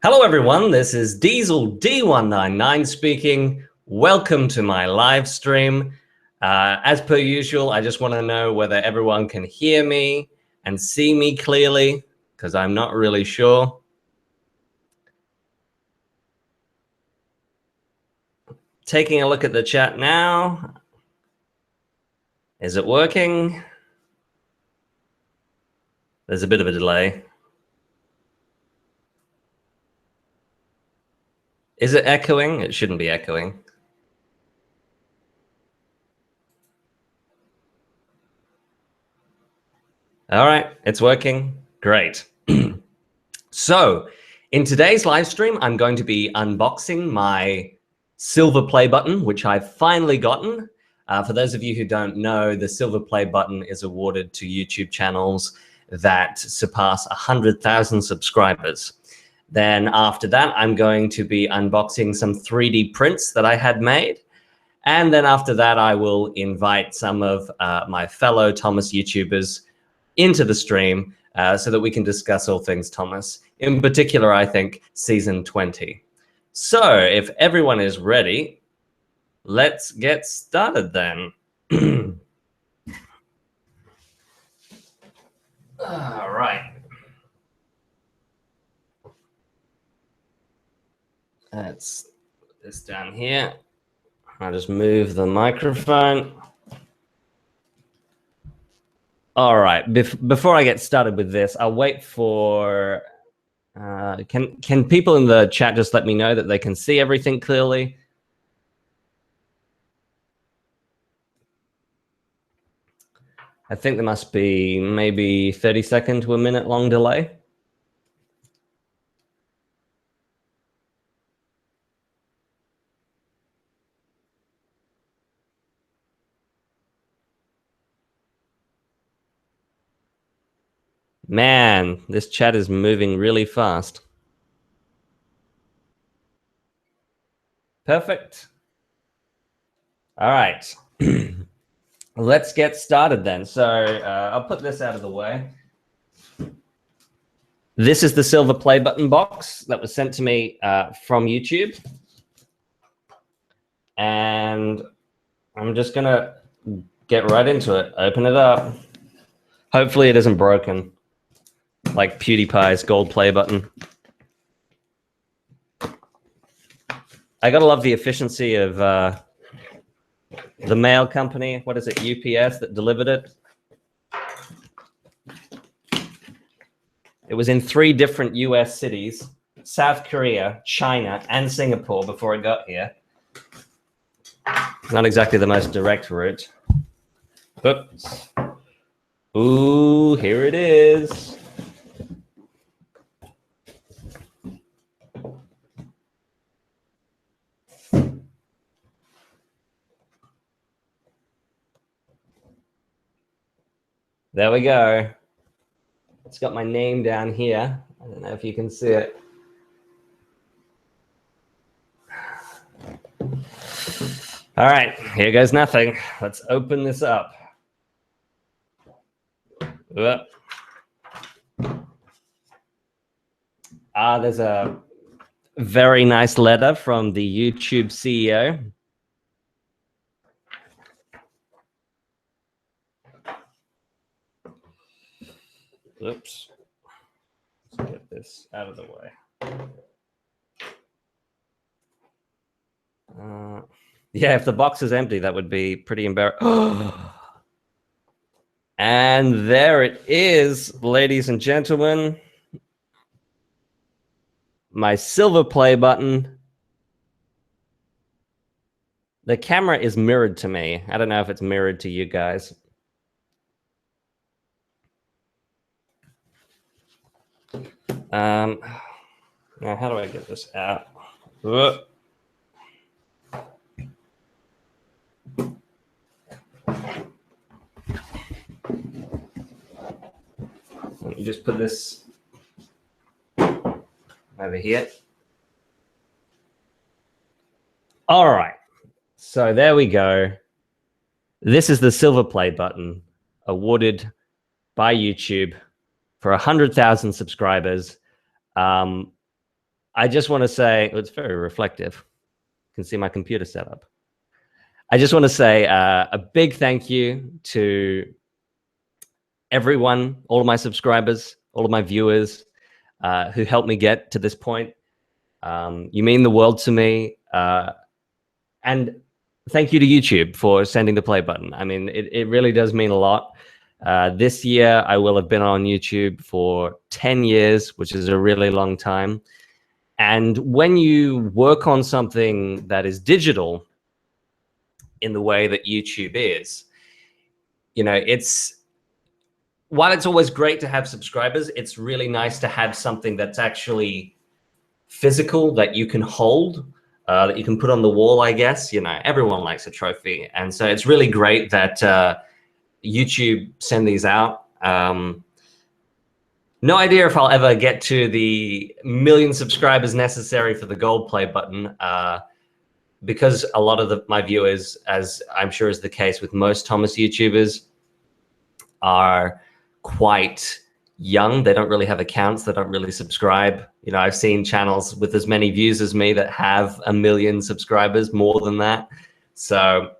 Hello everyone, this is DieselD199 speaking. Welcome to my live stream. As per usual, I just want to know whether everyone can hear me and see me clearly, because I'm not really sure. Taking a look at the chat now. Is it working? There's a bit of a delay. Is it echoing? It shouldn't be echoing. All right, it's working. Great. So, in today's live stream, I'm going to be unboxing my silver play button, which I've finally gotten. For those of you who don't know, the silver play button is awarded to YouTube channels that surpass 100,000 subscribers. Then after that, I'm going to be unboxing some 3D prints that I had made. And then after that, I will invite some of my fellow Thomas YouTubers into the stream so that we can discuss all things Thomas. In particular, I think, season 20. So if everyone is ready, let's get started then. All right. Let's put this down here. I'll just move the microphone. All right. Before I get started with this, I'll wait for... can people in the chat just let me know that they can see everything clearly? I think there must be maybe 30-second to a minute long delay. Man, this chat is moving really fast. Perfect. All right. Let's get started then. So I'll put this out of the way. This is the silver play button box that was sent to me from YouTube. And I'm just going to get right into it. Open it up. Hopefully it isn't broken, like PewDiePie's gold play button. I gotta love the efficiency of the mail company. What is it, UPS, that delivered it? It was in 3 different US cities, South Korea, China, and Singapore before it got here. Not exactly the most direct route. Oops. Ooh, here it is. There we go. It's got my name down here. I don't know if you can see it. All right, here goes nothing. Let's open this up. There's a very nice letter from the YouTube CEO. Oops. Let's get this out of the way. Yeah, if the box is empty, that would be pretty embarrassing. And there it is, ladies and gentlemen. My silver play button. The camera is mirrored to me. I don't know if it's mirrored to you guys. Now, how do I get this out? Let me just put this over here. All right. So there we go. This is the silver play button awarded by YouTube for 100,000 subscribers. I just want to say, it's very reflective. You can see my computer setup. I just want to say a big thank you to everyone, all of my subscribers, all of my viewers who helped me get to this point. You mean the world to me. And thank you to YouTube for sending the play button. I mean, it really does mean a lot. This year, I will have been on YouTube for 10 years, which is a really long time. And when you work on something that is digital in the way that YouTube is, you know, while it's always great to have subscribers, it's really nice to have something that's actually physical that you can hold, that you can put on the wall, I guess. You know, everyone likes a trophy. And so it's really great that YouTube send these out. No idea if I'll ever get to the 1 million subscribers necessary for the gold play button, because a lot of my viewers, as I'm sure is the case with most Thomas YouTubers, are quite young. They don't really have accounts. They don't really subscribe. You know, I've seen channels with as many views as me that have 1 million subscribers, more than that. So,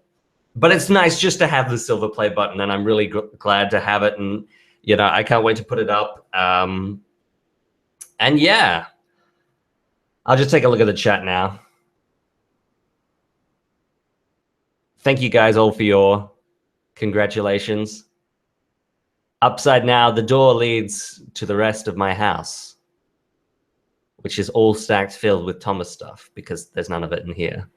but it's nice just to have the silver play button, and I'm really glad to have it. And, you know, I can't wait to put it up. And yeah, I'll just take a look at the chat now. Thank you guys all for your congratulations. Upside now, the door leads to the rest of my house, which is all stacked filled with Thomas stuff because there's none of it in here.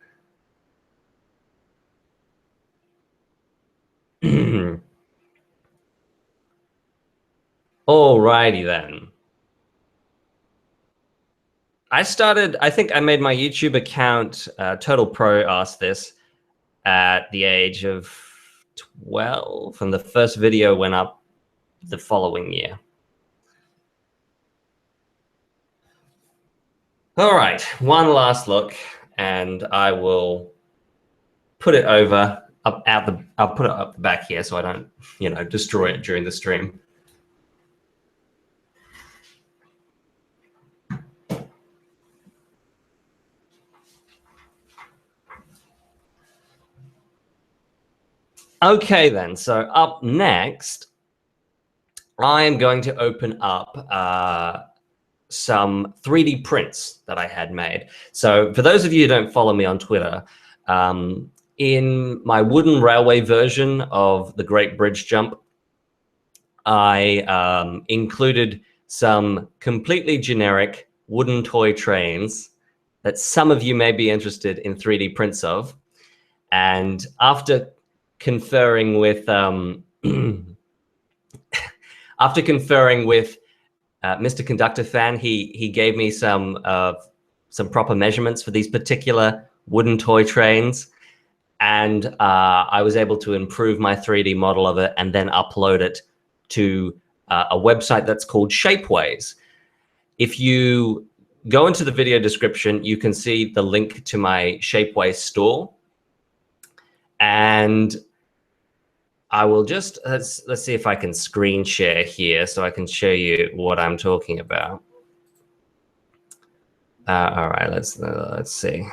Alrighty then. I think I made my YouTube account, Total Pro asked this, at the age of 12, and the first video went up the following year. All right, one last look, and I will put it over I'll put it up the back here so I don't, you know, destroy it during the stream. Okay, then. So up next, I'm going to open up some 3D prints that I had made. So for those of you who don't follow me on Twitter, in my wooden railway version of the Great Bridge Jump, I included some completely generic wooden toy trains that some of you may be interested in 3D prints of. And after conferring with Mr. Conductor Fan, he gave me some proper measurements for these particular wooden toy trains, and I was able to improve my 3D model of it and then upload it to a website that's called Shapeways. If you go into the video description, you can see the link to my Shapeways store. And I will just, let's see if I can screen share here so I can show you what I'm talking about. All right, let's see.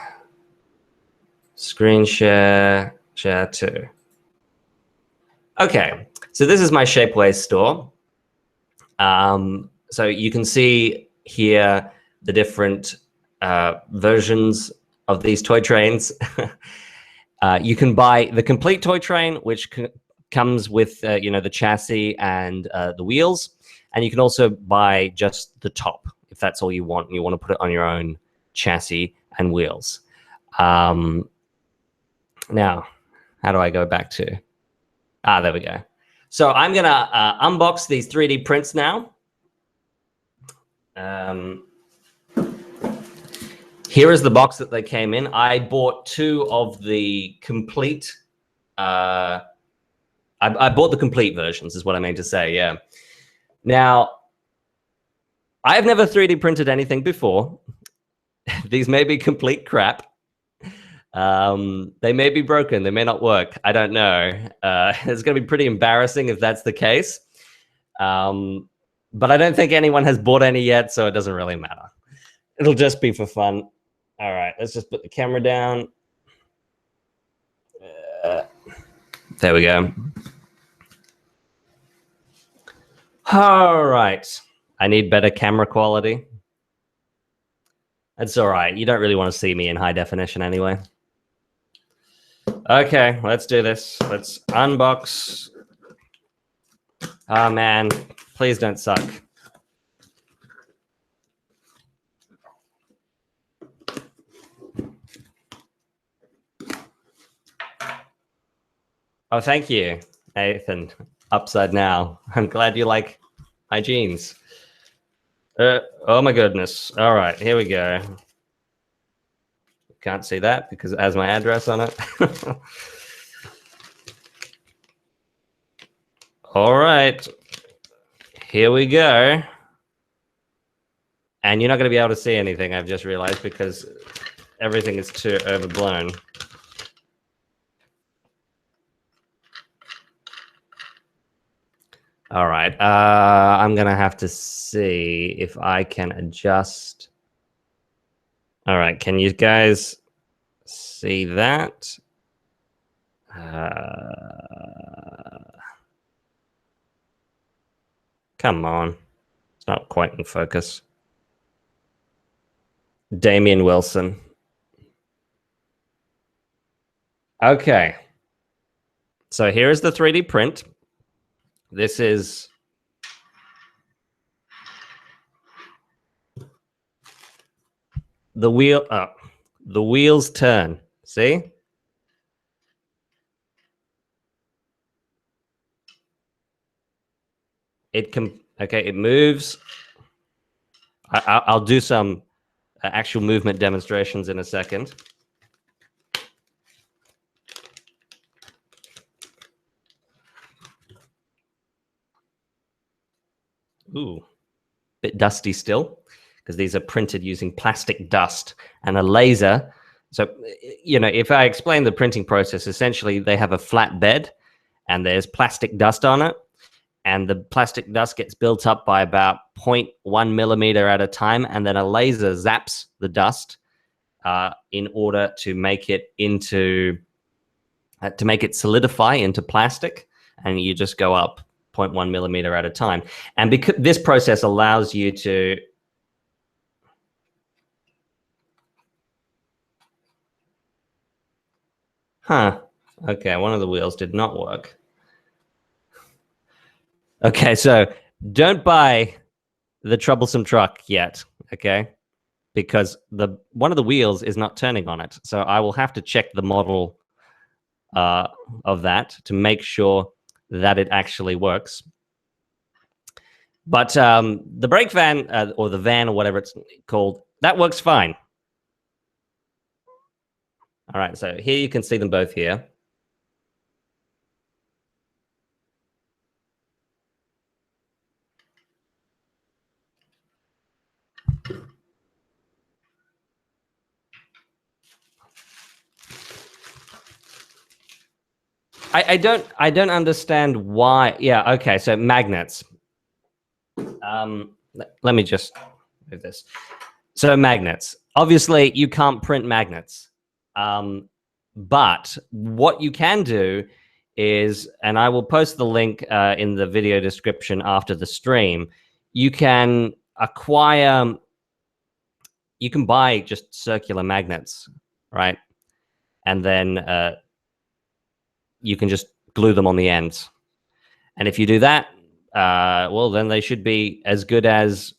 Screen share, share to. Okay, so this is my Shapeways store. So you can see here the different versions of these toy trains. You can buy the complete toy train, which comes with you know, the chassis and the wheels, and you can also buy just the top if that's all you want, and you want to put it on your own chassis and wheels. Now, how do I go back to? There we go. So I'm gonna unbox these 3D prints now. Here is the box that they came in. I bought 2 of the complete. I bought the complete versions, is what I mean to say. Yeah. Now, I have never 3D printed anything before. These may be complete crap. They may be broken. They may not work. I don't know. It's going to be pretty embarrassing if that's the case. But I don't think anyone has bought any yet, so it doesn't really matter. It'll just be for fun. All right, let's just put the camera down. There we go. All right. I need better camera quality. That's all right. You don't really want to see me in high definition anyway. Okay, let's do this. Let's unbox. Oh, man. Please don't suck. Oh, thank you, Nathan. Upside now. I'm glad you like my jeans. Oh, my goodness. All right, here we go. Can't see that because it has my address on it. All right, here we go. And you're not going to be able to see anything, I've just realized, because everything is too overblown. All right, I'm going to have to see if I can adjust. All right, can you guys see that? Come on. It's not quite in focus. Damian Wilson. Okay. So here is the 3D print. This is the wheel. The wheels turn. See? It can. Okay, it moves. I'll do some actual movement demonstrations in a second. Ooh, bit dusty still, because these are printed using plastic dust and a laser. So, you know, if I explain the printing process, essentially they have a flat bed and there's plastic dust on it. And the plastic dust gets built up by about 0.1 millimeter at a time. And then a laser zaps the dust in order to make it into, to make it solidify into plastic. And you just go up 0.1 millimeter at a time. And because this process allows you to okay, one of the wheels did not work. Okay, so don't buy the troublesome truck yet, okay? Because one of the wheels is not turning on it. So I will have to check the model of that to make sure that it actually works. But the brake van or the van or whatever it's called, that works fine. All right, so here you can see them both here. I don't understand why. Yeah, okay, so magnets. Let me just move this. So magnets. Obviously, you can't print magnets. But what you can do is, and I will post the link in the video description after the stream, you can acquire, you can buy just circular magnets, right? And then you can just glue them on the ends. And if you do that, well, then they should be as good as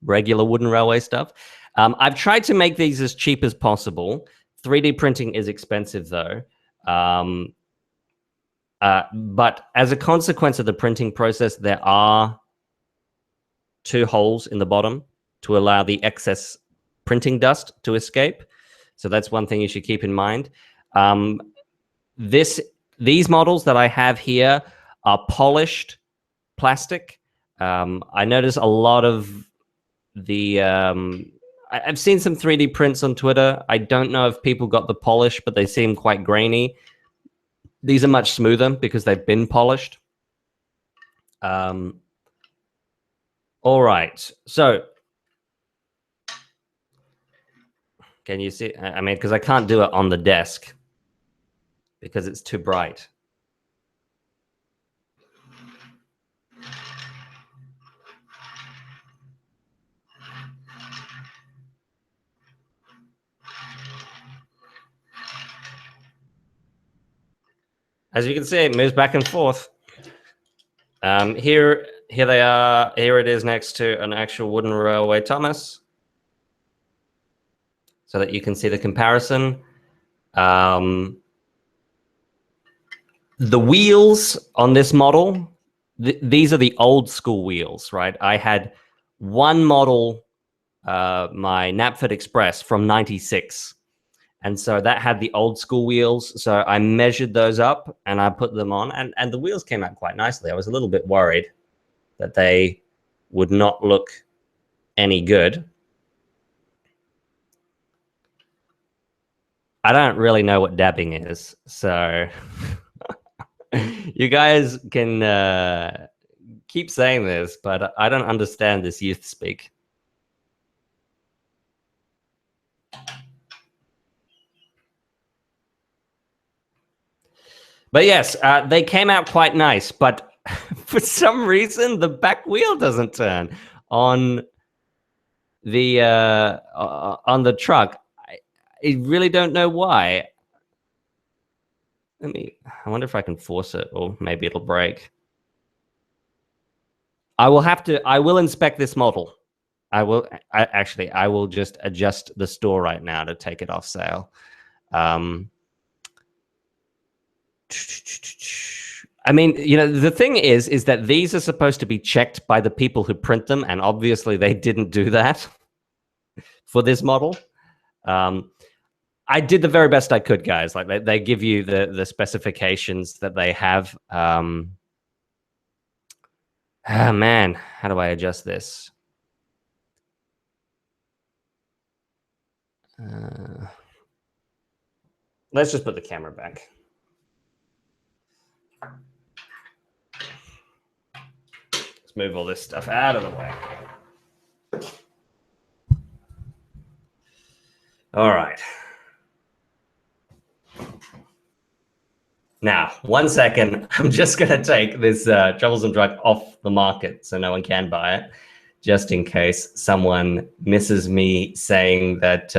regular wooden railway stuff. I've tried to make these as cheap as possible. 3D printing is expensive, though. But as a consequence of the printing process, there are 2 holes in the bottom to allow the excess printing dust to escape. So that's one thing you should keep in mind. These models that I have here are polished plastic. I notice a lot of the I've seen some 3D prints on Twitter. I don't know if people got the polish, but they seem quite grainy. These are much smoother because they've been polished. All right, so Can you see? I mean, because I can't do it on the desk because it's too bright. As you can see, it moves back and forth. Here they are. Here it is next to an actual wooden railway Thomas, so that you can see the comparison. The wheels on this model, these are the old school wheels, right? I had one model, my Knapford Express from '96. And so that had the old school wheels. So I measured those up and I put them on, and the wheels came out quite nicely. I was a little bit worried that they would not look any good. I don't really know what dabbing is. So you guys can keep saying this, but I don't understand this youth speak. But yes, they came out quite nice, but for some reason the back wheel doesn't turn on the truck. I really don't know why. I wonder if I can force it, or maybe it'll break. I will inspect this model. I will just adjust the store right now to take it off sale. I mean, you know, the thing is that these are supposed to be checked by the people who print them, and obviously they didn't do that for this model. I did the very best I could, guys. Like they give you the specifications that they have. Oh man, how do I adjust this? Let's just put the camera back. Let's move all this stuff out of the way. All right. Now, 1 second. I'm just going to take this troublesome truck off the market so no one can buy it, just in case someone misses me saying that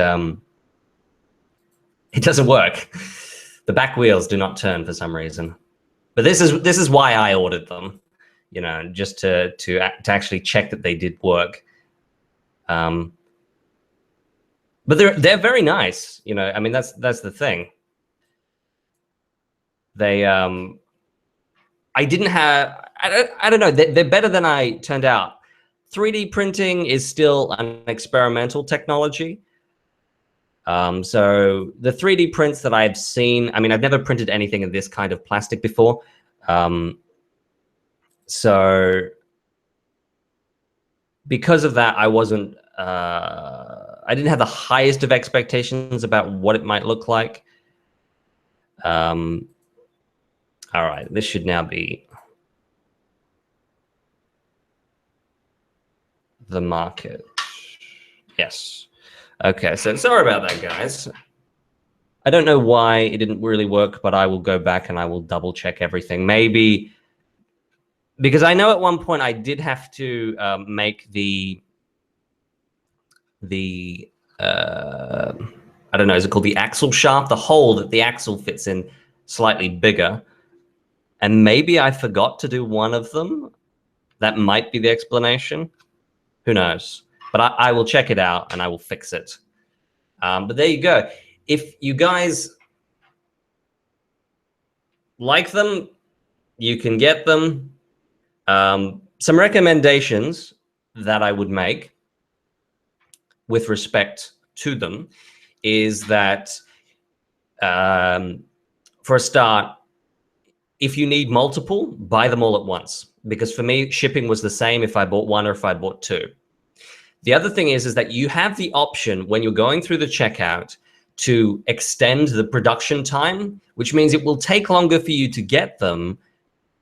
it doesn't work. The back wheels do not turn for some reason. But this is why I ordered them, you know, just to actually check that they did work. But they're very nice, you know. I mean, that's the thing. They I didn't have, I don't know, they're better than I turned out. 3D printing is still an experimental technology. So the 3D prints that I've seen, I mean, I've never printed anything in this kind of plastic before. So because of that, I wasn't, I didn't have the highest of expectations about what it might look like. All right, this should now be the market. Yes. Okay, so sorry about that, guys. I don't know why it didn't really work, but I will go back and I will double check everything. Maybe because I know at one point I did have to make the I don't know, is it called the axle shaft? The hole that the axle fits in slightly bigger. And maybe I forgot to do one of them. That might be the explanation. Who knows? But I will check it out and I will fix it. But there you go. If you guys like them, you can get them. Some recommendations that I would make with respect to them is that, for a start, if you need multiple, buy them all at once. Because for me, shipping was the same if I bought one or if I bought two. The other thing is that you have the option when you're going through the checkout to extend the production time, which means it will take longer for you to get them,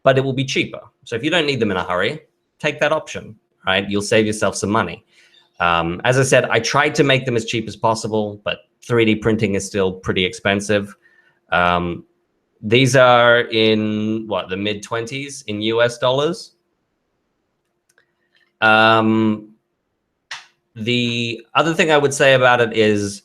but it will be cheaper. So if you don't need them in a hurry, take that option, right? You'll save yourself some money. As I said, I tried to make them as cheap as possible, but 3D printing is still pretty expensive. These are in what, the mid-20s in US dollars. The other thing I would say about it is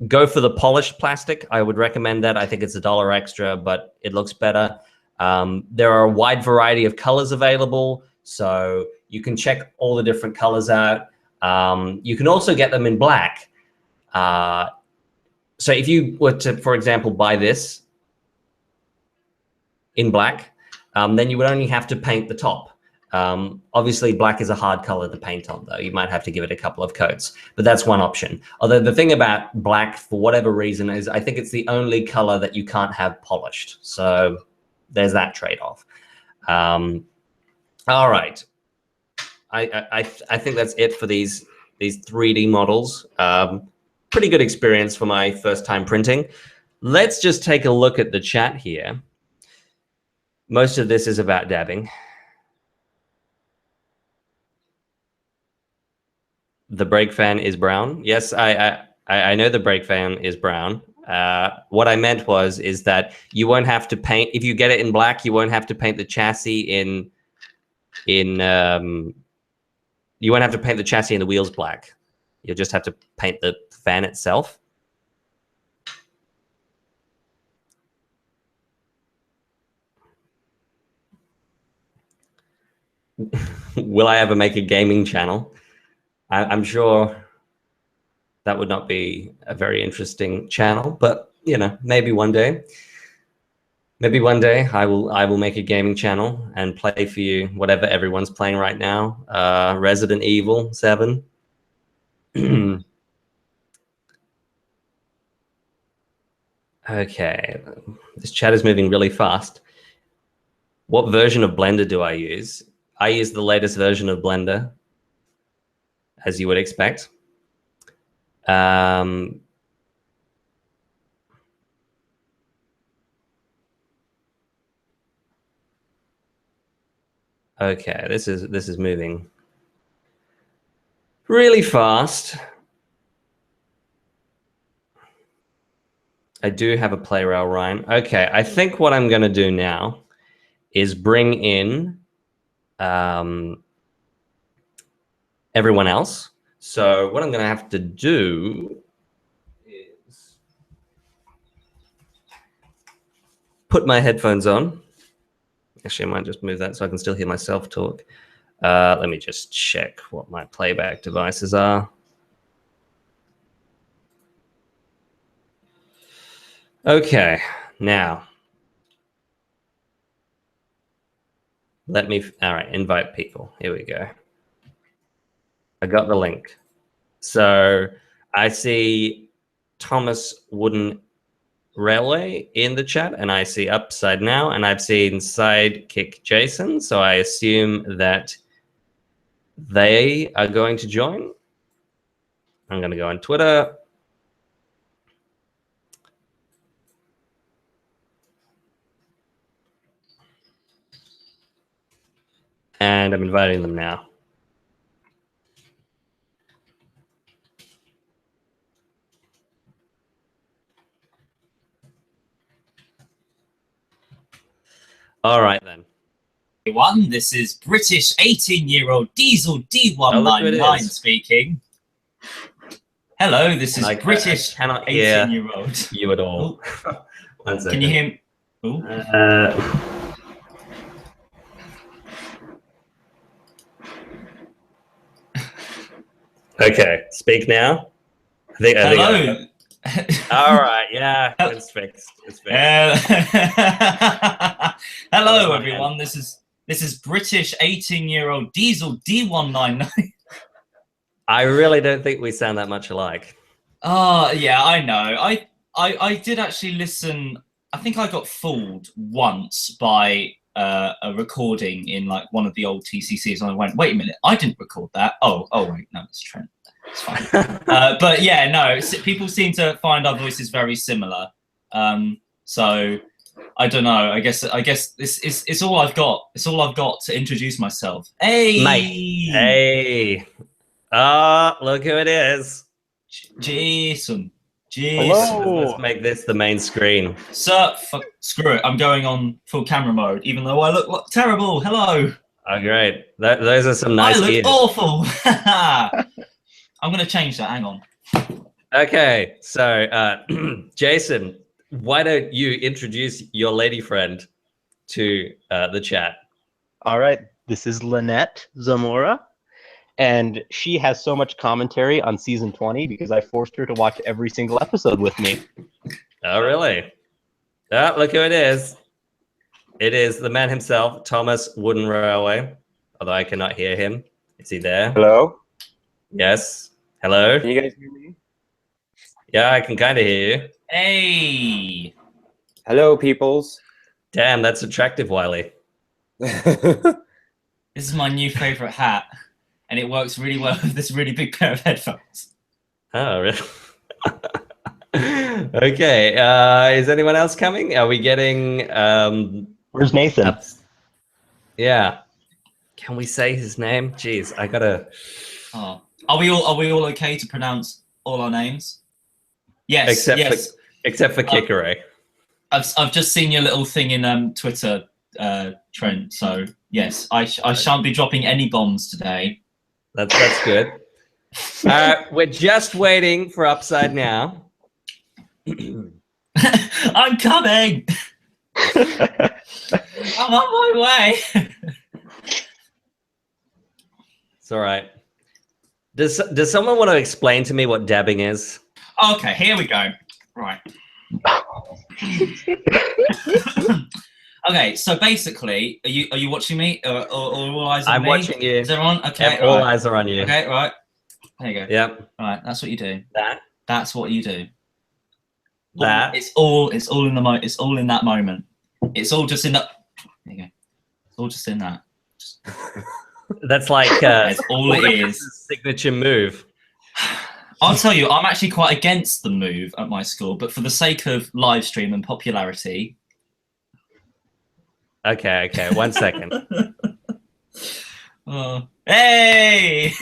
go for the polished plastic. I would recommend that. I think it's $1 extra, but it looks better. There are a wide variety of colors available, so you can check all the different colors out. You can also get them in black. So if you were to, for example, buy this in black, then you would only have to paint the top. Obviously, black is a hard color to paint on, though. You might have to give it a couple of coats, but that's one option. Although the thing about black, for whatever reason, is I think it's the only color that you can't have polished. So there's that trade-off. All right. I think that's it for these 3D models. Pretty good experience for my first time printing. Let's just take a look at the chat here. Most of this is about dabbing. The brake fan is brown. Yes, I know the brake fan is brown. What I meant is that you won't have to paint, if you get it in black, you won't have to paint the chassis you won't have to paint the chassis and the wheels black. You'll just have to paint the fan itself. Will I ever make a gaming channel? I'm sure that would not be a very interesting channel, but you know, maybe one day. Maybe one day I will make a gaming channel and play for you whatever everyone's playing right now. Resident Evil 7. Okay, this chat is moving really fast. What version of Blender do I use? I use the latest version of Blender, as you would expect. Okay, this is moving really fast. I do have a play rail, Ryan. Okay, I think what I'm going to do now is bring in everyone else. So what I'm going to have to do is put my headphones on. Actually, I might just move that so I can still hear myself talk. Let me just check what my playback devices are. Okay, now let me, all right, invite people. Here we go. I got the link. So I see Thomas Wooden Railway in the chat, and I see Upside Now, and I've seen Sidekick Jason. So I assume that they are going to join. I'm going to go on Twitter. And I'm inviting them now. All right, then. Everyone, this is British 18-year-old DieselD199 speaking. Hello, this is British 18-year-old. You at all? Oh. Can you hear me? Okay, speak now. Hello. All right, yeah, it's fixed. It's fixed. Hello, everyone. This is British 18-year-old DieselD199. I really don't think we sound that much alike. Oh, yeah, I know. I did actually listen. I think I got fooled once by a recording in like one of the old TCCs, and I went, "Wait a minute, I didn't record that." Oh, wait, no, it's Trent. It's fine. But yeah, no, people seem to find our voices very similar. So I don't know. I guess it's all I've got. It's all I've got to introduce myself. Hey, mate. Hey. Ah, look who it is. Jason. Jeez. Let's make this the main screen. Sir, screw it. I'm going on full camera mode, even though I look like terrible. Hello. Oh, great. Those are some nice I look ears. awful. I'm going to change that. Hang on. Okay, so Jason, why don't you introduce your lady friend to the chat? All right, this is Lynette Zamora, and she has so much commentary on season 20 because I forced her to watch every single episode with me. Oh, really? Oh, look who it is. It is the man himself, Thomas Wooden Railway, although I cannot hear him. Is he there? Hello? Yes. Hello? Can you guys hear me? Yeah, I can kind of hear you. Hey. Hello, peoples. Damn, that's attractive, Wiley. This is my new favorite hat, and it works really well with this really big pair of headphones. Oh, really? Okay. Is anyone else coming? Are we getting... Where's Nathan? Yeah. Can we say his name? Jeez, I gotta... Oh. Are we all okay to pronounce all our names? Yes. Except for Kikere. I've just seen your little thing in Twitter, Trent. So yes, I shan't be dropping any bombs today. That's good. We're just waiting for Upside now. I'm coming. I'm on my way. It's all right. Does someone want to explain to me what dabbing is? Okay, here we go. Right. Okay, so basically, are you watching me or all eyes on me? I'm watching you. Is everyone okay? All eyes are on you. Okay, right. There you go. Yep. Right, that's what you do. That. That's what you do. That. It's all in the it's all in that moment. It's all just in that. There you go. It's all just in that. That's like that's all it is. Signature move. I'll tell you, I'm actually quite against the move at my school, but for the sake of live stream and popularity. Okay. 1 second. Hey!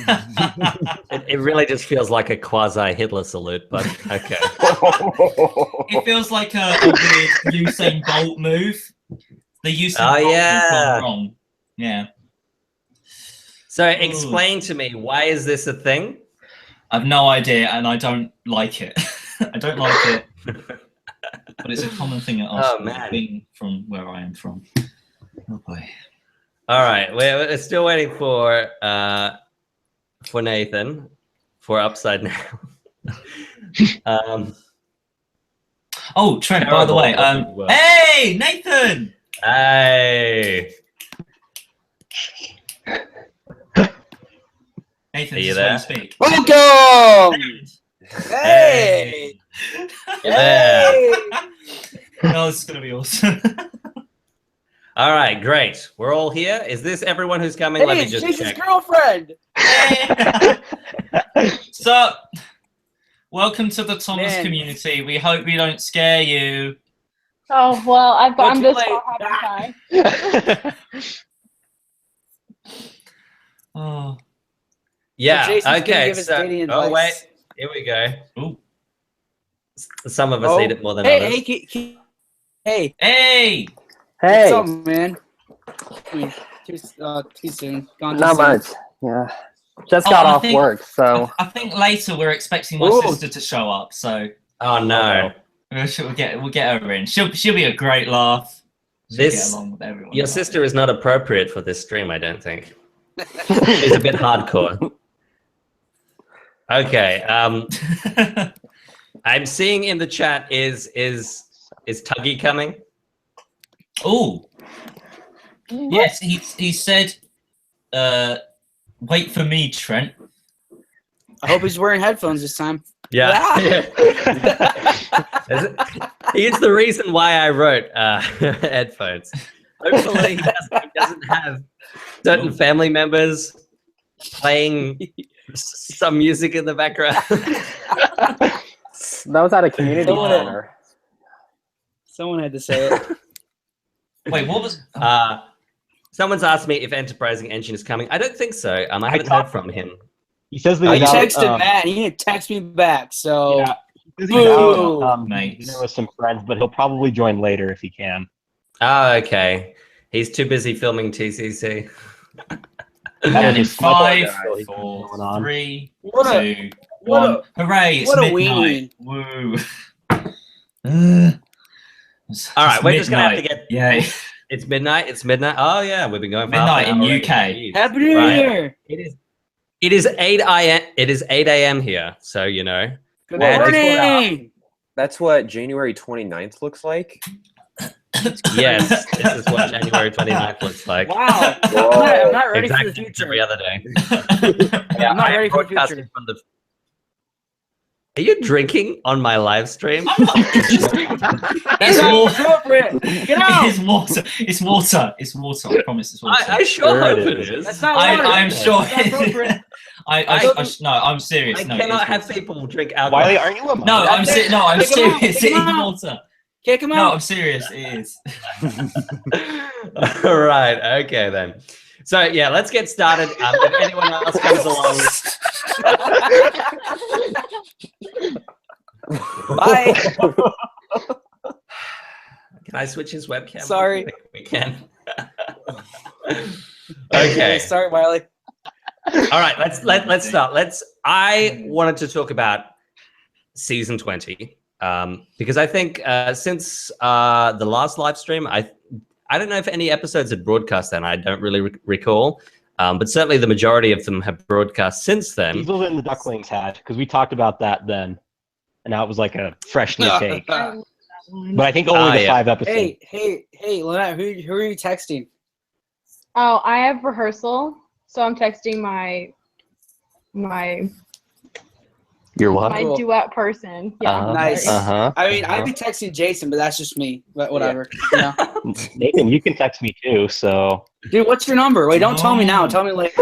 It really just feels like a quasi Hitler salute, but okay. It feels like a weird Usain Bolt move. The Usain Bolt move gone wrong. Yeah. So explain to me, why is this a thing? I've no idea, and I don't like it. I don't like it, but it's a common thing at our school, being from where I am from. Oh boy. All right, we're still waiting for Nathan for Upside now. Oh, Trent, by the way, hey, Nathan! Hey! Nathan, are you this is there? how you speak. Welcome! Hey! Hey! Oh, this is going to be awesome. All right, great. We're all here. Is this everyone who's coming? Let me just Jason's check. girlfriend! So, welcome to the Thomas community. We hope we don't scare you. Oh, well, I'm this far time. Oh. Yeah, So okay. So, wait. Here we go. Ooh. Some of us need it more than others. Hey! Hey! What's up, man? Too soon. Not much. Yeah. Just got off work, so. I think later we're expecting my sister to show up, so. Oh, no. We'll get her in. She'll be a great laugh. She'll get along with everyone. Your sister is not appropriate for this stream, I don't think. She's a bit hardcore. Okay. I'm seeing in the chat is Tuggy coming? Oh. Yes, he said wait for me, Trent. I hope he's wearing headphones this time. Yeah. Here's the reason why I wrote headphones. Hopefully he doesn't have certain family members playing some music in the background. That was at a community center. Someone had to say it. Wait, what was? Someone's asked me if Enterprising Engine is coming. I don't think so. I haven't heard from him. He says that I texted Matt. He didn't text me back. So yeah, he He's Boo. out Mates. dinner with some friends, but he'll probably join later if he can. Oh, okay. He's too busy filming TCC. And in just my 5, poor guy. 4, Going on. 3, What a 2, what 1. Hooray! It's what a midnight. Woo! All right, we're just gonna have to get. Yeah. It's midnight. It's midnight. Oh yeah, we've been going for Midnight half an in hour UK. already. Jeez. Happy New Right. Year. It is 8 a.m. It is 8 a.m. here, so you know. Good Well, morning. That's what January 29th looks like. Yes, this is what January 29th looks like. Wow. Whoa. I'm not ready Exactly for the every future. other day. I'm not I am ready for the broadcasting future. from the. Are you drinking on my live stream? It's That's water. appropriate. Get out. It's water. It's water. It's water. I promise it's water. I sure Sure hope it it is. is. That's not water. I'm sure. That's not appropriate. No, I'm serious. I No, cannot it's have water. people drink alcohol. Wiley, aren't you a No, minor? I'm Kick serious. him It is out. water. Kick him No, out. I'm serious. It is. All right. Okay then. So yeah, let's get started. If anyone else comes along, Bye. can I switch his webcam? Sorry. I think we can. Okay. Sorry, Wiley. All right. Let's start. I wanted to talk about season 20 because I think since the last live stream, I don't know if any episodes had broadcast then. I don't really recall, but certainly the majority of them have broadcast since then. Diesel and the Ducklings had, because we talked about that then, and that was like a fresh new take. But I think only the 5 episodes. Hey, Lynette, who are you texting? Oh, I have rehearsal, so I'm texting my You're what? my Cool. duet person. Yeah. Nice. Uh-huh. I mean, I'd be texting Jason, but that's just me. But whatever. You know? Nathan, you can text me too, so. Dude, what's your number? Wait, don't tell me now. Tell me later.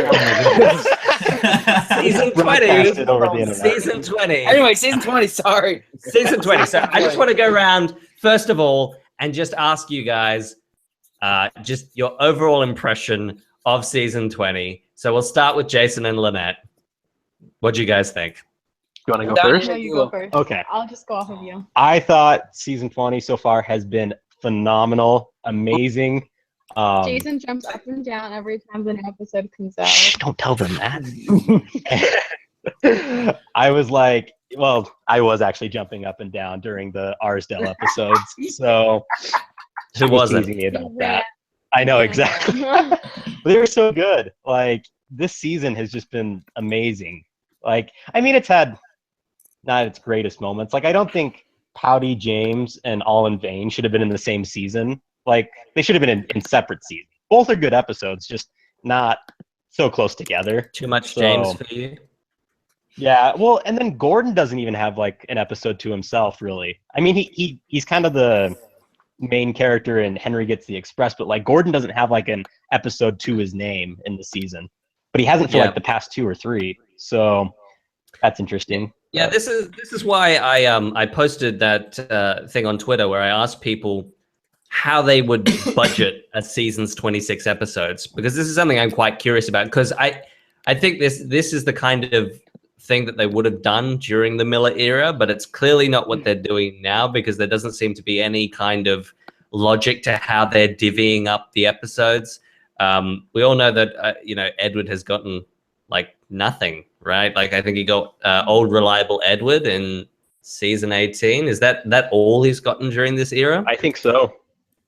Season 20. Broadcasted over the internet. Season 20. Anyway, season 20. Sorry. Season 20. So I just want to go around first of all and just ask you guys just your overall impression of season 20. So we'll start with Jason and Lynette. What do you guys think? You want to go Down first? No, you go first. Okay. I'll just go off of you. I thought season 20 so far has been phenomenal, amazing. Jason jumps up and down every time the new episode comes out. Shh, don't tell them that. I was like, well, I was actually jumping up and down during the Arsdale episodes, so Who wasn't? teasing me about that. I know exactly. But they were so good. Like this season has just been amazing. Like, I mean, it's had not its greatest moments. Like, I don't think Pouty James and All in Vain should have been in the same season. Like, they should have been in separate seasons. Both are good episodes, just not so close together. Too much So- James for you? Yeah, well, and then Gordon doesn't even have like an episode to himself, really. I mean, he's kind of the main character in Henry Gets the Express, but like Gordon doesn't have like an episode to his name in the season, but he hasn't for Yeah. like the past 2 or 3. So that's interesting. Yeah, this is why I posted that thing on Twitter where I asked people how they would budget a season's 26 episodes, because this is something I'm quite curious about, because I think this is the kind of thing that they would have done during the Miller era, but it's clearly not what they're doing now, because there doesn't seem to be any kind of logic to how they're divvying up the episodes. We all know that Edward has gotten like nothing, right? Like I think he got old reliable Edward in season 18. Is that all he's gotten during this era? I think so.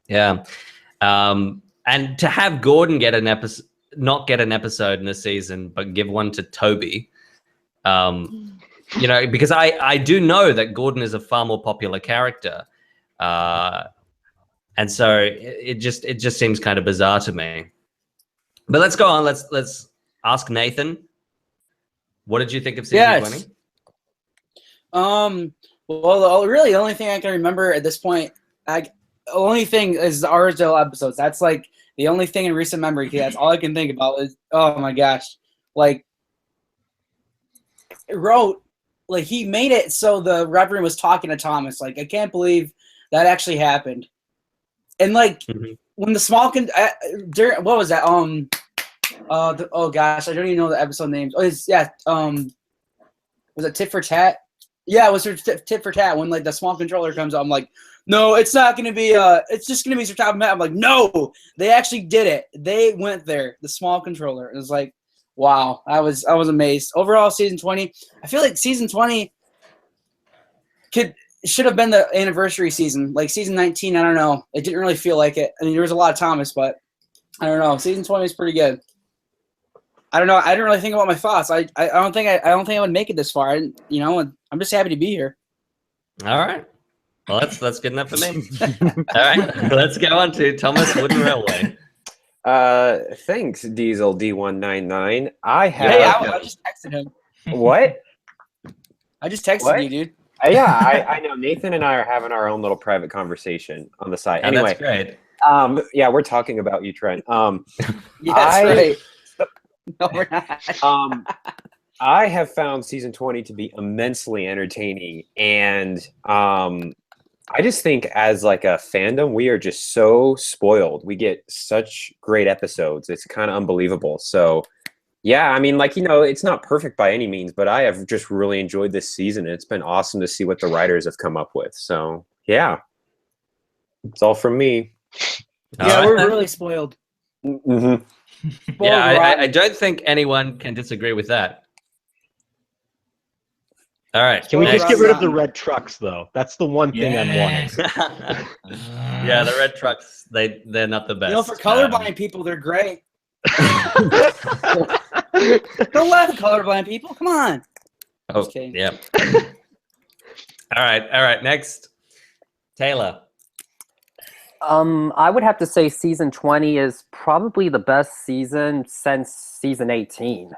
Yeah. And to have Gordon get an episode, not get an episode in a season, but give one to Toby, because I do know that Gordon is a far more popular character. And so it just seems kind of bizarre to me. But let's go on. Let's ask Nathan. What did you think of season 20? Well, really, the only thing I can remember at this point, the only thing is the Arsdale episodes. That's like the only thing in recent memory. That's all I can think about is, oh my gosh, like he made it so the Reverend was talking to Thomas. Like, I can't believe that actually happened. And like when the small what was that? Oh gosh, I don't even know the episode names. Was it Tit for Tat? Yeah, it was her tit for tat when like the small controller comes out. I'm like, no, it's not gonna be. It's just gonna be Sir Top Matt. I'm like, no, they actually did it. They went there. The small controller. It was like, wow, I was amazed. Overall, season 20. I feel like season 20 should have been the anniversary season. Like season 19, I don't know. It didn't really feel like it. I mean, there was a lot of Thomas, but I don't know. Season 20 is pretty good. I don't know. I didn't really think about my thoughts. I don't think I would make it this far. I'm just happy to be here. All right. Well, that's good enough for me. All right. Let's go on to Thomas Wooden Railway. Thanks, DieselD199. I have. Yeah, I just texted him. What? I just texted What? you, dude. Yeah, I know. Nathan and I are having our own little private conversation on the side. Oh, Anyway, that's great. yeah, we're talking about you, Trent. Yeah, that's right. No, we're not. I have found season 20 to be immensely entertaining, and I just think as like a fandom, we are just so spoiled. We get such great episodes. It's kind of unbelievable. So yeah, I mean, like, it's not perfect by any means, but I have just really enjoyed this season. And it's been awesome to see what the writers have come up with. So yeah, it's all from me. Yeah, All we're right. really spoiled. Mm-hmm. Yeah, I don't think anyone can disagree with that. All right. Can we Well, just get rid of the Rotten. red trucks, though? That's the one thing I'm wanting. Yeah, the red trucks, they're not the best. For colorblind people, they're great. Don't laugh at colorblind people. Come on. Oh, Just kidding. yeah. All right. Next, Taylor. I would have to say season 20 is probably the best season since season 18.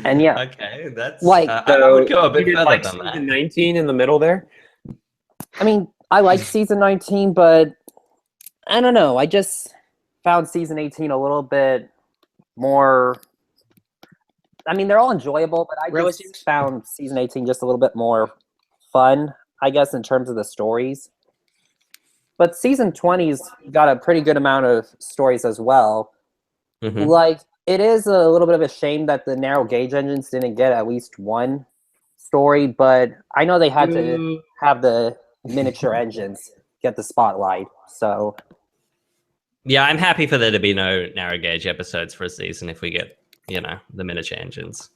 And yeah, Okay, that's Like- I would go a bit You did further like than season that. 19 in the middle there. I mean, I like season 19, but I don't know. I just found season 18 a little bit more. I mean, they're all enjoyable, but I Really, just serious? found season 18 just a little bit more fun, I guess, in terms of the stories. But season 20's got a pretty good amount of stories as well. Mhm. Like, it is a little bit of a shame that the narrow gauge engines didn't get at least one story, but I know they had to have the miniature engines get the spotlight. So Yeah, I'm happy for there to be no narrow gauge episodes for a season if we get, the miniature engines.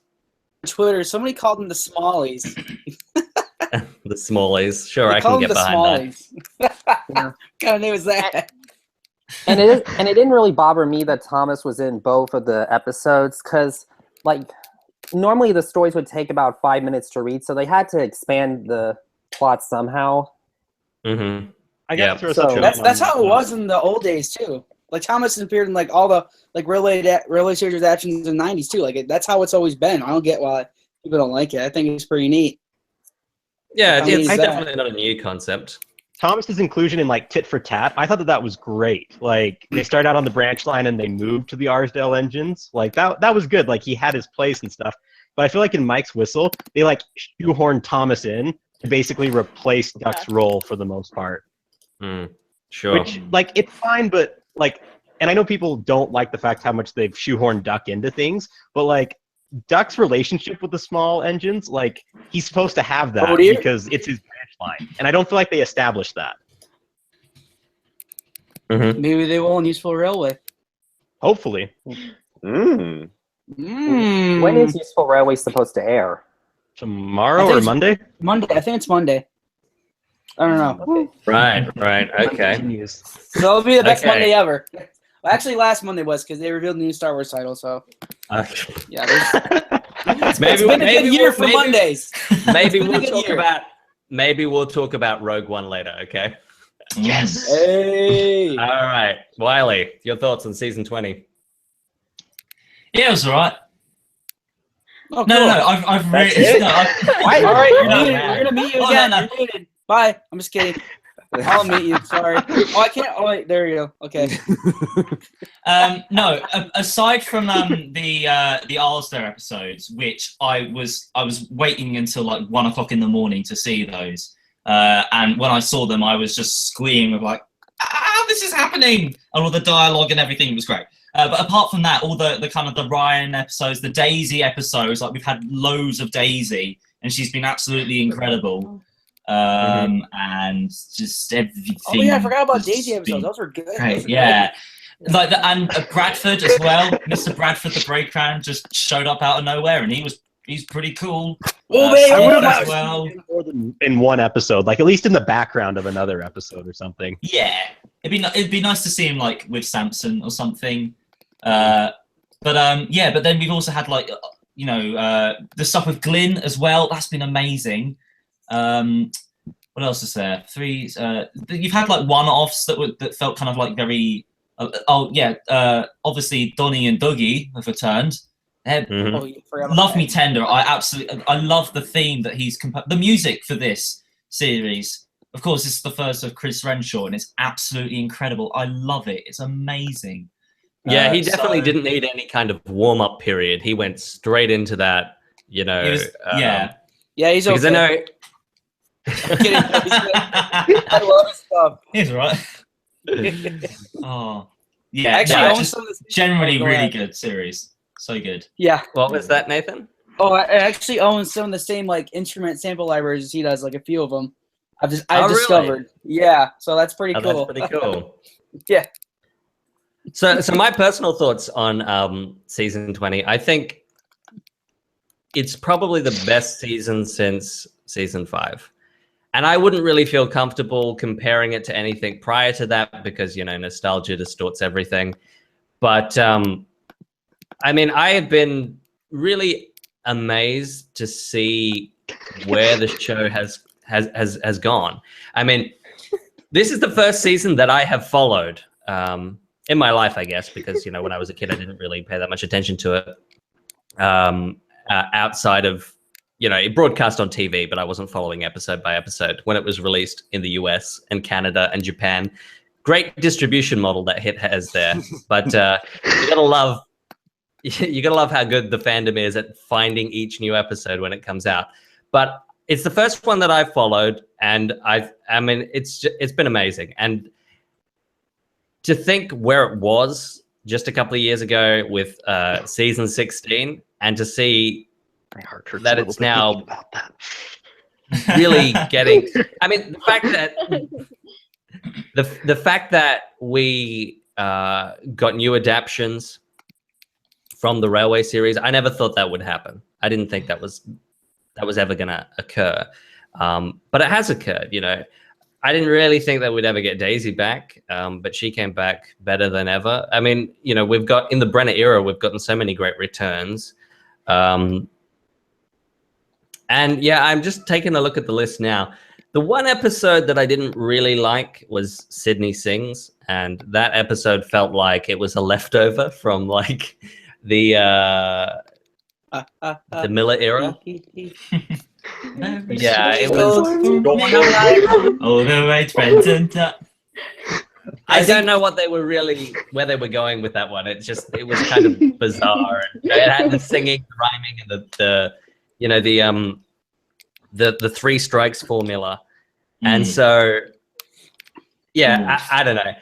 Twitter, somebody called them the Smallies. The smallies. Sure, They I call can them get the behind that. Smallies. What kind of name is that? and it didn't really bother me that Thomas was in both of the episodes, because like normally the stories would take about 5 minutes to read, so they had to expand the plot somehow. Mm-hmm. I gotta Yeah. throw So- something That's on- how it was in the old days too. Like Thomas appeared in like all the like Relay Series actions in the '90s too. Like that's how it's always been. I don't get why people don't like it. I think it's pretty neat. Yeah, How many it's is that? definitely not a new concept. Thomas's inclusion in like tit for tat, I thought that was great. Like they started out on the branch line and they moved to the Arsdale engines. Like that was good. Like he had his place and stuff. But I feel like in Mike's Whistle, they like shoehorned Thomas in to basically replace Duck's role for the most part. Sure. Which like it's fine, but like, and I know people don't like the fact how much they've shoehorned Duck into things, but like Duck's relationship with the small engines, like he's supposed to have that Oh, dear. because it's his branch line, and I don't feel like they established that. Mm-hmm. Maybe they will in Useful Railway. Hopefully, Mm. When is Useful Railway supposed to air? tomorrow I think or it's- Monday. Monday? I think it's Monday. I don't know. Okay. Right. Okay. Continues. So it'll be the best Okay. Monday ever. Well, actually, last Monday was because they revealed the new Star Wars title. So Okay. yeah, it's Maybe been a good year for maybe- Mondays. Maybe It's been a we'll good talk year. about Rogue One later. Okay. Yes. Hey. All right, Wiley, your thoughts on season 20? Yeah, it was alright. Oh, cool. No, I've That's really. it? No, All right, you're Oh, muted. man. We're gonna meet you Oh, again. no. You're muted. Bye. I'm just kidding. I'll meet you. Sorry. Oh, I can't. Oh, wait. There you go. Okay. no. Aside from the Arsdale episodes, which I was waiting until like 1 o'clock in the morning to see those, and when I saw them, I was just squealing of like, this is happening, and all the dialogue and everything was great. But apart from that, all the kind of the Ryan episodes, the Daisy episodes, like we've had loads of Daisy and she's been absolutely incredible. And just everything. Oh yeah, I forgot about has Daisy been episodes. Those were good. great. Those were Yeah. Like and Bradford as well. Mr. Bradford the Breakdown just showed up out of nowhere, and he's pretty cool. Oh, man, I would have as liked well. more than in one episode, like at least in the background of another episode or something. Yeah, it'd be nice to see him like with Samson or something. But then we've also had like the stuff with Glyn as well. That's been amazing. What else is there? You've had like one-offs that felt kind of like very. Obviously Donnie and Dougie have returned. Love Me Tender. I love the theme that he's the music for this series. Of course, it's the first of Chris Renshaw, and it's absolutely incredible. I love it. It's amazing. Yeah, he definitely didn't need any kind of warm-up period. He went straight into that. He's okay. I know. I'm kidding. I love his stuff. He's right. Oh, yeah. Actually, just generally really good series. So good. Yeah. What was that, Nathan? Oh, I actually own some of the same like instrument sample libraries as he does, like a few of them. I've discovered. Really? Yeah, so that's pretty cool. That's pretty cool. Yeah. So my personal thoughts on season 20, I think it's probably the best season since season 5. And I wouldn't really feel comfortable comparing it to anything prior to that because, nostalgia distorts everything. But, I mean, I have been really amazed to see where the show has gone. I mean, this is the first season that I have followed in my life, I guess, because, when I was a kid, I didn't really pay that much attention to it outside of, it broadcast on TV, but I wasn't following episode by episode when it was released in the US and Canada and Japan. Great distribution model that Hit has there, but you gotta love how good the fandom is at finding each new episode when it comes out. But it's the first one that I've followed, and it's been amazing. And to think where it was just a couple of years ago with season 16, and to see that it's now really getting. I mean, the fact that the fact that we got new adaptions from the Railway series, I never thought that would happen. I didn't think that was ever going to occur, but it has occurred. I didn't really think that we'd ever get Daisy back, but she came back better than ever. I mean, we've got in the Brenner era, we've gotten so many great returns. And yeah, I'm just taking a look at the list now. The one episode that I didn't really like was Sydney Sings, and that episode felt like it was a leftover from like the Miller era. Yeah, it was. All the way to I don't know where they were going with that one. It was kind of bizarre. It had the singing, the rhyming, and the 3 strikes formula. And so, yeah, I don't know.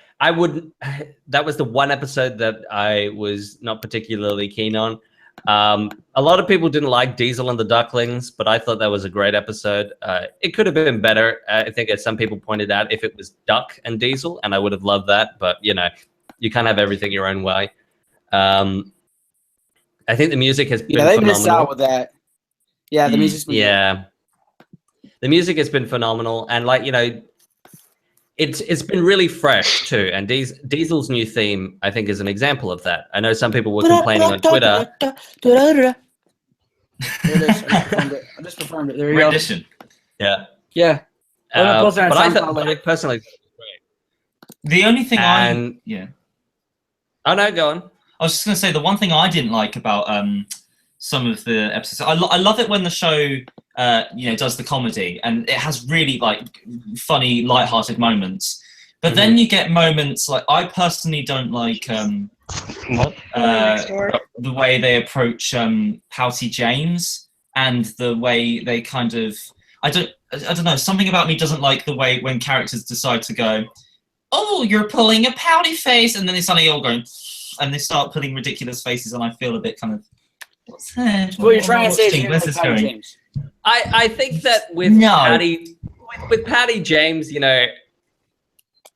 That was the one episode that I was not particularly keen on. A lot of people didn't like Diesel and the Ducklings, but I thought that was a great episode. It could have been better. I think, as some people pointed out, if it was Duck and Diesel, and I would have loved that. But you can't have everything your own way. I think the music has been phenomenal. They missed out with that. Yeah, the music's been good. The music has been phenomenal, and it's been really fresh too. And Diesel's new theme, I think, is an example of that. I know some people were complaining on Twitter. I just performed it. There you rendition. Yeah. Yeah. But I thought, personally, the only thing Oh no, go on. I was just going to say the one thing I didn't like about some of the episodes. I love it when the show does the comedy, and it has really funny, light-hearted moments. But then you get moments like, I personally don't like the way they approach Pouty James, and the way they kind of I don't know, something about me doesn't like the way when characters decide to go, oh, you're pulling a pouty face, and then they suddenly all go and they start putting ridiculous faces, and I feel a bit kind of, what's that? What you're trying to say is where's this going? James. I think that with Patty James, you know,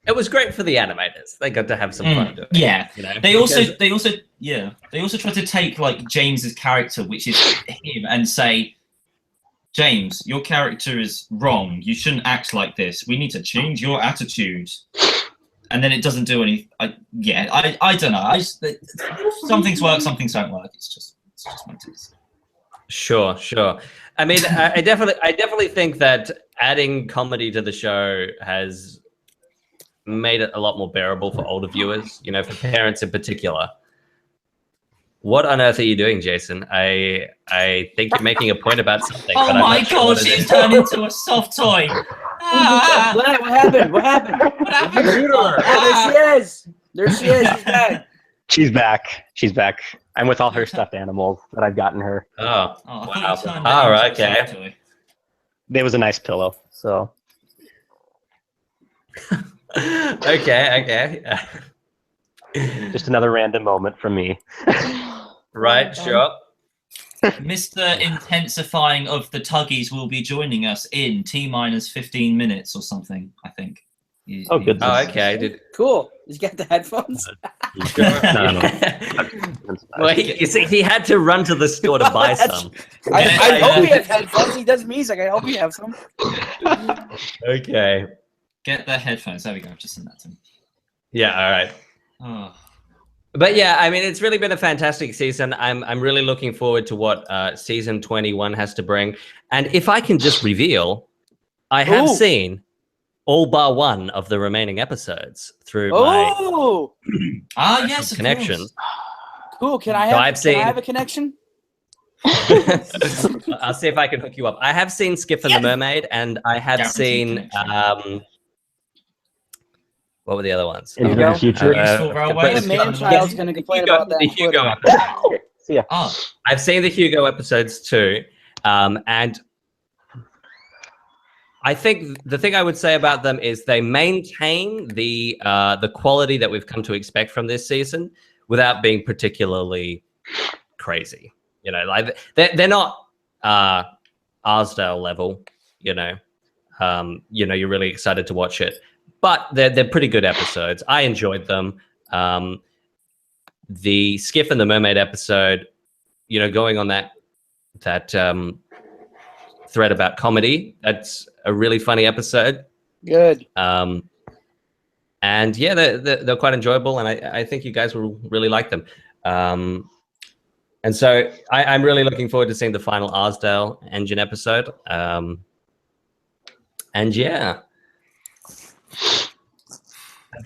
it was great for the animators. They got to have some fun doing it. Yeah. You know? They also tried to take like James's character, which is him, and say, James, your character is wrong. You shouldn't act like this. We need to change your attitude. And then it doesn't do any. I don't know. Some things work, some things don't work. It's just what it is. Sure. I mean, I definitely think that adding comedy to the show has made it a lot more bearable for older viewers. You know, for parents in particular. What on earth are you doing, Jason? I think you're making a point about something. Oh but I'm my not sure god, what it she's is. turned into a soft toy. What happened? What happened? What happened? Oh, there she is. There she is. She's back. She's back. She's back. I'm with all her stuffed animals that I've gotten her. Oh, I thought you wow. turned it All right, into a soft okay. toy. It was a nice pillow, so. Okay. Just another random moment from me. Right, sure. Mr. Intensifying of the Tuggies will be joining us in T-minus 15 minutes or something, I think. Oh, good. Oh, okay. Cool. You got the headphones? No. Well, you see, he had to run to the store to buy some. I hope he has headphones. He does music. I hope he has some. Okay. Get the headphones. There we go. Just send that to me. Yeah. All right. Oh. But yeah, I mean, it's really been a fantastic season. I'm really looking forward to what season 21 has to bring. And if I can just reveal, I have seen all bar one of the remaining episodes through my Yes, of connections. Cool. Can I have a connection? I'll see if I can hook you up. I have seen Skip and the Mermaid, and I have seen what were the other ones? In the future. Useful Railway. The man-child's going to complain about that. The Hugo episode. See ya. I've seen the Hugo episodes too, and I think the thing I would say about them is they maintain the quality that we've come to expect from this season without being particularly crazy. You know, like they're not Arsdale level. You know, you're really excited to watch it, but they're pretty good episodes. I enjoyed them. The Skiff and the Mermaid episode, you know, going on that thread about comedy. That's a really funny episode. Good. And yeah, they're quite enjoyable, and I think you guys will really like them. And so I'm really looking forward to seeing the final Arsdale Engine episode. And yeah,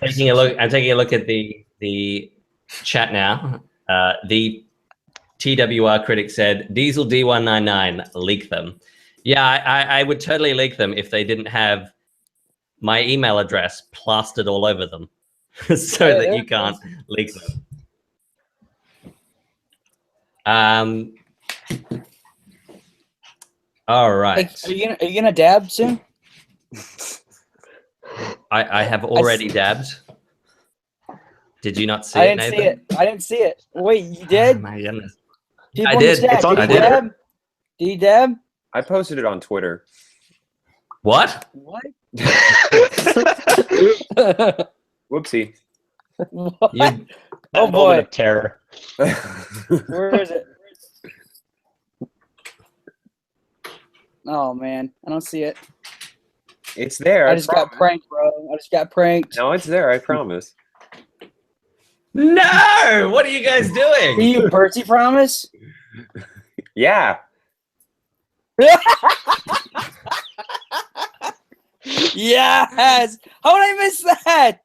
I'm taking a look at the chat now. The TWR critic said, DieselD199, leak them. Yeah, I would totally leak them if they didn't have my email address plastered all over them so that you can't leak them. All right. Are you gonna dab soon? I have already dabbed. Did you not see I it, didn't Nathan? see it. I didn't see it. Wait, you did? Oh, my goodness. People I in the did. chat, It's on did Twitter. you dab? Did you dab? I posted it on Twitter. What? What? Whoopsie. What? You, Oh Moment boy, of terror. where is it? Oh man, I don't see it. It's there. I just got pranked, bro. I just got pranked. No, it's there. I promise. no! What are you guys Do doing? you Percy promise? Yeah. Yes. How did I miss that?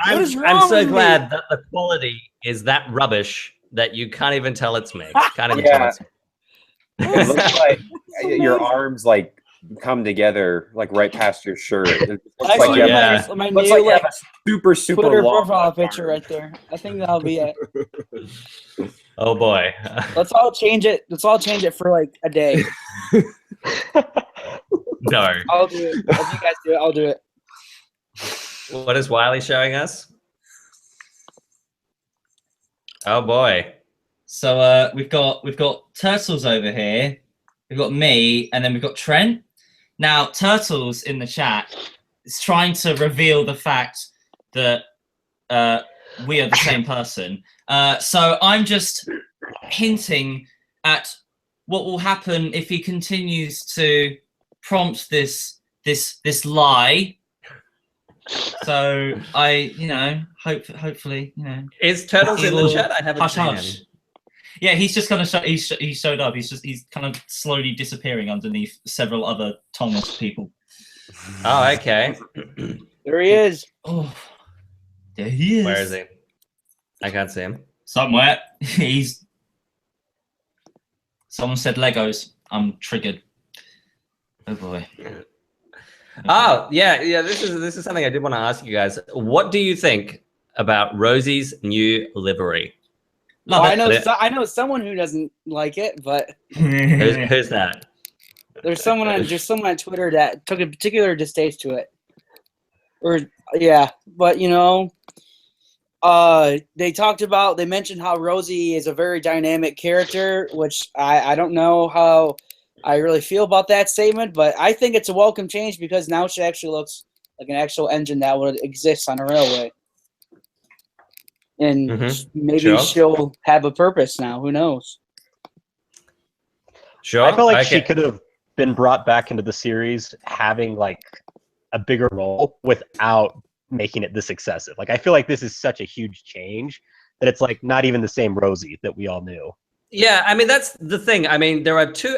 What is I'm wrong so with me? glad that the quality is that rubbish that you can't even tell it's me. Can't even Yeah. tell it's me. It looks like your arms like come together like right past your shirt. It looks That's like you have, yeah. my looks new like you have a super Twitter long profile arm. picture right there. I think that'll be it. Oh boy. Let's all change it. Let's all change it for like a day. No. I'll do it. If you guys do it, I'll do it. What is Wiley showing us? Oh boy. So we've got turtles over here, we've got me, and then we've got Trent. Now, Turtles in the chat is trying to reveal the fact that we are the same person. So I'm just hinting at what will happen if he continues to prompt this lie. So hopefully, Is Turtles he in the will chat? I haven't hush seen hush. him. Yeah, he's just kind of he showed up. He's kind of slowly disappearing underneath several other Thomas people. Oh, okay. There he is. Oh, there he is. Where is he? I can't see him. Somewhere. Someone said Legos. I'm triggered. Oh boy. Oh, yeah. This is something I did want to ask you guys. What do you think about Rosie's new livery? Love it. I know someone who doesn't like it, but Who's that? there's someone on Twitter that took a particular distaste to it. But they mentioned how Rosie is a very dynamic character, which I don't know how I really feel about that statement, but I think it's a welcome change because now she actually looks like an actual engine that would exist on a railway. And maybe she'll have a purpose now. Who knows? Sure. I feel like she could have been brought back into the series having like a bigger role without making it this excessive. Like I feel like this is such a huge change that it's like not even the same Rosie that we all knew. Yeah, I mean that's the thing. I mean there are two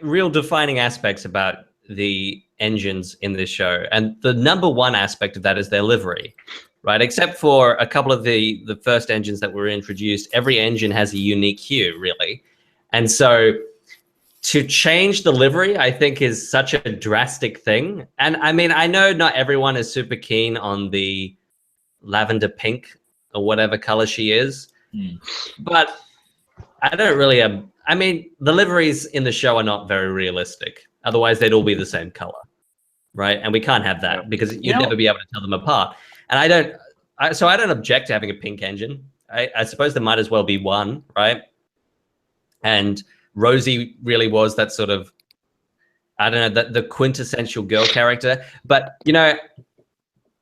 real defining aspects about the engines in this show, and the number one aspect of that is their livery, right? Except for a couple of the first engines that were introduced, every engine has a unique hue, really, and so to change the livery, I think, is such a drastic thing. And I mean, I know not everyone is super keen on the lavender pink or whatever color she is, but I don't really. I mean, the liveries in the show are not very realistic. Otherwise, they'd all be the same color, right? And we can't have that because you'd never be able to tell them apart. And I don't object to having a pink engine. I suppose there might as well be one, right? And Rosie really was that sort of, I don't know, the quintessential girl character. But,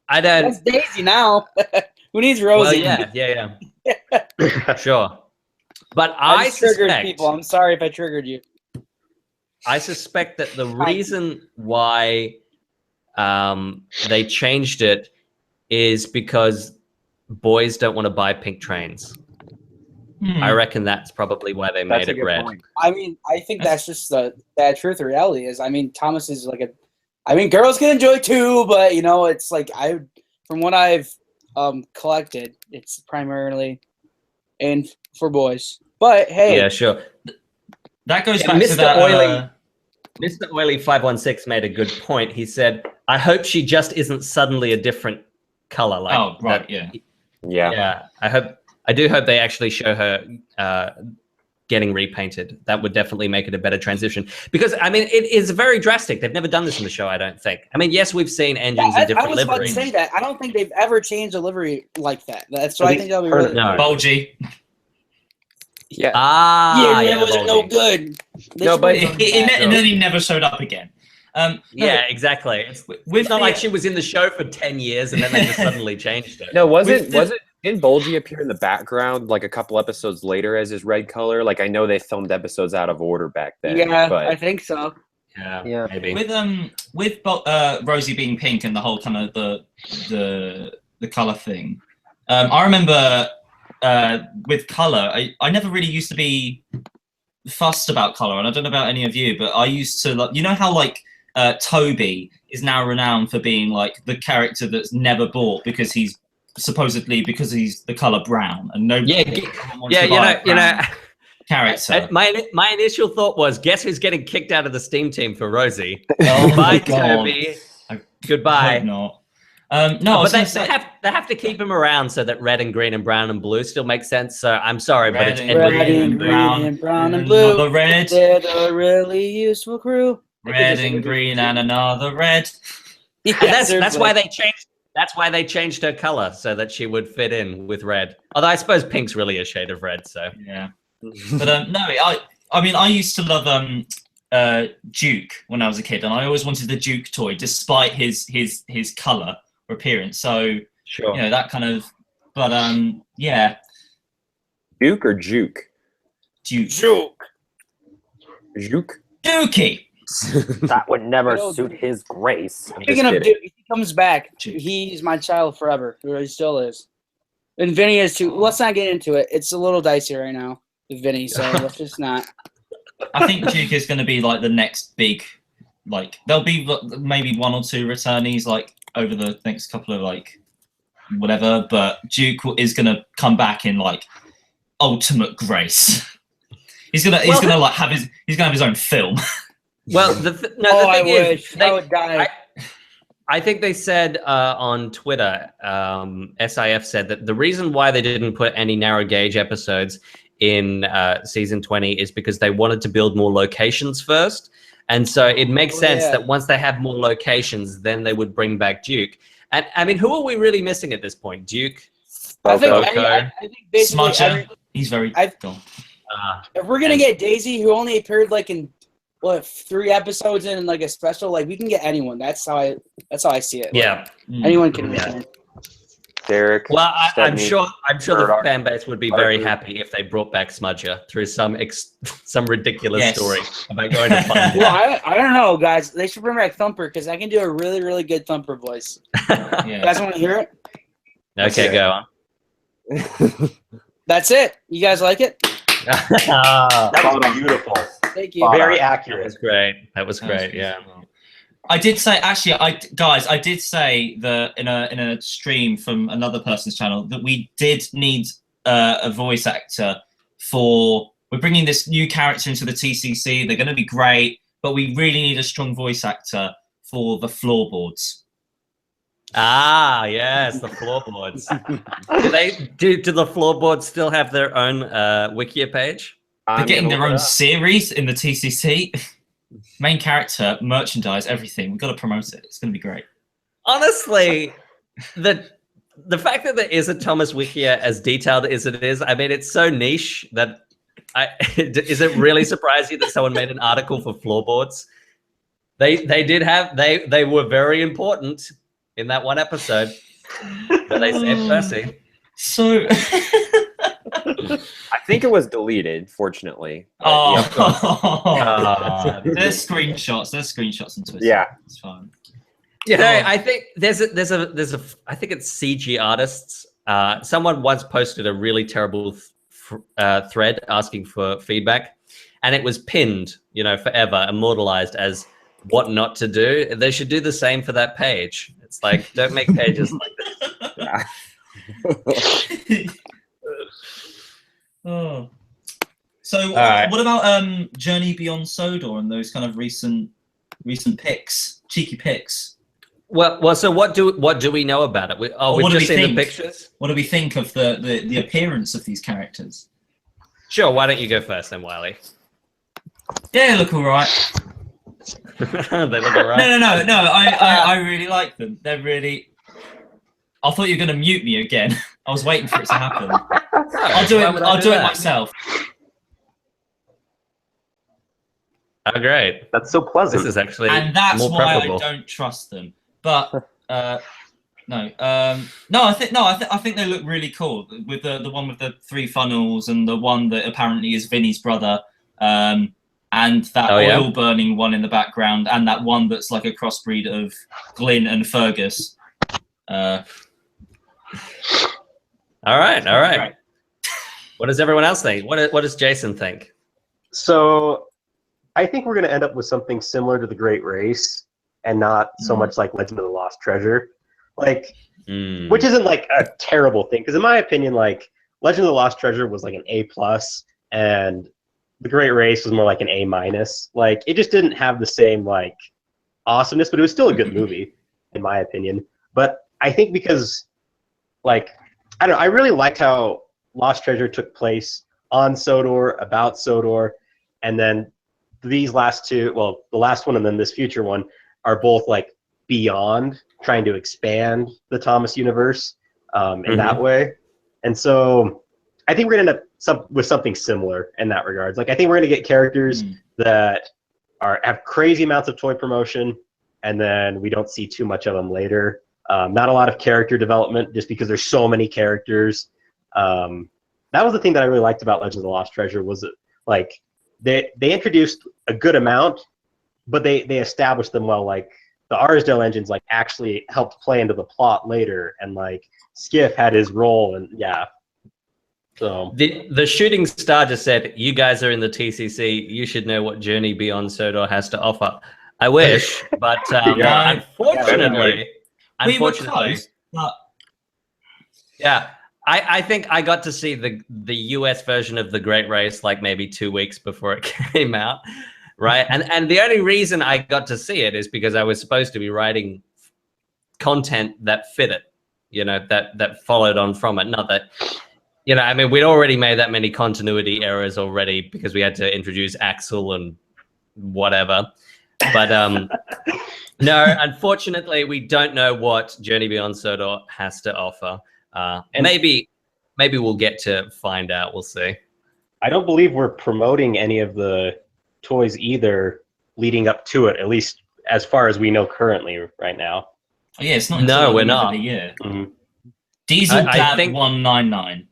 I don't... That's Daisy now. Who needs Rosie? Well, yeah. Sure. But I triggered suspect... people. I'm sorry if I triggered you. I suspect that the reason why they changed it is because boys don't want to buy pink trains. I reckon that's probably why they made it red. Point. I mean, I think that's just the truth. The reality is, I mean, Thomas is like girls can enjoy too, but it's like from what I've collected, it's primarily and for boys. But hey, yeah, sure. That goes back Mr. to that. Oily, Mr. Oily 516 made a good point. He said, "I hope she just isn't suddenly a different color." Like, oh, right, yeah. Yeah. I do hope they actually show her getting repainted. That would definitely make it a better transition. Because, I mean, it is very drastic. They've never done this in the show, I don't think. I mean, yes, we've seen engines in different liveries. I was about to say that. I don't think they've ever changed a livery like that. That's why I think that'll be really bulgy. Yeah. It wasn't no good. And then he never showed up again. Yeah, exactly. It's not like she was in the show for 10 years and then they just suddenly changed it. No, didn't Bulgy appear in the background like a couple episodes later as his red color? Like I know they filmed episodes out of order back then. Yeah, but... I think so. Yeah, maybe. With Rosie being pink and the whole kind of the color thing, I remember with color, I never really used to be fussed about color, and I don't know about any of you, but I used to like, how like Toby is now renowned for being like the character that's never bought because he's the color brown, and character. My initial thought was, guess who's getting kicked out of the Steam team for Rosie? Oh Bye, my God. Toby. Goodbye. Not. No, but they have to keep him around so that red and green and brown and blue still make sense. So I'm sorry, but it's red and green and brown and blue. The red. They're the really useful crew. Red and green and another red. Yes, that's why they changed. That's why they changed her color so that she would fit in with red. Although I suppose pink's really a shade of red. So yeah. But no, I mean I used to love Duke when I was a kid, and I always wanted the Duke toy, despite his color or appearance. So Sure. you know that kind of. But yeah, Duke or Juke? Duke. Juke? Dookie. That would never Good old suit his grace. I'm just Speaking of kidding. Duke, if he comes back, Duke. he's my child forever. He still is. And Vinny is too. Let's not get into it. It's a little dicey right now with Vinny, so let's just not. I think Duke is going to be like the next big, like there'll be maybe 1 or 2 returnees like over the next couple of like whatever, but Duke is going to come back in like ultimate grace. He's gonna like have his own film. Well, the thing I is, wish I would die. I think they said on Twitter, SIF said that the reason why they didn't put any narrow gauge episodes in season 20 is because they wanted to build more locations first. And so it makes sense that once they have more locations, then they would bring back Duke. And I mean, who are we really missing at this point? Duke? I think basically Smudger. He's very gone. if we're gonna get Daisy, who only appeared like in 3 episodes in like a special, like we can get anyone. That's how I see it. Yeah. Anyone can return. Derek. Well, I'm Stedney, sure the Bernard, fan base would be very happy if they brought back Smudger through some ridiculous story about going to fun. Well, I don't know, guys. They should bring back Thumper because I can do a really, really good Thumper voice. You guys want to hear it? Okay, go on. That's it. You guys like it? That was beautiful. Thank you. Very That accurate. was great. That was great. Yeah. I did say actually, I did say that in a stream from another person's channel that we did need a voice actor for. We're bringing this new character into the TCC. They're going to be great, but we really need a strong voice actor for the floorboards. Ah, yes, the floorboards. Do the floorboards still have their own Wikia page? They're getting I'm their gonna own look it up. series in the TCC. Main character, merchandise, everything. We've got to promote it. It's going to be great. Honestly, the fact that there is a Thomas Wikia as detailed as it is, I mean, it's so niche that is it really surprising that someone made an article for floorboards? They were very important in that one episode, but they saved Percy. So, I think it was deleted, fortunately. oh, God. there's screenshots. There's screenshots on Twitter. Yeah. It's fine. You know, I think there's a I think it's CG artists. Someone once posted a really terrible thread asking for feedback, and it was pinned, you know, forever, immortalized as what not to do. They should do the same for that page. It's like, don't make pages like this. Oh. So right. what about Journey Beyond Sodor and those kind of recent picks, cheeky picks? Well. So what do we know about it? We've just seen the pictures. What do we think of the appearance of these characters? Sure. Why don't you go first, then, Wiley? Yeah, they look all right. They look alright. No. I really like them. They're really. I thought you were going to mute me again. I was waiting for it to happen. I'll do it. I'll do it myself. Oh, great. That's so pleasant. This is actually And that's more why preferable. I don't trust them. But no, I think they look really cool. With the one with the 3 funnels and the one that apparently is Vinny's brother, and that oil burning one in the background, and that one that's like a crossbreed of Glyn and Fergus. All right. What does everyone else think? What does Jason think? So I think we're going to end up with something similar to The Great Race and not so much like Legend of the Lost Treasure. Like, which isn't like a terrible thing. Because in my opinion, like Legend of the Lost Treasure was like an A+, and The Great Race was more like an A-. Like, it just didn't have the same like awesomeness, but it was still a good movie, in my opinion. But I think because, like, I don't know, I really liked how Lost Treasure took place on Sodor, about Sodor, and then these last 2, well, the last one and then this future one, are both like beyond trying to expand the Thomas universe in that way. And so I think we're going to end up with something similar in that regards. Like, I think we're going to get characters that have crazy amounts of toy promotion, and then we don't see too much of them later. Not a lot of character development, just because there's so many characters. That was the thing that I really liked about Legends of the Lost Treasure, was that, like, they introduced a good amount, but they established them well. Like, the Arsdale engines like actually helped play into the plot later, and like Skiff had his role, and yeah. So the shooting star just said, "You guys are in the TCC. You should know what Journey Beyond Sodor has to offer." I wish, but unfortunately, we were close. But... yeah. I think I got to see the US version of The Great Race like maybe 2 weeks before it came out, right? And the only reason I got to see it is because I was supposed to be writing content that fit it, you know, that followed on from it. Not that, you know, I mean, we'd already made that many continuity errors already because we had to introduce Axel and whatever. But no, unfortunately, we don't know what Journey Beyond Sodor has to offer. And maybe we'll get to find out. We'll see. I don't believe we're promoting any of the toys either leading up to it, at least as far as we know currently right now. Oh, yeah, it's not until we're the end not. of the year. Mm-hmm. DieselD199.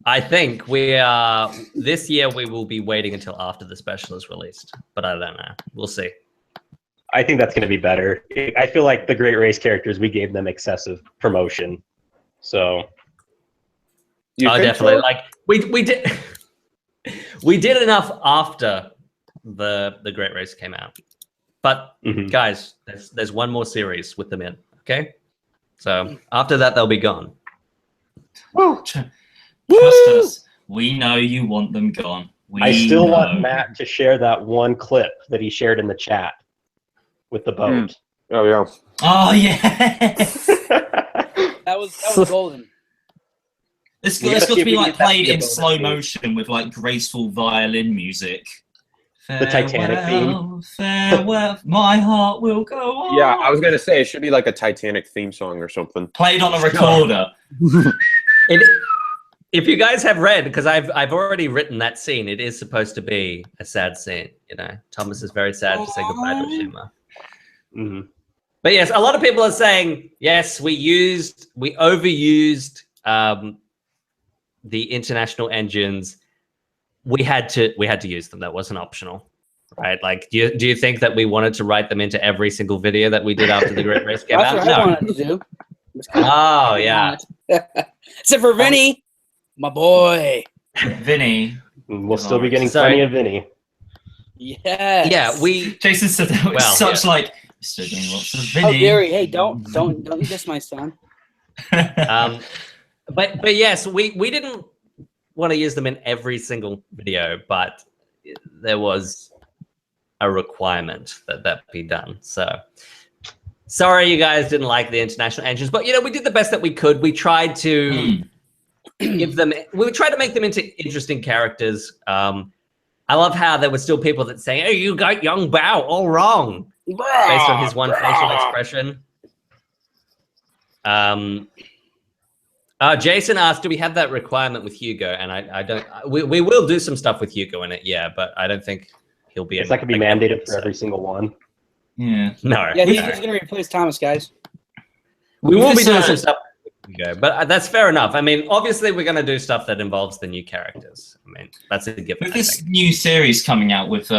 I think we are this year. We will be waiting until after the special is released, but I don't know. We'll see. I think that's going to be better. I feel like the Great Race characters, we gave them excessive promotion. So, definitely. So? Like we did we did enough after the Great Race came out. But guys, there's one more series with them in. Okay, so after that they'll be gone. Woo! Trust us, we know you want them gone. I still want Matt to share that one clip that he shared in the chat. With the boat. Oh yeah. Oh yeah. that was golden. It's got to be like played in slow motion with like graceful violin music. The Titanic theme. Farewell, my heart will go on. Yeah, I was gonna say it should be like a Titanic theme song or something. Played on a recorder. If you guys have read, because I've already written that scene, it is supposed to be a sad scene. You know, Thomas is very sad to say goodbye to Shima. But yes, a lot of people are saying yes. We overused the international engines. We had to use them. That wasn't optional, right? Like, do you think that we wanted to write them into every single video that we did after the Great Race came out? That's what I wanted to do. Oh yeah. Except for Vinny, my boy. Vinny. We'll still be getting plenty of Vinny. Yes. Yeah, Jason said that was such like. Still doing lots of Vinny. Oh, Gary, hey, don't you diss my son. But yes, we didn't want to use them in every single video, but there was a requirement that be done. So sorry you guys didn't like the international engines, but you know, we did the best that we could. We tried to we tried to make them into interesting characters. I love how there were still people that say, "Oh, you got young Bao all wrong." Based on his one facial expression. Jason asked, do we have that requirement with Hugo? And I don't, we will do some stuff with Hugo in it, yeah, but I don't think he'll be. It's not going to be mandated for every single one. Yeah. No. Yeah, he's going to replace Thomas, guys. We will be doing some stuff with Hugo, but that's fair enough. I mean, obviously we're going to do stuff that involves the new characters. I mean, that's a given. With this new series coming out with,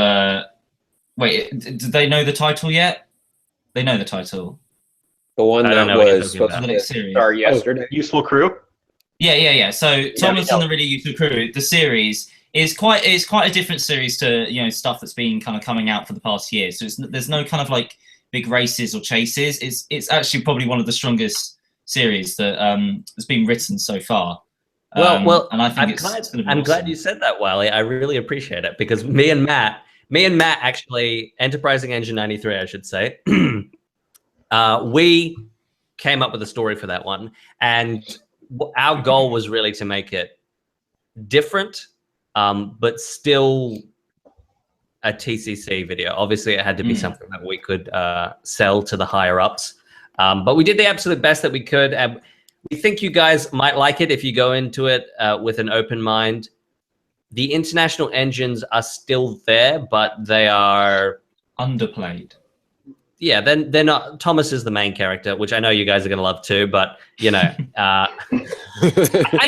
wait, did they know the title yet? They know the title. The one that was supposed to start yesterday. Useful Crew? Yeah. So Thomas and the Really Useful Crew, the series is quite a different series to, you know, stuff that's been kind of coming out for the past year. So there's no kind of like big races or chases. It's actually probably one of the strongest series that has been written so far. Well, and I think I'm glad you said that, Wiley. I really appreciate it because me and Matt actually, Enterprising Engine 93, I should say, we came up with a story for that one. And our goal was really to make it different, but still a TCC video. Obviously, it had to be something that we could sell to the higher ups. But we did the absolute best that we could. And we think you guys might like it if you go into it with an open mind. the international engines are still there, but they are underplayed. Yeah, then they're not. Thomas is the main character, which I know you guys are gonna love too. But you know, I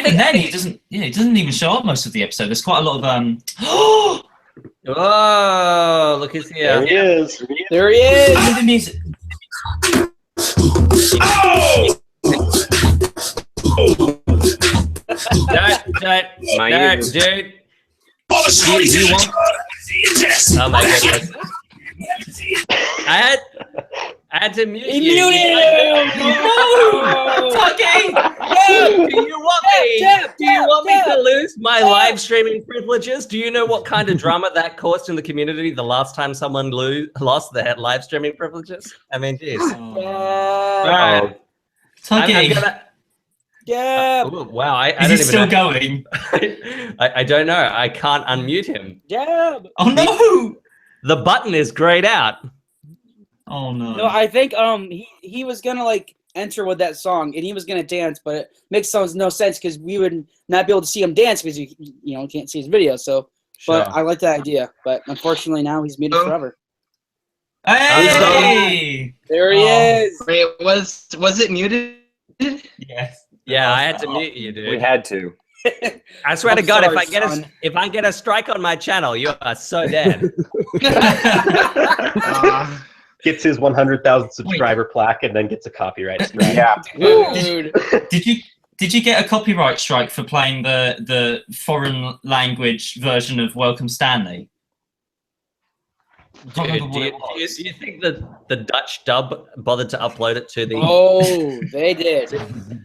think then he doesn't. Yeah, he doesn't even show up most of the episode. There's quite a lot of Oh, look who's here! There he is. There he is. the music. Dude. Do you want? Oh my goodness! I had to mute you. Muted him! Tucky! Do you want me to lose my live streaming privileges? Do you know what kind of drama that caused in the community the last time someone lost their live streaming privileges? I mean, geez. Right. Tucky! Yeah. Wow, I Is don't he even still know. going? I don't know. I can't unmute him. Yeah. Oh no! The button is grayed out. Oh no! No, I think he was gonna like enter with that song and he was gonna dance, but it makes no sense because we would not be able to see him dance because you can't see his video. So, Sure. but I like that idea. But unfortunately, now he's muted forever. Hey! There he is. Wait, was it muted? Yes. Yeah, I had to mute you, We dude. had to. I swear I'm to God, sorry, if I get a strike on my channel, you are so dead. Gets his 100,000 subscriber plaque and then gets a copyright strike. Yeah. Dude. Did you get a copyright strike for playing the foreign language version of Welcome Stanley? I can't Dude, remember do what you, it was. do you think that the Dutch dub bothered to upload it to the Oh, they did.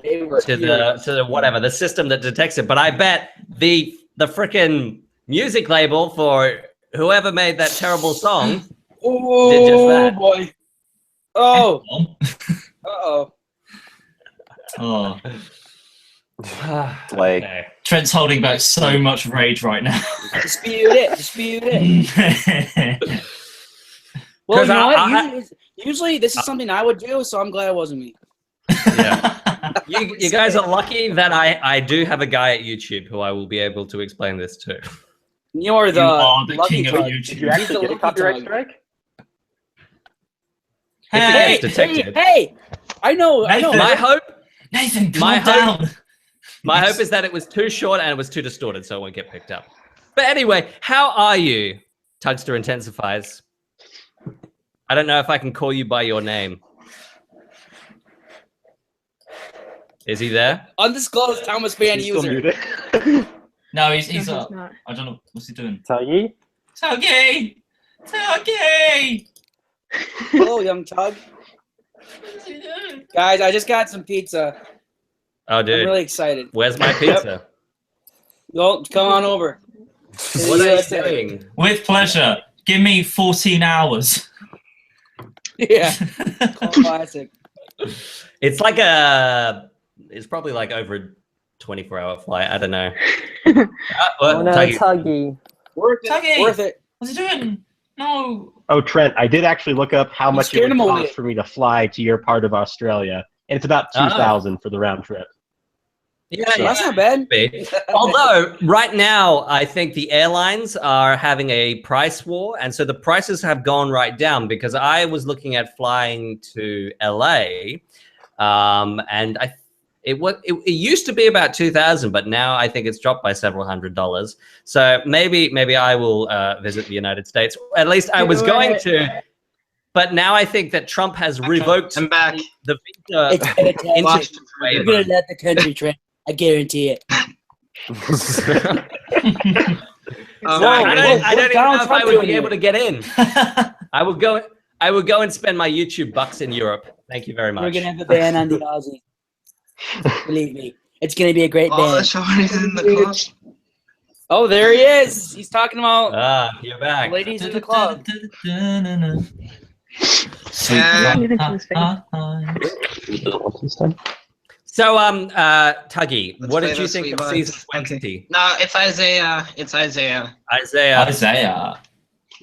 They were to the whatever the system that detects it? But I bet the frickin' music label for whoever made that terrible song. Oh Did just that. boy. Oh. Uh-oh. Oh, Like, Okay. Trent's holding back so much rage right now. Dispute it. Well, 'Cause you know I- what? Usually this is something I would do, so I'm glad it wasn't me. Yeah. You guys are lucky that I do have a guy at YouTube who I will be able to explain this to. You're You the are the lucky king of dog. YouTube. Did you actually get a copyright strike? If it Hey, gets detected. Hey, I know. Nathan. My hope Nathan, My calm down. My hope is that it was too short and it was too distorted, so it won't get picked up. But anyway, how are you, Tugster Intensifies? I don't know if I can call you by your name. Is he there? Undisclosed Thomas Fan He's still user. muted. No, he's No, up. he's not. I don't know. What's he doing? Tuggy? Tuggy! Tuggy! Hello, young Tug. What's he doing? Guys, I just got some pizza. Oh, I'm dude. really excited. Where's my pizza? Well, come on over. What are you USA. doing? With pleasure. Give me 14 hours. Yeah, classic. It's like it's probably like over a 24-hour flight. I don't know. Oh no, Tuggy. Tuggy. Worth it. Tuggy. Worth it. What's he doing? No. Oh, Trent, I did actually look up how You much it scared would him away. cost for me to fly to your part of Australia, and it's about Ah. 2,000 for the round trip. Yeah, So that's not bad. be. Although right now, I think the airlines are having a price war, and so the prices have gone right down because I was looking at flying to LA, and it used to be about 2,000, but now I think it's dropped by several $100s. So maybe I will visit the United States. At least I was going to, but now I think that Trump has revoked I'm back. the visa. It's gonna take. Lost You're gonna let the country trend. I guarantee it. Oh, No, I my don't, goodness. I don't even Donald know if Trump I would doing be it? able to get in. I will go and spend my YouTube bucks in Europe. Thank you very We're much. gonna have a ban on the Aussie. Believe me, it's gonna be a great Oh, ban. Shawnee's in the club. Oh, there he is. He's talking about You're back. ladies in the club. Yeah. Even to his face. So, Tuggy, Let's what play did you the think sweet of buds. season Okay. 20? No, it's Isaiah. It's Isaiah. Isaiah. Isaiah.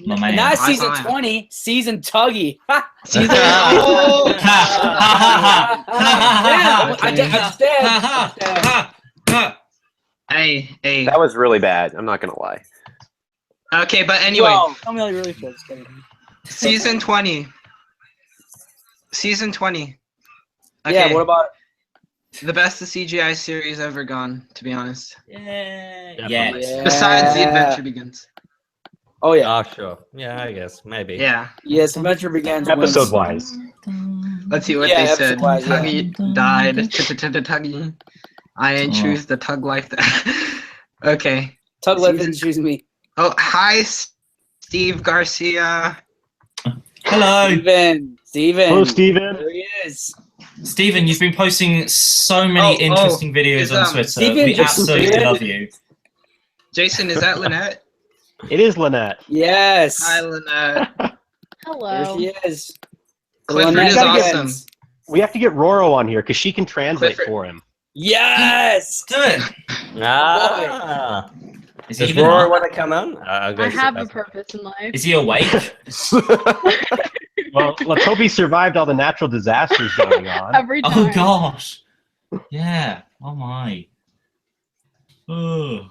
My man. Not High season five. 20, season Tuggy. Ha! Season. Ha, ha, ha, ha, ha, ha, ha, I just did. ha, ha, ha. Hey. That was really bad. I'm not gonna lie. Okay, but anyway, Well, tell me how you really feel. Just kidding. season 20. Season 20. Okay, Yeah, what about the best CGI series ever gone, to be honest. Yeah. Definitely. Yes. Besides The Adventure Begins. Oh yeah. Oh, sure. Yeah, I guess. Maybe. Yeah. Yes, Adventure Begins. Episode wins. wise. Let's see what Yeah, they said. episode-wise, yeah. Tuggy died. Tuggy. I ain't Oh. choose the tug life that. Okay. Tug life Season- didn't choose me. Oh, hi, Steve Garcia. Hello, Steven. Hello, Steven. There he is. Stephen. You've been posting so many interesting videos is, on Twitter. Stephen We just absolutely did- love you. Jason, is that Lynette? It is Lynette. Yes. Hi, Lynette. There Hello. she is. Clifford Lynette is Begins. awesome. We have to get Roro on here because she can translate Clifford. for him. Yes. Do it. Ah. Is he Does even Rory up? want to come on? I'll go I sit have a back. purpose in life. Is he awake? Well, let's hope he survived all the natural disasters going on. Every time. Oh gosh. Yeah. Oh my. Oh.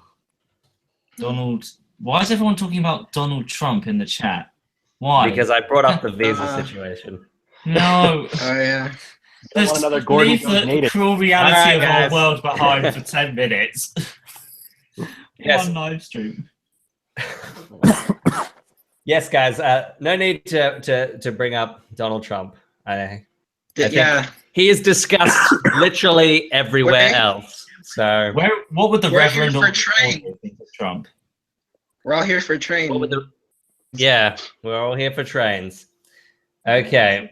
Donald. Why is everyone talking about Donald Trump in the chat? Why? Because I brought up the visa Uh, situation. no. Oh, yeah. Don't want another Gordon leave Jones the native. cruel reality Alright, of guys. our world behind for 10 minutes. Yes. One live stream. Yes, guys. No need to bring up Donald Trump. I think- Yeah. he is discussed literally everywhere Wait. else. So What would the We're Reverend here for or train. think of Trump? We're all here for train. what would the? Yeah, we're all here for trains. Okay.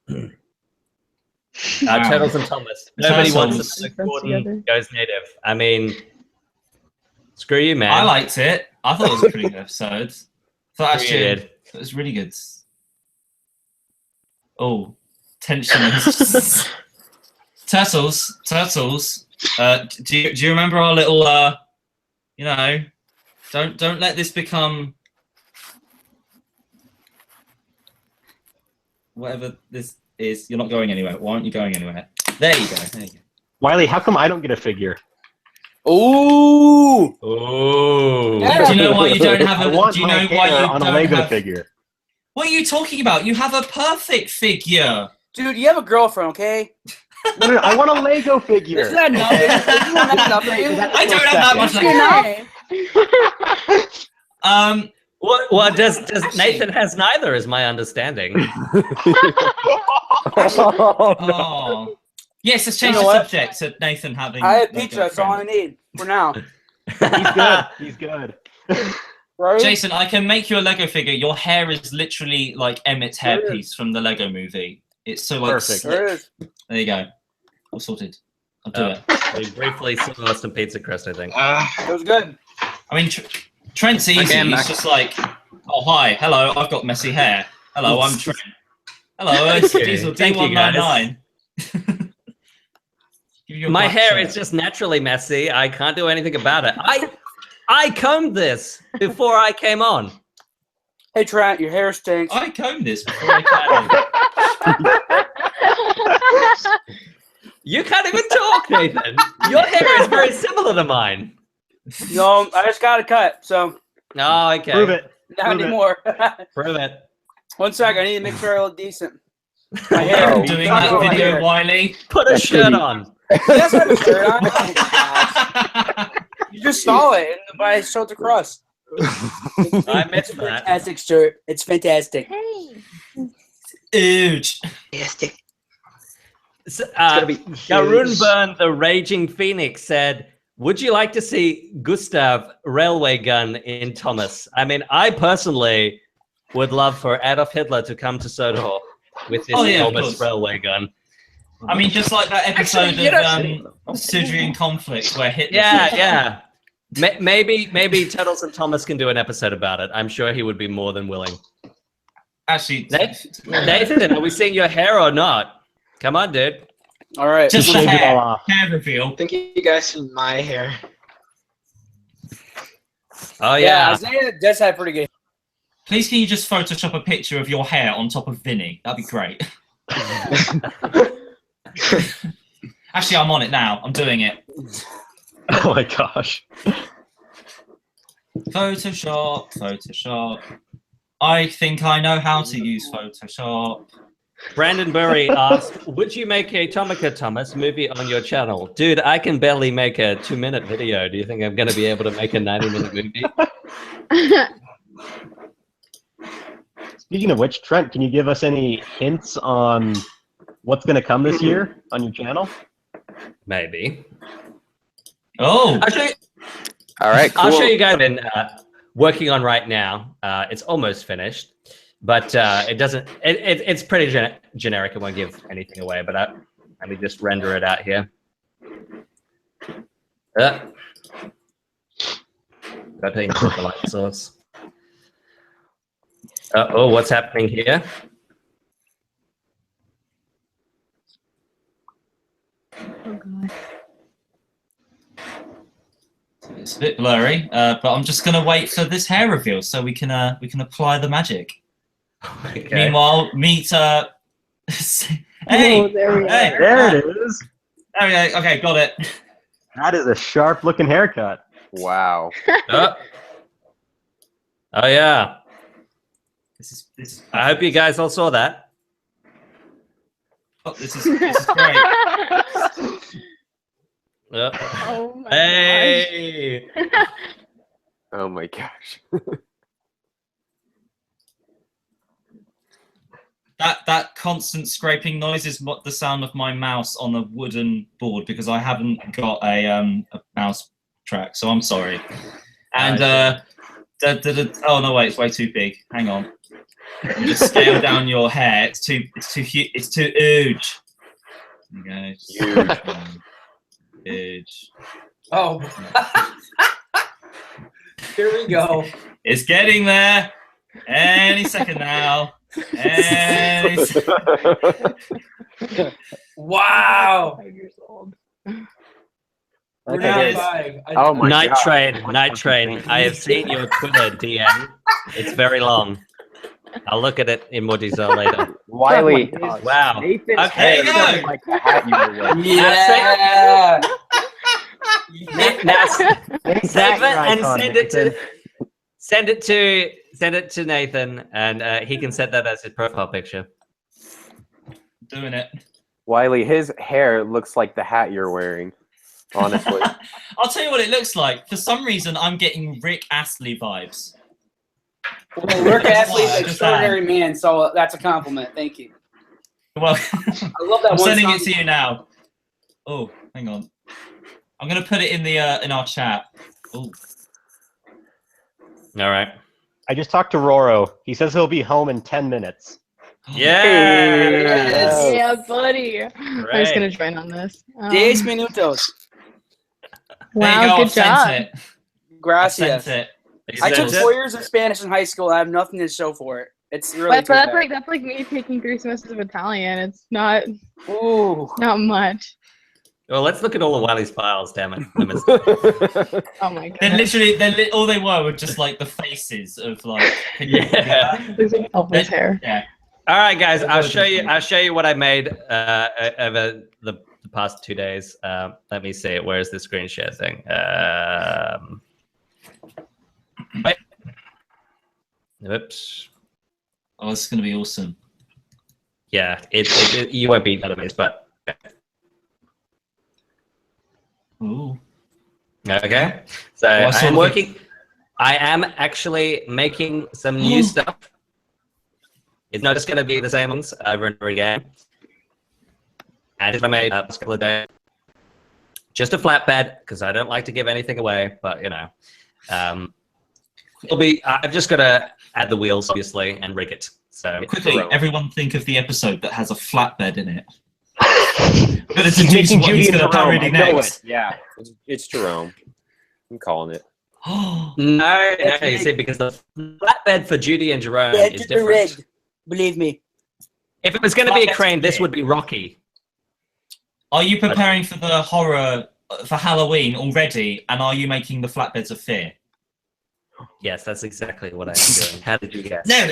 Wow. Turtles and Thomas. Nobody wants Turtles. to Friends Gordon together. goes native. I mean, screw you, man. I liked it. I thought it was a pretty good episode. Thought Screw you, actually dude. it was really good. Oh, tension is turtles. Do you remember our little don't let this become whatever this is. You're not going anywhere. Why aren't you going anywhere? There you go. There you go. Wiley, how come I don't get a figure? Ooh. Ooh. Yeah. Do you know why you don't have I a? want Do you my know why hair you on a don't Lego have? figure. What are you talking about? You have a perfect figure. Dude, you have a girlfriend, okay? No, I want a Lego figure. Isn't that enough? Isn't that enough for you? I don't have that much. Isn't Like, enough? What does Nathan has neither, is my understanding. oh. Yes, let's change You know the what? subject to Nathan having. I have no pizza. That's all I girlfriend. need for now. He's good. He's good. Right? Jason, I can make you a Lego figure. Your hair is literally like Emmett's hairpiece from the Lego movie. It's so like. Perfect. slick. There it is. There you go. All sorted. I'll do it. We briefly saw some pizza crust, I think. It was good. I mean, Trent's easy. Okay, I'm He's back. just like, oh hi, hello, I've got messy hair. Hello, I'm Trent. Hello, it's Thank you. Diesel Thank you, guys. D199. Give you a My black hair shirt. is just naturally messy. I can't do anything about it. I combed this before I came on. Hey, Trent, your hair stinks. I combed this before I came. You can't even talk, Nathan. Your hair is very similar to mine. No, I just got a cut, so Oh, okay. Prove it. not Prove it. anymore. Prove it. 1 sec, I need to make sure I look decent. My Are hair. you doing Talk that about my video, hair. Wiley? Put a shirt on. Yes, I have a shirt on. Oh, gosh. You just saw it when I showed the crust. I missed It's a that. fantastic shirt. It's fantastic. Hey. Huge. So, gonna be Garunburn, the Raging Phoenix, said, would you like to see Gustav Railway Gun in Thomas? I mean, I personally would love for Adolf Hitler to come to Soto with this Oh, yeah, of enormous course. railway gun. I mean, just like that episode Actually, of Syrian conflict where Hitler. Yeah. Maybe Turtles and Thomas can do an episode about it. I'm sure he would be more than willing. Actually, Nathan, are we seeing your hair or not? Come on, dude. All right. just the Shave it all hair, off. hair reveal. I think you guys see my hair. Oh, yeah, yeah. Isaiah does have pretty good. Please, can you just Photoshop a picture of your hair on top of Vinny? That'd be great. Actually, I'm on it now. I'm doing it. Oh my gosh. Photoshop. I think I know how to use Photoshop. Brandon Burry asked, would you make a Tomica Thomas movie on your channel? Dude, I can barely make a 2-minute video. Do you think I'm going to be able to make a 90-minute movie? Speaking of which, Trent, can you give us any hints on what's going to come this year on your channel? Maybe. Oh, All right, cool. I'll show you guys what I've been working on right now. It's almost finished, but it doesn't. It's pretty generic. It won't give anything away. But let me just render it out here. Got to input the light source. Oh, what's happening here? Oh god. it's a bit blurry, but I'm just gonna wait for this hair reveal so we can apply the magic. Okay. Meanwhile, meet hey, Oh, there we hey, are. There it is. there we go. Okay, got it. That is a sharp-looking haircut. Wow. Oh yeah. This is. I hope you guys all saw that. Oh, this is great. Oh my Hey. Oh my gosh. That constant scraping noise is what the sound of my mouse on a wooden board because I haven't got a mouse track, so I'm sorry. And oh no, wait, it's way too big. Hang on. You just scale down your hair. It's too huge. There you go. Huge. Oh. Here we go. It's getting there. Any second now. Any Wow. 5 years old. We're Okay, now guys. 5. Oh my Night God. Train. I have seen your Twitter DM. It's very long. I'll look at it in more detail later. Wiley. Wow. Nathan's Okay. hair There you looks like the hat you were wearing. Yeah. Now, Make save it that your and icon, send it Nathan. to Nathan, and he can set that as his profile picture. doing it. Wiley, his hair looks like the hat you're wearing. Honestly. I'll tell you what it looks like. For some reason, I'm getting Rick Astley vibes. Well, Rick Astley's Wow, an just extraordinary man, so that's a compliment. Thank you. Well, I love that I'm one sending song. it to you now. Oh, hang on. I'm gonna put it in the in our chat. Oh, All right. I just talked to Roro. He says he'll be home in 10 minutes. Yeah. Yes. Yeah, buddy. I was Great. gonna join on this. 10 minutos. there you Wow, go. good I've sent job. it. I've Gracias. sent it. I took Sent it? 4 years of Spanish in high school. I have nothing to show for it. It's really But too that's bad. like me taking 3 semesters of Italian. It's not Ooh. much. Well, let's look at all of Wiley's files. Damn it. I missed it. Oh my They're god. literally, all they were just like the faces of like. Yeah. Losing Elvis hair. Yeah. All right, guys. I'll show you what I made over the past 2 days. Let me see it. Where's the screen share thing? Wait. Oops. Oh, this is gonna be awesome. Yeah, you won't be database, but Ooh. okay. So What sort I'm of working. I am actually making some new stuff. It's not just going to be the same ones over and over again. And if I made a couple of days, just a flatbed because I don't like to give anything away. But you know, it'll be. I've just got to add the wheels, obviously, and rig it. So Quickly, Jerome. everyone think of the episode that has a flatbed in it. We're gonna deduce Making what Judy he's and gonna Jerome, parody I know next. Yeah, it's Jerome. I'm calling it. no, you see, because the flatbed for Judy and Jerome is different. rigged. Believe me. If it was going to be a Flatbed's crane, this big. would be Rocky. Are you preparing for the horror for Halloween already? And are you making the flatbeds of fear? Yes, that's exactly what I am doing. How did you guess? No.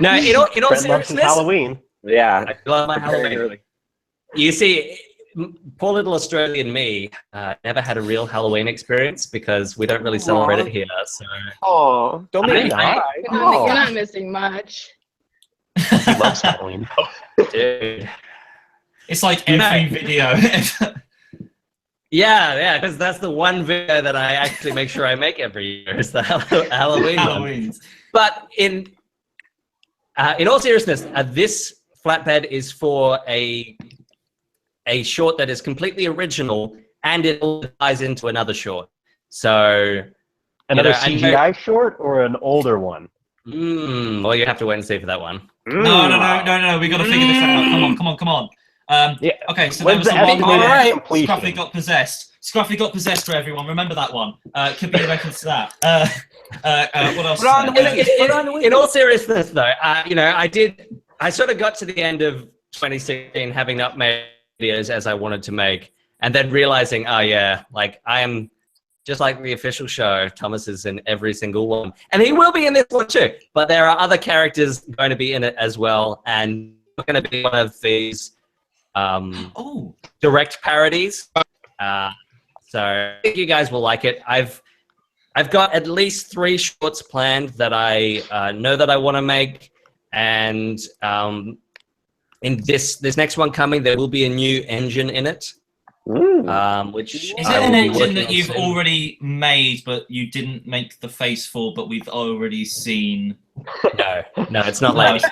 No, in all Brent loves his seriousness, Halloween. Yeah. I love my Very Halloween. early. You see, poor little Australian me never had a real Halloween experience because we don't really celebrate it here. So, Oh, don't make me cry. You're not missing much. He loves Halloween. dude. It's like every video. Yeah, because that's the one video that I actually make sure I make every year is the Halloween one. Halloween. But in all seriousness, this flatbed is for a short that is completely original, and it all ties into another short. So Another CGI short or an older one? Well, you have to wait and see for that one. No. We got to figure this out. Come on. Yeah. Okay, so When's there was the the one estimated where completion? Scruffy got possessed. Scruffy got possessed for everyone. Remember that one. Could be a reference to that. What else? In all seriousness, though, I sort of got to the end of 2016 having not made videos as I wanted to make, and then realizing, oh yeah, like I am just like the official show. Thomas is in every single one, and he will be in this one too. But there are other characters going to be in it as well, and we're going to be one of these direct parodies. So I think you guys will like it. I've got at least 3 shorts planned that I know that I want to make, and in this next one coming, there will be a new engine in it. Which is I it will an be engine working that on you've soon. already made, but you didn't make the face for, but we've already seen? No, it's not lady.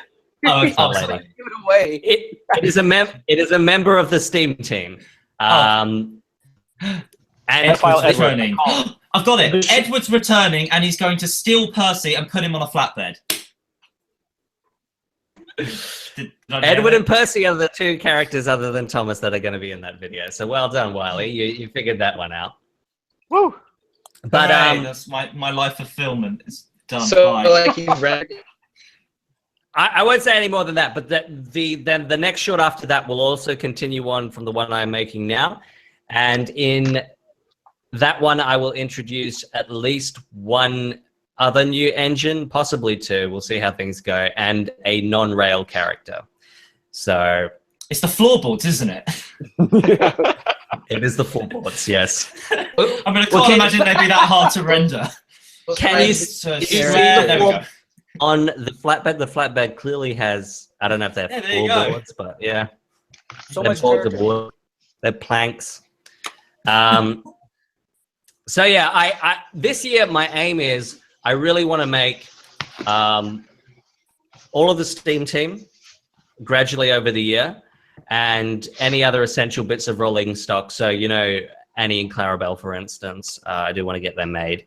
Oh, It's not sorry. lady. Give it away. It is a member of the Steam team. And Edward's returning. I've got it. Edward's returning, and he's going to steal Percy and put him on a flatbed. Did I get Edward it? and Percy are the 2 characters other than Thomas that are going to be in that video. So well done, Wiley. You figured that one out. Woo! But Hooray, that's my life fulfillment is done. So Bye. like you've read. I won't say any more than that. But then the next short after that will also continue on from the one I'm making now, and in that one I will introduce at least 1 other new engine, possibly 2. We'll see how things go, and a non-rail character. So It's the floorboards, isn't it? it is the floorboards, yes. I mean, I can't imagine they'd be that hard to render. Can you So, see yeah, there we go. on the flatbed? The flatbed clearly has, I don't know if they're Yeah, there you go. floorboards, but yeah. So They're much boards of character. wood. They're planks. So yeah, I this year my aim is I really want to make all of the Steam team gradually over the year, and any other essential bits of rolling stock. So, Annie and Clarabelle, for instance, I do want to get them made.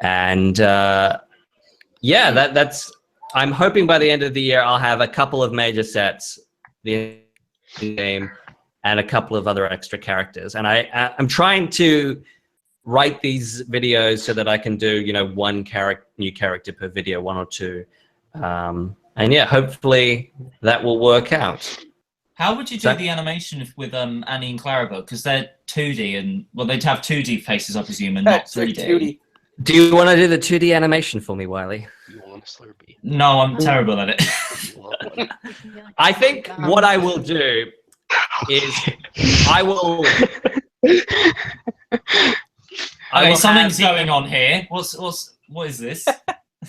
And yeah, that's, I'm hoping by the end of the year, I'll have a couple of major sets, the game, and a couple of other extra characters. And I'm trying to write these videos so that I can do, 1 new character per video, 1 or 2. And yeah, hopefully that will work out. How would you do the animation with Annie and Clarabelle? Because they're 2D, and well, they'd have 2D faces, I presume, and not 3D. Do you want to do the 2D animation for me, Wiley? You want a Slurpee? No, I'm terrible at it. I think what I will do is I will. Okay, something's going on here. What is this?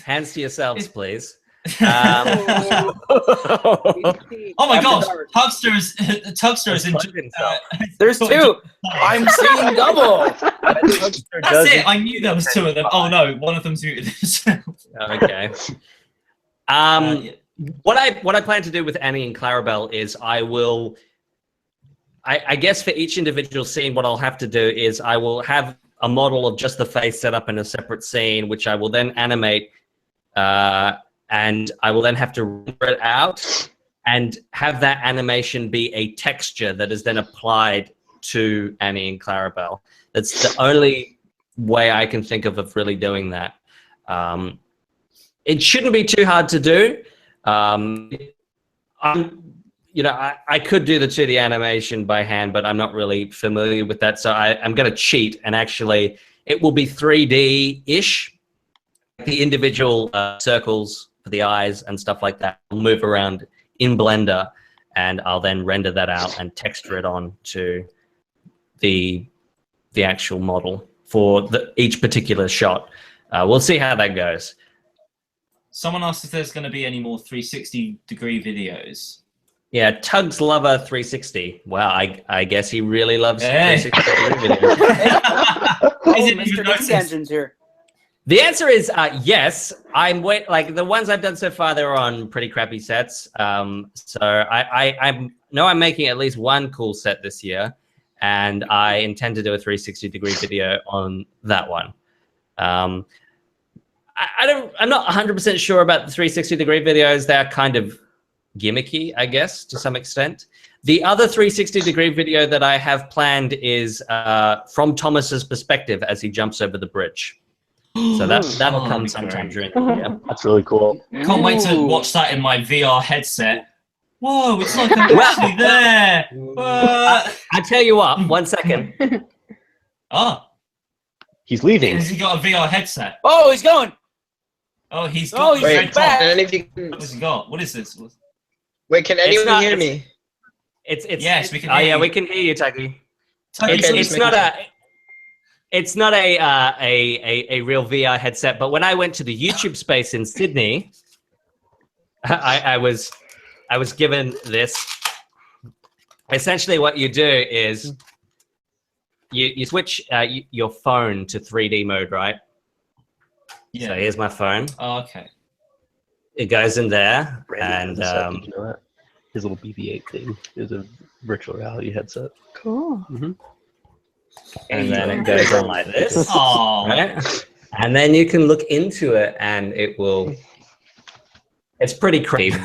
Hands to yourselves, please. Oh my god, Tugster is in. There's 2. I'm seeing double. That's it. I knew there was 2 of them. Oh no, one of them's muted himself. Okay. What I plan to do with Annie and Clarabelle is I guess for each individual scene, what I'll have to do is I will have a model of just the face set up in a separate scene, which I will then animate, and I will then have to render it out and have that animation be a texture that is then applied to Annie and Clarabelle. That's the only way I can think of really doing that. It shouldn't be too hard to do. I could do the 2D animation by hand, but I'm not really familiar with that. So I'm going to cheat, and actually it will be 3D-ish. The individual circles for the eyes and stuff like that will move around in Blender, and I'll then render that out and texture it on to the actual model for each particular shot. We'll see how that goes. Someone asked if there's going to be any more 360-degree videos. Yeah, Tugs Lover 360. Wow, I guess he really loves Hey. 360 videos. Oh, Is it Mr. even Dance Engine's here. The answer is yes. Like the ones I've done so far, they're on pretty crappy sets. So I know I'm making at least one cool set this year, and I intend to do a 360-degree video on that one. I'm not 100% sure about the 360-degree videos. They're kind of gimmicky, I guess, to some extent. The other 360-degree video that I have planned is from Thomas's perspective as he jumps over the bridge. So that'll come sometime during the year. That's really cool. Can't wait to watch that in my VR headset. Whoa, it's like I'm actually there. I tell you what, 1 second. Oh, He's leaving. has he got a VR headset? Oh, he's going. Oh, he's Oh, got he's the Wait, red top. and if you What has he got? What is this? wait, can anyone not- hear it's- me? It's Yes, we can Oh hear yeah, you. we can hear you, Tuggy. Totally It's not a real VR headset, but when I went to the YouTube space in Sydney, I was given this. Essentially, what you do is you switch your phone to 3D mode, right? Yeah. So here's my phone. Oh, okay. It goes in there, Brandon and has a set, did you know that? His little BB-8 thing is a virtual reality headset. Cool. and then it goes on like this. Oh, Right? And then you can look into it, and it will. It's pretty creepy.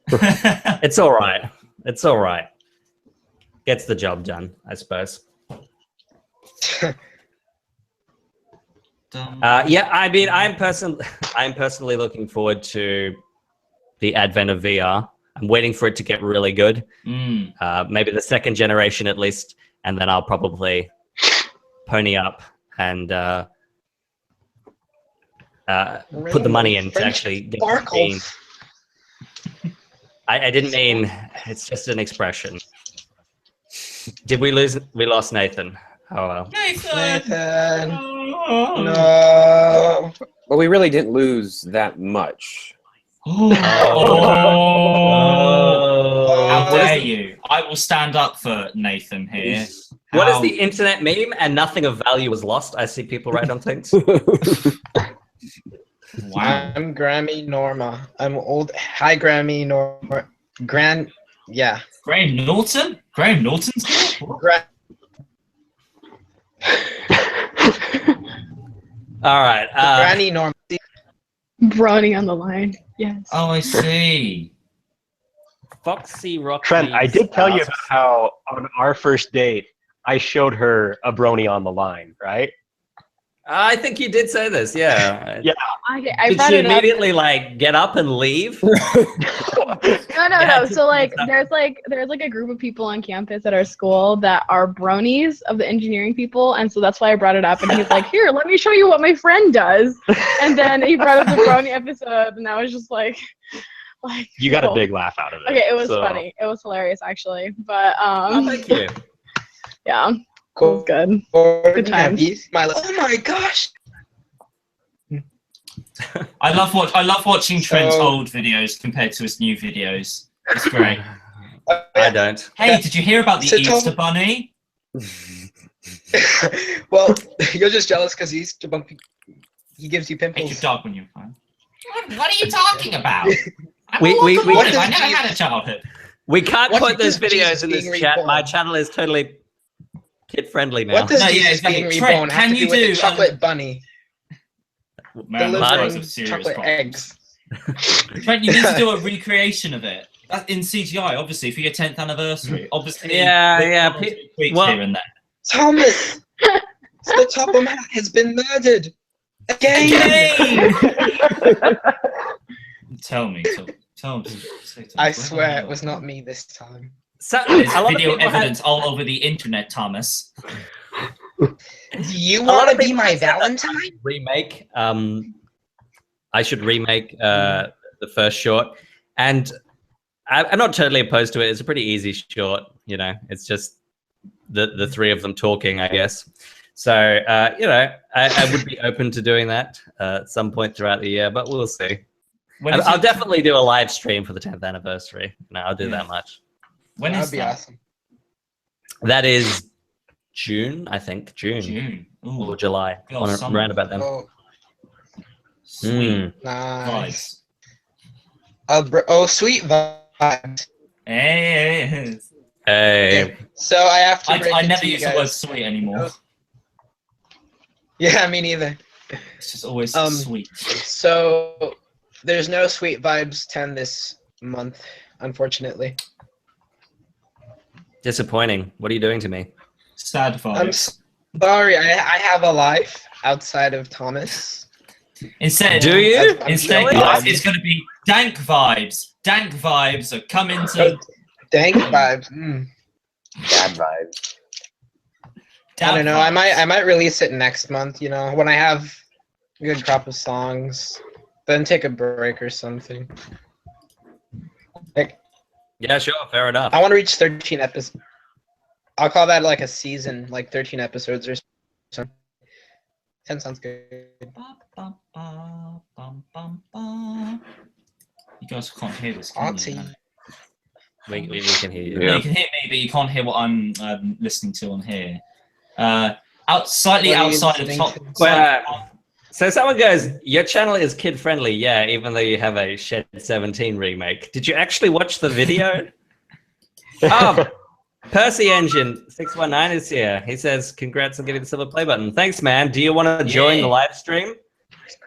It's all right. It's all right. Gets the job done, I suppose. Yeah, I mean, I'm personally looking forward to the advent of VR. I'm waiting for it to get really good. Maybe the second generation at least, and then I'll probably pony up and put the money in to actually get the game. I didn't mean, it's just an expression. Did we lose? We lost Nathan. Oh well. Nathan. No. Well, we really didn't lose that much. How dare you? I will stand up for Nathan here. What is the internet meme? And nothing of value was lost. I see people write on things. Wow. I'm Grammy Norma. I'm old. Hi, Grammy Norma. Yeah. Graham Norton? Graham Norton's here? All right. Granny Norma. Brony on the line. Yes. Oh, I see. Foxy Rocky. Trent, I did tell you about how on our first date, I showed her a brony on the line, right? I think you did say this. Yeah. Yeah. I Did brought she it up. immediately like get up and leave? No. Yeah. So there's a group of people on campus at our school that are bronies of the engineering people, and so that's why I brought it up. And he's like, "Here, let me show you what my friend does." And then he brought up the brony episode, and I was just like, You got a cool. big laugh out of it. Okay, it was so- funny. It was hilarious, actually. But Oh, thank you. yeah, it was Cool. good. Good times. Oh my gosh. I love watching Trent's So- old videos compared to his new videos. It's great. I don't. Hey, did you hear about the So Tom- Easter Bunny? Well, you're just jealous because he gives you Hate your pimples. dog when you're fine. What are you talking about? We What if I is never Jesus- had a childhood? We can't What put those is Jesus videos in this being chat. reborn? My channel is totally kid friendly now. What does No, yeah, Jesus exactly. being Trent, reborn have can to do you with do, the chocolate bunny Man, those guys delivering have serious chocolate problems. eggs? Trent, you need to do a recreation of it. That's in CGI, obviously, for your 10th anniversary. Obviously, Yeah. tweaks well- here and there. Thomas, the top of hat has been murdered again. Tell me. Say to me. I swear it was not me this time. So, There's a lot of video people have- evidence all over the internet, Thomas. Do you A lot want to of be people my have said that Valentine? remake. I should remake the first short, and I'm not totally opposed to it. It's a pretty easy short, you know. It's just the three of them talking, I guess. So, you know, I would be open to doing that at some point throughout the year, but we'll see. I'll definitely do a live stream for the 10th anniversary. No, I'll do that much. When That'd is be that? awesome. That is June, I think. June. Ooh, Or July. God, summer. Around about then. Oh, sweet nice. vibes. Sweet vibes. Hey. Hey. So I have to. I never to you use the word guys. sweet anymore. Yeah, me neither. It's just always sweet. So there's no Sweet Vibes 10 this month, unfortunately. Disappointing. What are you doing to me? Sad I'm vibes. sorry, I have a life outside of Thomas. Instead, Do you? Instead, Really? guys, it's going to be dank vibes. Dank vibes are coming to. Dank vibes. Mm. Bad vibes. I don't know. I might release it next month. You know, when I have a good crop of songs, then take a break or something. Like, Yeah, sure. Fair enough. I want to reach 13 episodes. I'll call that like a season, like 13 episodes or something. 10 sounds good. You guys can't hear this, can Auntie. you? We can hear you. You can hear me, but you can't hear what I'm listening to on here. Slightly What are you outside of listening top. to? Well, so someone goes, your channel is kid friendly, yeah, even though you have a Shed 17 remake. Did you actually watch the video? Oh, Percy Engine 619 is here. He says, congrats on getting the silver play button. Thanks, man. Do you want to join the live stream?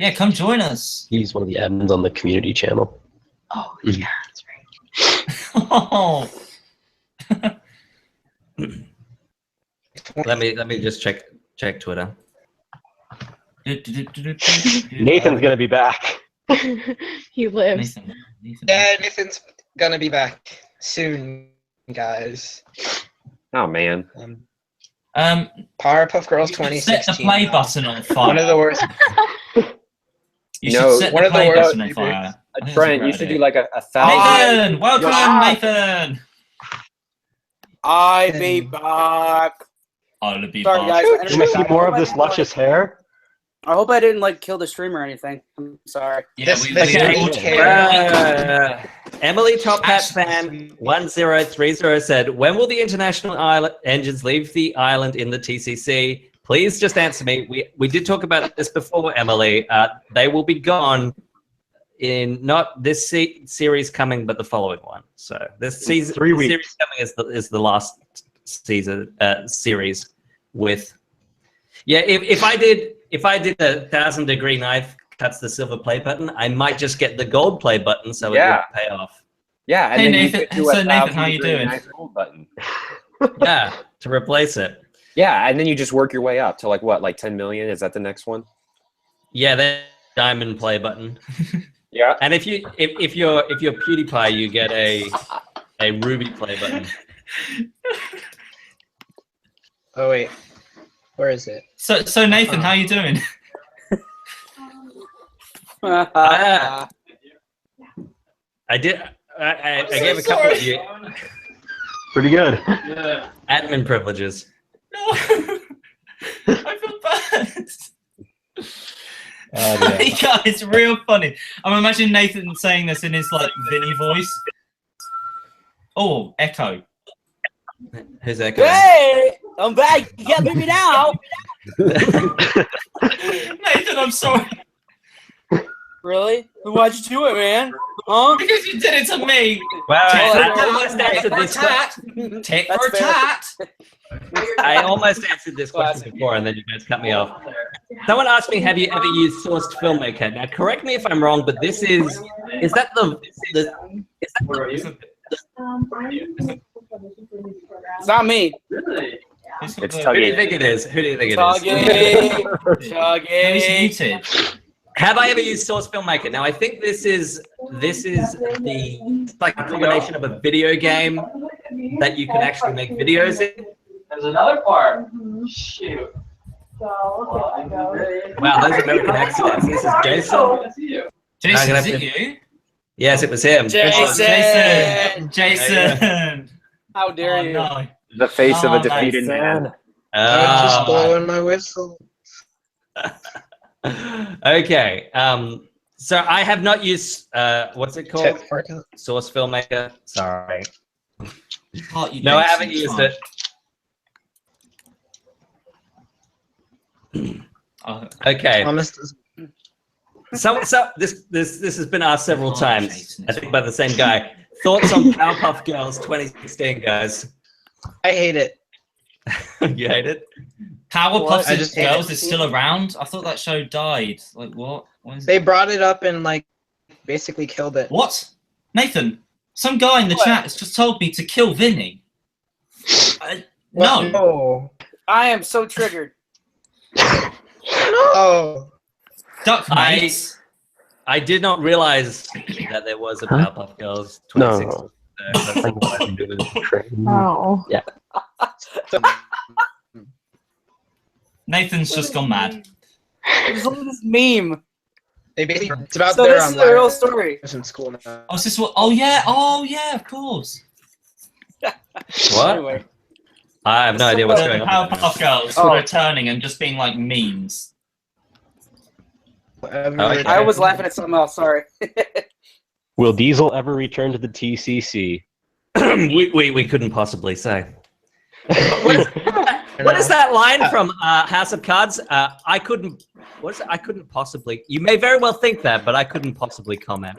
Yeah, come join us. He's one of the admins on the community channel. Oh, yeah, that's right. Oh. Let me just check Twitter. Nathan's gonna be back. He lives. Nathan. Yeah, Nathan's gonna be back soon, guys. Oh man. Powerpuff Girls You should 2016. set the play button on fire. One of the worst. You No, should set one the of the play worst button on reboots. fire. I think that's a Trent, great you should idea. do like a 1,000. Nathan, welcome, Nathan. I be back. I'll be Sorry, back. guys. You want to see more of this luscious hair? I hope I didn't like kill the stream or anything. I'm sorry. Yeah, This- we this all is care. Emily Top Hat Fan 1030 said, when will the international engines leave the island in the TCC? Please just answer me. We did talk about this before, Emily. They will be gone in not this series coming, but the following one. So this season, 3 weeks. series coming is the last season series with. Yeah, if I did a 1,000-degree knife cuts the silver play button, I might just get the gold play button so it would pay off. Yeah, and Hey, then Nathan- you could do so a Nathan, how you 1,000 doing? nice gold button. Yeah, to replace it. Yeah, and then you just work your way up to like what, like 10 million? Is that the next one? Yeah, the diamond play button. Yeah. And if you're PewDiePie, you get a ruby play button. Oh wait, where is it? So Nathan, how you doing? I did. I gave a couple of you Pretty good. admin privileges. No, I feel bad. Oh, You guys, it's real funny. I'm imagining Nathan saying this in his like Vinny voice. Oh, echo. Who's that guy? Hey, I'm back. You can't beat me now. Nathan, I'm sorry. Really? Why'd you do it, man? Huh? Because you did it to me. Wow, Tit I almost answered for this tat. question. Tit That's for fair. tat. I almost answered this question before, and then you guys cut me off. Someone asked me, "Have you ever used Sourced Filmmaker?" Now, correct me if I'm wrong, but this is that the It's not me. It's who do Tuggy. you think it is? Who do you think it is? Chuggy. He's Chuggy. muted. Have I ever used Source Filmmaker? Now, I think this is like a combination of a video game that you can actually make videos in. There's another part. Shoot. Wow, those American accents. This is Jason. Jason, I'm gonna is have it you? Yes, it was him. Jason. How dare you? No. The face of Oh, a defeated nice. man. I was just blowing my whistle. Okay. So I have not used what's it called? Tip workout. Source Filmmaker. Sorry. Oh, you No, I Jason, haven't it's used fine. it. Oh, Okay. Thomas does- So this has been asked several Oh, times. Jason, I think by the same guy. Thoughts on Powerpuff Girls 2016, guys? I hate it. You hate it? Powerpuff I just hate Girls it. is still around? I thought that show died. Like, what? What is They brought it up and like basically killed it. What? Nathan, some guy in the chat has just told me to kill Vinny. No. No. I am so triggered. Oh. Duck mates. I did not realize that there was a Huh? Powerpuff Girls No. 2016. So that's what I'm doing. Oh. Nathan's just gone mad. Look at this meme. They basically, it's about So their this is the real story. in school now. Oh, is this what? Oh yeah, of course. What? Anyway. I have no idea what's The going on. Powerpuff Girls Oh. were returning and just being like memes. I was laughing at something else. Sorry. Will Diesel ever return to the TCC? we couldn't possibly say. What is that line from House of Cards? I couldn't. What is it? I couldn't possibly. You may very well think that, but I couldn't possibly comment.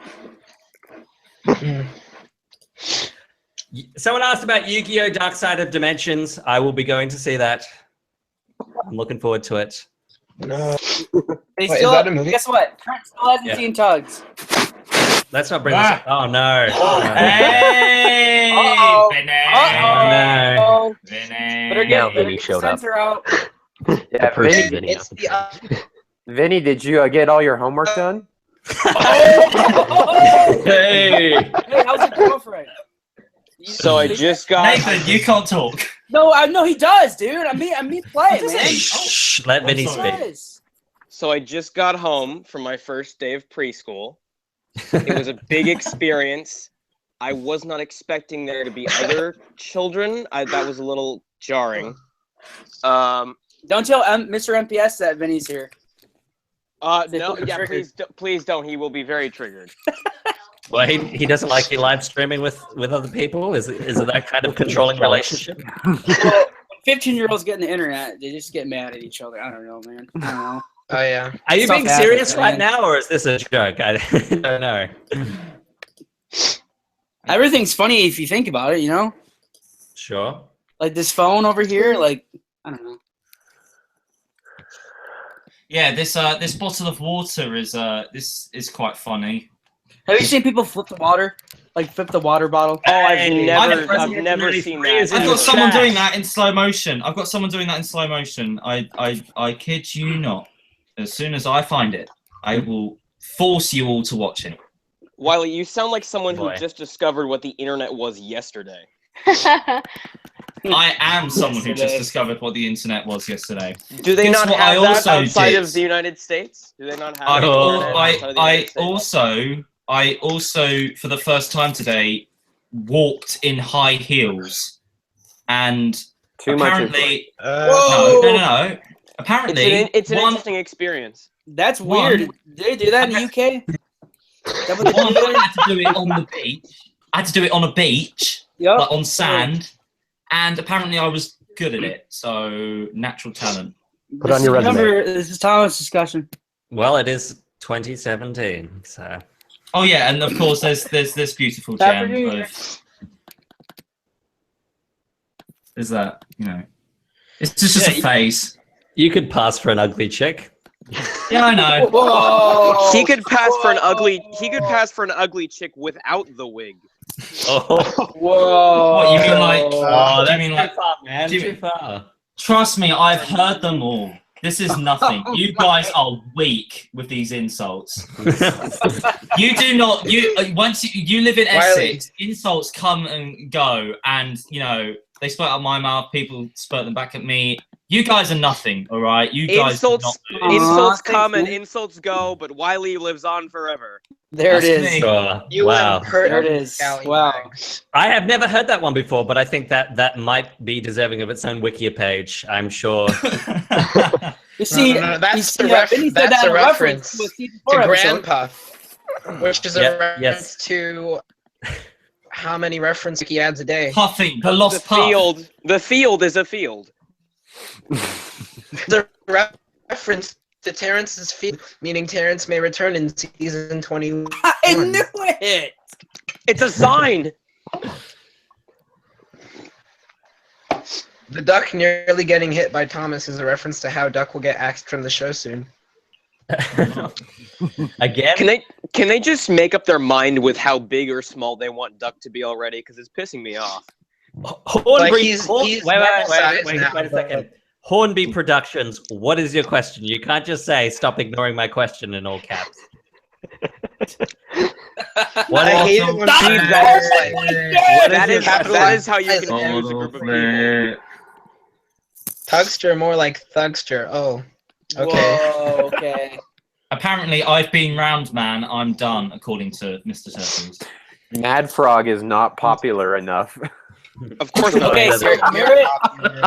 Someone asked about Yu-Gi-Oh! Dark Side of Dimensions. I will be going to see that. I'm looking forward to it. No. They Wait, still, is that a movie? Guess what? Trent still hasn't Yeah. seen Tugs. Let's not bring this up. Oh no. Hey, Uh-oh. Vinny. no. Oh, Vinny. better Now get Vinny the showed up. censor out. Yeah, Person Vinny, Vinny It's the Vinny, did you get all your homework done? Hey. Hey, how's your girlfriend? So I just got. Nathan, you can't talk. No, I know he does, dude. I mean play, man. Shh, let Vinny I'm sorry. speak. Yes. So I just got home from my first day of preschool. It was a big experience. I was not expecting there to be other children. That was a little jarring. Don't tell Mr. MPS that Vinny's here. No, They're yeah, triggered. please don't. He will be very triggered. Well, he doesn't like you live streaming with other people. Is it that kind of controlling relationship? Well, 15-year-olds get in the internet, they just get mad at each other. I don't know, man. I don't know. Oh yeah. Are you Stuff being happens, serious right man. now, or is this a joke? I don't know. Everything's funny if you think about it, you know? Sure. Like this phone over here, like, I don't know. Yeah, this bottle of water is this is quite funny. Have you seen people flip the water? Like flip the water bottle? Oh, Hey, I've never seen that. I've got the someone chat. doing that in slow motion. I kid you not. As soon as I find it, I will force you all to watch it. Wiley, you sound like someone Boy. who just discovered what the internet was yesterday. I am someone who just Yesterday. discovered what the internet was yesterday. Do they Guess not what have I that also outside did? of the United States? Do they not have I, the internet outside of the I United States? also, for the first time today, walked in high heels, and Too much. apparently, Whoa! no. Apparently, It's an one, interesting experience. That's One- weird. Did they do that in the UK? That what they one, do? I had to do it on the beach. I had to do it on a beach, Yep. like on sand, and apparently I was good at it. So natural talent. Put on your resume. Remember, this is Thomas' discussion. Well, it is 2017, so Oh yeah, and of course there's this beautiful Happy gem New Year. of. Is that It's just Yeah, a phase. you could pass for an ugly chick. Yeah, I know. Whoa! He could pass for an ugly. He could pass for an ugly chick without the wig. Oh, Whoa! What you mean like? oh do you mean like? far, man. do you- Too far. Trust me, I've heard them all. This is nothing. You guys are weak with these insults. You do not. Once you live in Wiley. Essex, insults come and go, and they spurt out my mouth. People spurt them back at me. You guys are nothing. All right, you guys. do Insults, not- insults Aw, come thanks, and man. insults go, but Wiley lives on forever. There it That's is. me. Sure. You Wow. There it is. Wow. I have never heard that one before, but I think that might be deserving of its own Wikia page. I'm sure. You see, No, that's you see, the Vinny said that's that a in reference to a season to 4 episode. Grandpa, which is Yeah, a reference yes. to how many references he adds a day. Puffing, the The lost puff. field. The field is a field. The reference to Terrence's field, meaning Terrence may return in season 21. I knew it. It's a sign. The duck nearly getting hit by Thomas is a reference to how Duck will get axed from the show soon. Again? Can they just make up their mind with how big or small they want Duck to be already? Because it's pissing me off. Hornby, he's normal size now, wait a second. Hornby Productions, what is your question? You can't just say, stop ignoring my question in all caps. What I hate it when people That is how you confuse a group of people. Thugster, more like Thugster. Oh, okay. Whoa, okay. Apparently, I've been round, man. I'm done, according to Mr. Turtles. Mad Frog is not popular enough. Of course not. Okay, so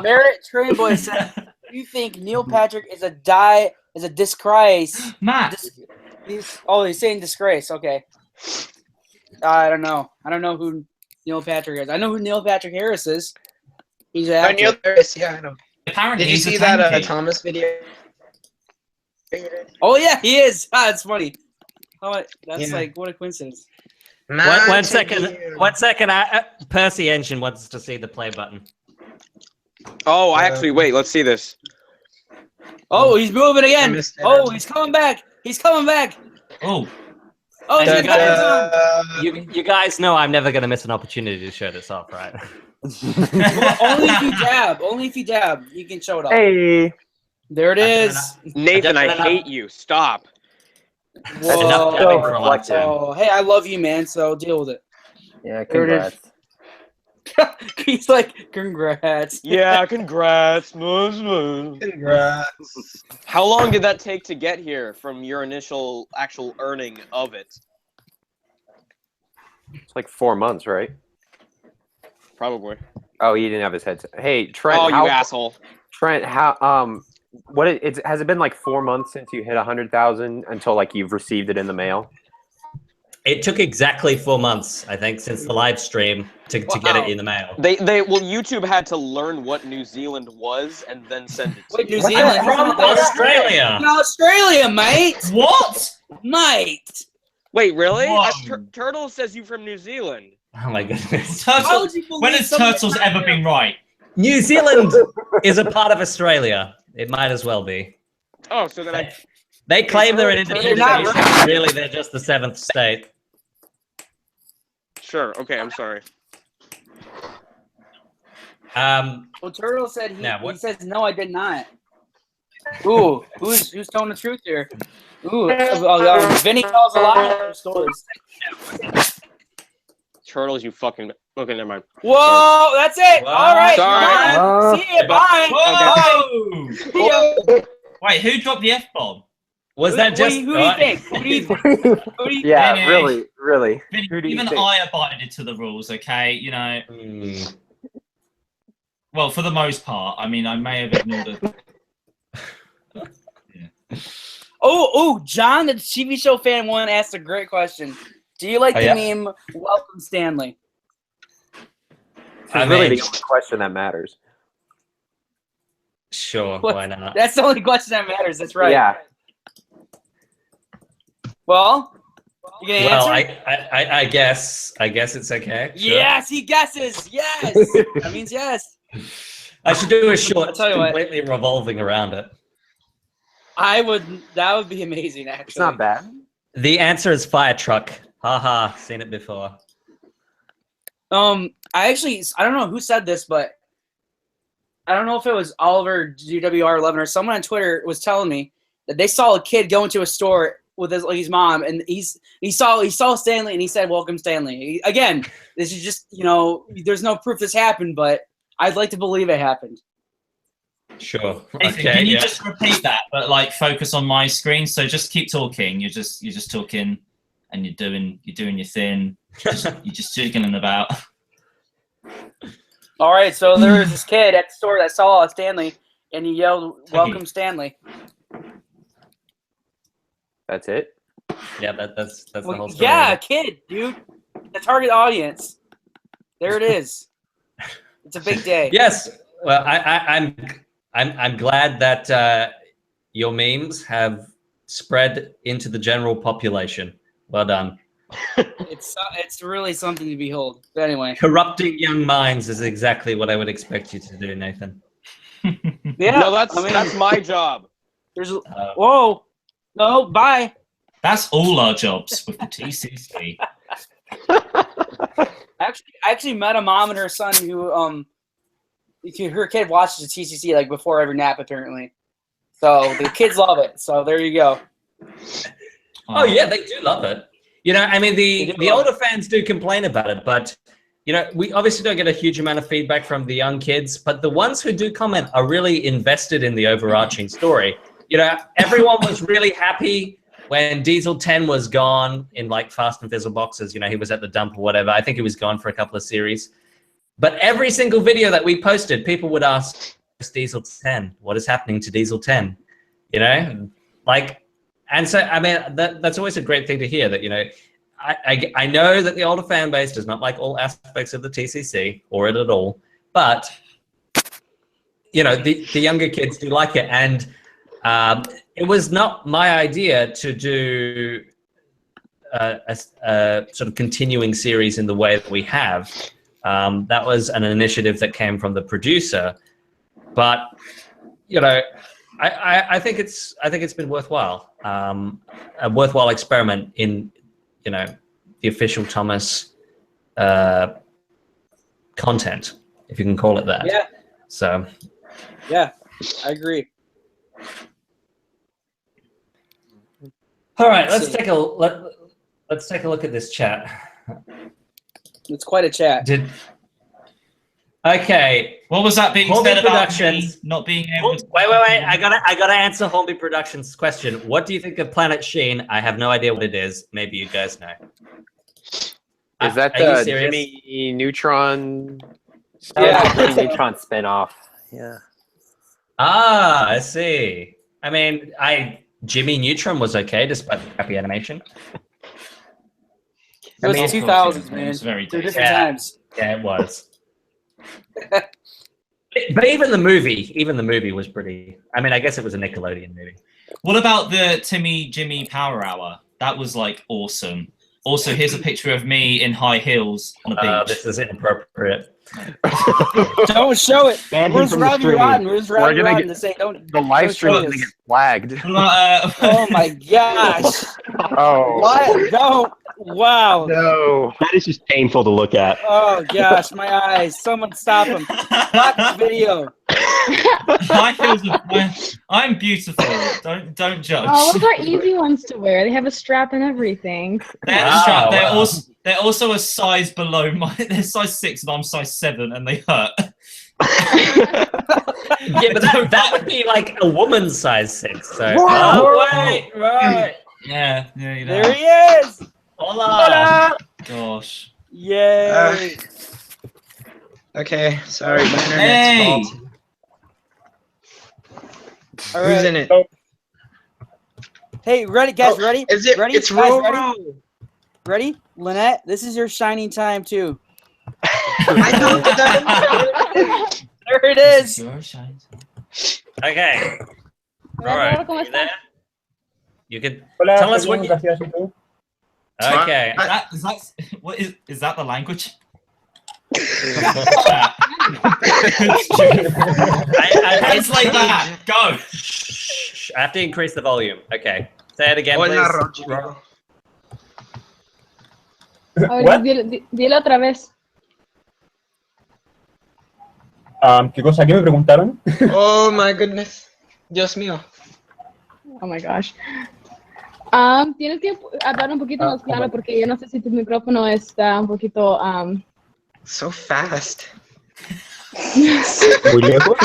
Merritt Trainboy said, "Do you think Neil Patrick is a disgrace?" Matt. He's saying disgrace. Okay. I don't know. I don't know who Neil Patrick is. I know who Neil Patrick Harris is. He's an actor. Neil Harris, yeah, I know. Apparently, Did you he's a see that tanky. Thomas video? Oh yeah, he is. That's funny. Oh, that's Yeah. like what a coincidence. One second. Percy Engine wants to see the play button. Oh, wait. Let's see this. Oh, he's moving again. missed it. Oh, he's coming back. He's coming back. Oh, Oh, And he's you, got guys, you guys know I'm never going to miss an opportunity to show this off, right? Only if you dab. Only if you dab. You can show it off. Hey. There it is. Nathan, I hate you. Stop. That's enough dabbing for a lifetime. Oh, hey, I love you, man. So deal with it. Yeah, There it is. congrats. He's like, congrats. Yeah, congrats. Congrats. How long did that take to get here from your initial actual earning of it? It's like 4 months, right? Probably. Oh, he didn't have his headset. Hey, Trent. Oh, you how, asshole. Trent, how has it been like 4 months since you hit 100,000 until like you've received it in the mail? It took exactly 4 months, I think, since the live stream to get it in the mail. YouTube had to learn what New Zealand was and then send it to Wait, you. New Zealand? From Australia. In Australia, mate. what? Mate. Wait, really? Whoa. Turtle says you from New Zealand. Oh my goodness. How Turtle. would you believe When has something Turtles that's not ever there? been right? New Zealand is a part of Australia. It might as well be. Oh, so then I... They claim they're an They're independent not nation. right. Really, they're just the seventh state. Sure, okay, I'm sorry. Well, Turtle said he, Now, he what- says no, I did not. Ooh, who's telling the truth here? Ooh, Vinny tells a lot of stories. Turtles, you fucking... Okay, never mind. Whoa, that's it. Whoa. All right, Sorry. bye. See you. Bye. Whoa! See ya. Wait, who dropped the F-bomb? Was that just... Who do you think? Who do you think? Who do you Yeah, Vinny. really. Vinny, Who do you even think? I abided to the rules, okay? You know, Hmm. well, for the most part. I mean, I may have ignored it. Oh, John, the TV show fan one asked a great question. Do you like the meme "Welcome Stanley"? It's really the only question that matters. Sure, why not? That's the only question that matters. That's right. Yeah. Well, you gonna Well, answer? I guess it's okay. Sure. Yes, he guesses. Yes, that means yes. I should do a short, I'll tell you what. completely revolving around it. I would. That would be amazing. Actually, It's not bad. The answer is fire truck. Haha, seen it before. I don't know who said this, but I don't know if it was Oliver GWR11 or someone on Twitter was telling me that they saw a kid go into a store with his mom, and he saw Stanley, and he said, "Welcome, Stanley." Again, this is just there's no proof this happened, but I'd like to believe it happened. Sure. Nathan, Okay, can you yeah. just repeat that, but like focus on my screen? So just keep talking. You're just talking and you're doing your thing. You're just jiggling about. All right, so there was this kid at the store that saw Stanley, and he yelled, "Welcome, Stanley." That's it. Yeah, that's the whole story. Yeah, kid, dude. The target audience. There it is. It's a big day. Yes. Well, I'm glad that your memes have spread into the general population. Well done. It's really something to behold. But anyway, Corrupting young minds is exactly what I would expect you to do, Nathan. yeah. No, that's my job. There's whoa, no, bye. That's all our jobs with the TCC. I actually met a mom and her son who her kid watches the TCC like before every nap apparently. So the kids love it. So there you go. Oh yeah, they do love it. You know, I mean, the older fans do complain about it, but you know, we obviously don't get a huge amount of feedback from the young kids, but the ones who do comment are really invested in the overarching story. You know, everyone was really happy when Diesel 10 was gone in like Fast and Fizzle boxes. You know, he was at the dump or whatever. I think he was gone for a couple of series. But every single video that we posted, people would ask, Diesel 10, what is happening to Diesel 10? You know, like, and so, I mean, that's always a great thing to hear that, you know, I know that the older fan base does not like all aspects of the TCC or it at all, but, you know, the younger kids do like it. And it was not my idea to do a sort of continuing series in the way that we have. That was an initiative that came from the producer, but, you know, I think it's been worthwhile, a worthwhile experiment in, you know, the official Thomas content, if you can call it that. Yeah. So. Yeah, I agree. All right, let's take a look at this chat. It's quite a chat. Okay. What was that being Hornby said about Productions me not being able to... Wait. I gotta answer Hornby Productions' question. What do you think of Planet Sheen? I have no idea what it is. Maybe you guys know. Is that the Jimmy Neutron? Yeah, Jimmy Neutron spinoff. Yeah. Ah, I see. I mean, Jimmy Neutron was okay despite the crappy animation. It was 2000s, man. It was very They're different times. Yeah, it was. But even the movie was pretty. I mean, I guess it was a Nickelodeon movie. What about the Timmy Jimmy Power Hour? That was like awesome. Also, here's a picture of me in high heels on a beach. This is inappropriate. Don't show it. Where's Robbie Rodden? Where's We're Robbie gonna Rodden get to say don't? the live don't stream show is gonna this. get flagged. Oh my gosh! Oh. What? Don't! Wow! No, that is just painful to look at. Oh gosh, my eyes! Someone stop him! Stop the video! High heels. I'm beautiful. Don't judge. Oh, those are easy ones to wear. They have a strap and everything. They're also a size below my. They're size 6 and I'm size 7, and they hurt. Yeah, but that would be like a woman's size 6. So. Wait, right. Yeah, you know. There he is! Hola! Gosh. Yay! Okay, sorry, my internet's fault. All Who's right. in it? Hey, ready, guys? Ready? Is it? Ready? It's Guys, Roro. Ready? Lynette, this is your shining time too. I know that. There it is. Okay. All right. You there? You could Hola, tell us what bien, you... gracias, ¿y tú? Okay. What is that the language? Translate that. Go. Shh, I have to increase the volume. Okay. Say it again, Hola, please. Rodrigo. Ahora, dile otra vez. ¿Qué cosa que me preguntaron? Oh my goodness. Dios mío. Oh my gosh. Tienes que hablar un poquito más claro porque yo no sé si tu micrófono está un poquito. So fast. Muy lejos.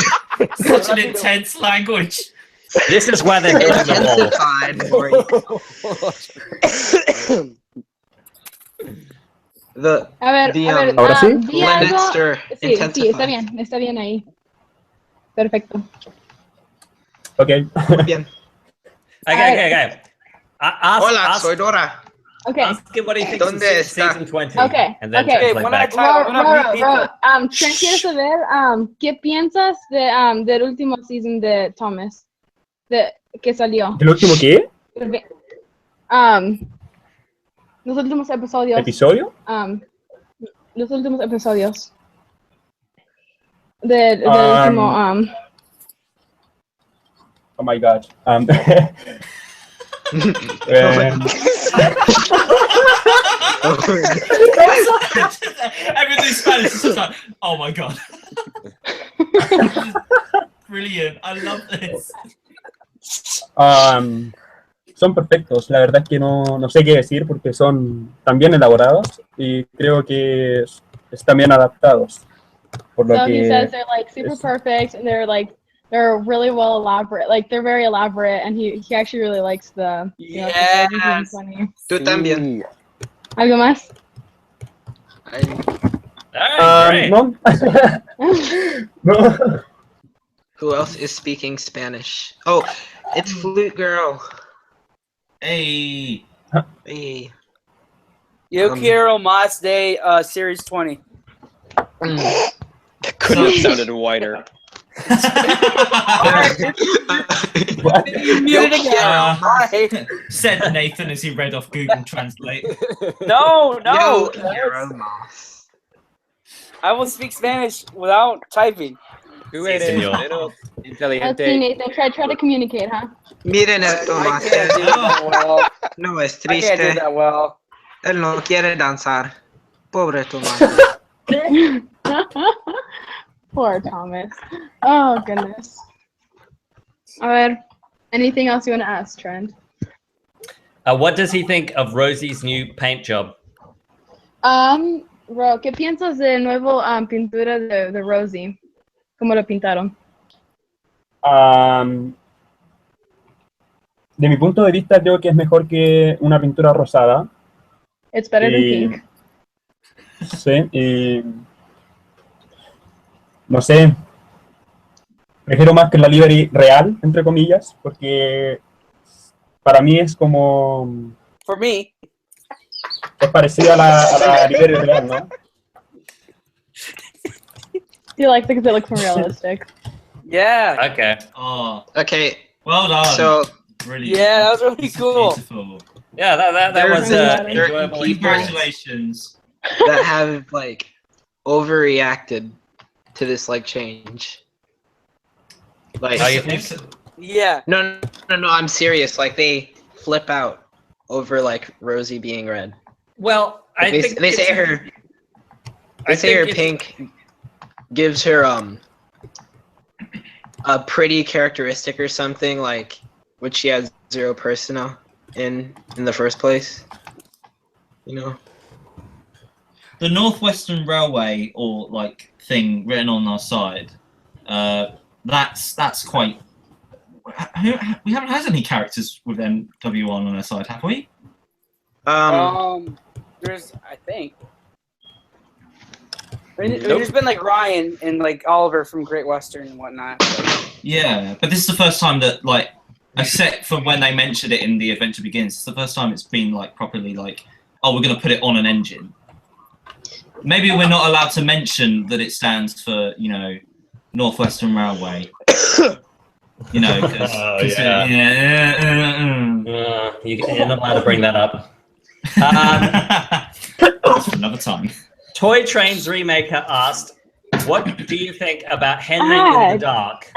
Such an intense language. This is where they're doing the ball. The A ver, the Ahora sí. di algo. Lannister Sí, intensify. está bien ahí. Perfecto. Okay. Muy bien. Okay. Ask, Hola, ask, soy Dora. Okay. ask him what he thinks of ¿Dónde está? season 20. Okay, And then okay. translate One at a back. time. I'm gonna meet people. Trent quiere saber qué piensas del último season de Thomas, que salió. ¿El último qué? Los últimos episodios. ¿Episodio? Los últimos episodios. Del último. Oh my god. Everything's Spanish. It's just like, oh my god. Brilliant. I love this. Son perfectos. La verdad es que no sé qué decir porque son tan bien elaborados y creo que están bien adaptados. Por lo So he says que they're like super perfect and they're really well elaborate. Like they're very elaborate and he actually really likes the Yes. episodes and 20. Tú también. ¿Algo más? Alright, great. no. No. Who else is speaking Spanish? Oh, it's Flute Girl. Hey. Hey. Yo quiero más de series 20. Couldn't have sounded whiter. You muted again. Why? Said Nathan as he read off Google Translate. No. Yo quiero más. I will speak Spanish without typing. Tú Sí, eres señor. menos Let's see, inteligente. Nathan. Try to communicate, huh? Miren el I tomate. can't do that well. No es I can't do triste. that well. Él no quiere danzar. Pobre tomate. Poor Thomas. Oh, goodness. A ver, anything else you want to ask, Trent? What does he think of Rosie's new paint job? Ro, ¿qué piensas del nuevo pintura de Rosie? ¿Cómo lo pintaron? De mi punto de vista creo que es mejor que una pintura rosada. It's better than Y- pink. Sí, y no sé, prefiero más que la livery real, entre comillas, porque para mí es como, For me, es parecida a la livery real, ¿no? You like it because it looks more realistic. yeah. Okay. Oh, Okay, well done. so Brilliant. Yeah, that was really This is cool. Beautiful. Yeah, that There's was certain enjoyable experience. Congratulations. that have like overreacted to this like change. Like Oh, you think? Yeah. no, I'm serious. Like they flip out over like Rosie being red. Well, I They, think they say it's- her. I They say her think pink gives her a pretty characteristic or something like which she has zero personal in the first place. You know. The Northwestern Railway or like thing written on our side. That's quite. We haven't had any characters with NW1 on our side, have we? There's, I think. There's been like Ryan and like Oliver from Great Western and whatnot. Yeah, but this is the first time that like, except for when they mentioned it in The Adventure Begins, it's the first time it's been like properly like, oh, we're gonna put it on an engine. Maybe we're not allowed to mention that it stands for, you know, Northwestern Railway. You know, because Oh, yeah. You're not allowed to bring that up. That's for another time. Toy Trains Remaker asked, what do you think about Henry in the Dark?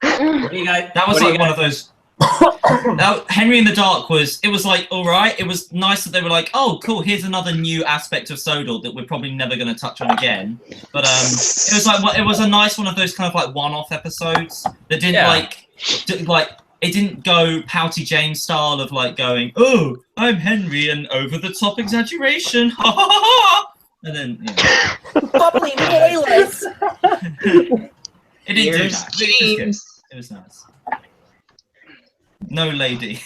What do you guys, That was what do you like one of those. Now, Henry in the Dark was like all right. It was nice that they were like, oh, cool. Here's another new aspect of Sodal that we're probably never going to touch on again. But it was like it was a nice one of those kind of like one-off episodes that didn't like it didn't go Pouty James style of like going, oh, I'm Henry and over-the-top exaggeration, ha ha ha ha, and then Bubbly playlist. it didn't do Here's that. But it was good. James. It was nice. No lady.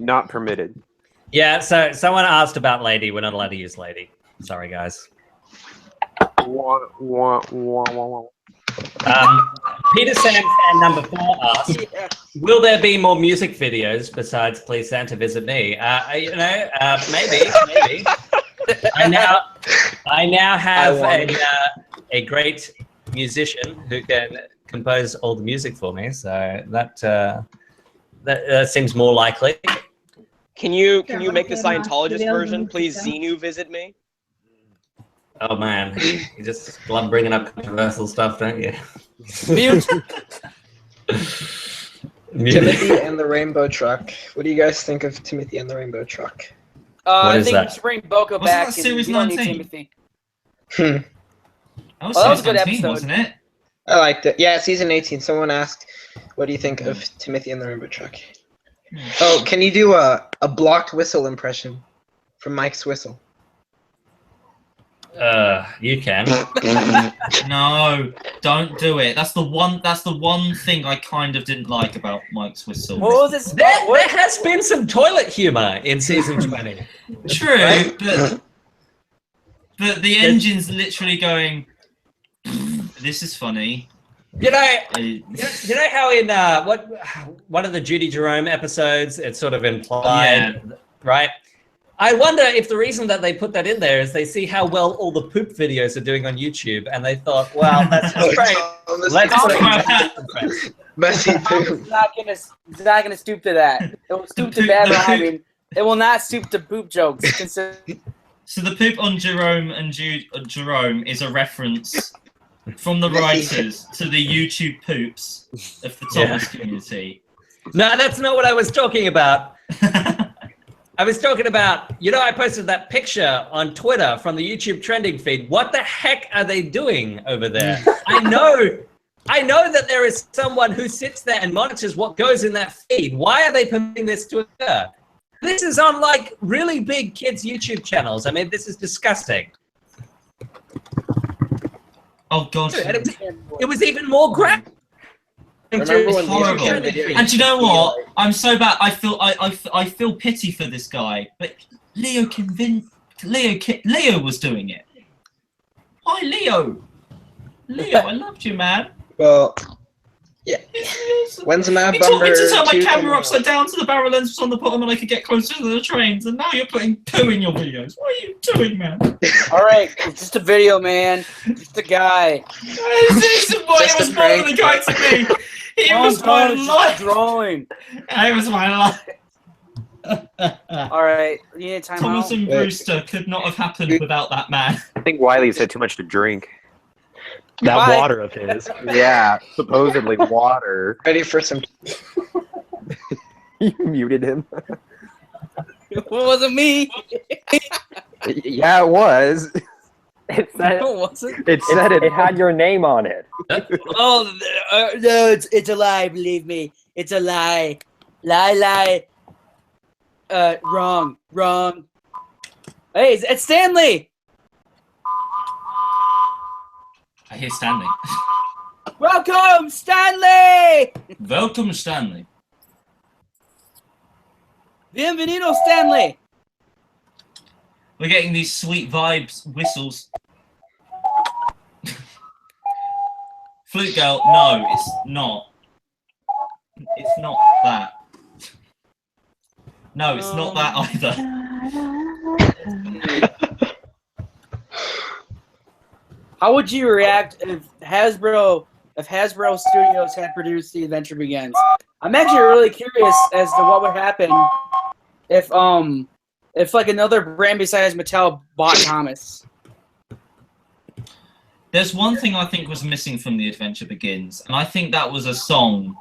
Not permitted. Yeah, so someone asked about Lady. We're not allowed to use Lady. Sorry, guys. Peter Sam fan number 4 asked, "Will there be more music videos besides Please Santa Visit Me?" Maybe. I now have a great musician who can compose all the music for me, so that seems more likely. Can you make the Scientologist version? Please, Xenu Visit Me. Oh man, you just love bringing up controversial stuff, don't you? Mute. Timothy and the Rainbow Truck. What do you guys think of Timothy and the Rainbow Truck? I think we should bring Boko Wasn't back. that series and we don't need 19? Timothy. That was, that was a series good 19, episode. wasn't it? I liked it. Yeah, season 18. Someone asked, what do you think of Timothy and the Rainbow Truck? Oh, can you do a blocked whistle impression from Mike's whistle? You can. No, don't do it. That's the one thing I kind of didn't like about Mike's whistle. What was this? There has been some toilet humor in season 20. True, Right? but the engine's literally going, this is funny. You know how in one of the Judy Jerome episodes it's sort of implied, right? I wonder if the reason that they put that in there is they see how well all the poop videos are doing on YouTube, and they thought, well, that's just great. Let's put it Messy poop. He's not gonna stoop to that. It will stoop to bad rhyming. It will not stoop to poop jokes. So the poop on Jerome and Jerome is a reference from the writers to the YouTube poops of the Thomas community. No, that's not what I was talking about. I was talking about, I posted that picture on Twitter from the YouTube trending feed. What the heck are they doing over there? I know that there is someone who sits there and monitors what goes in that feed. Why are they permitting this to occur? This is on like really big kids' YouTube channels. I mean, this is disgusting. Oh God! It was even more graphic. It's horrible. And do you know what? I'm so bad. I feel pity for this guy. But Leo was doing it. Hi, Leo. Leo, I loved you, man. Well, yeah. When's the Mad You taught me Bumper to turn my 2 camera coming out? upside down so the barrel lens was on the bottom and I could get closer to the trains. And now you're putting poo in your videos. What are you doing, man? All right, it's just a video, man. Just a guy. It was more than a guy to me. He was my life. Drawing. It was my life. All right, you need a timeout. Thomas and Brewster could not have happened without that man. I think Wiley's had too much to drink. That Bye. water of his. Yeah, supposedly water. Ready for some... You muted him. It wasn't me. Yeah, it was. It said It wasn't. It said it. it had your name on it. Oh no, it's a lie. Believe me, it's a lie. Lie. Wrong. Hey, it's Stanley. I hear Stanley. Welcome, Stanley. Welcome, Stanley. Bienvenido, Stanley. We're getting these sweet vibes whistles. Flute girl, no, it's not. It's not that. No, it's not that either. How would you react if Hasbro Studios had produced The Adventure Begins? I'm actually really curious as to what would happen if like another brand besides Mattel bought Thomas. There's one thing I think was missing from The Adventure Begins, and I think that was a song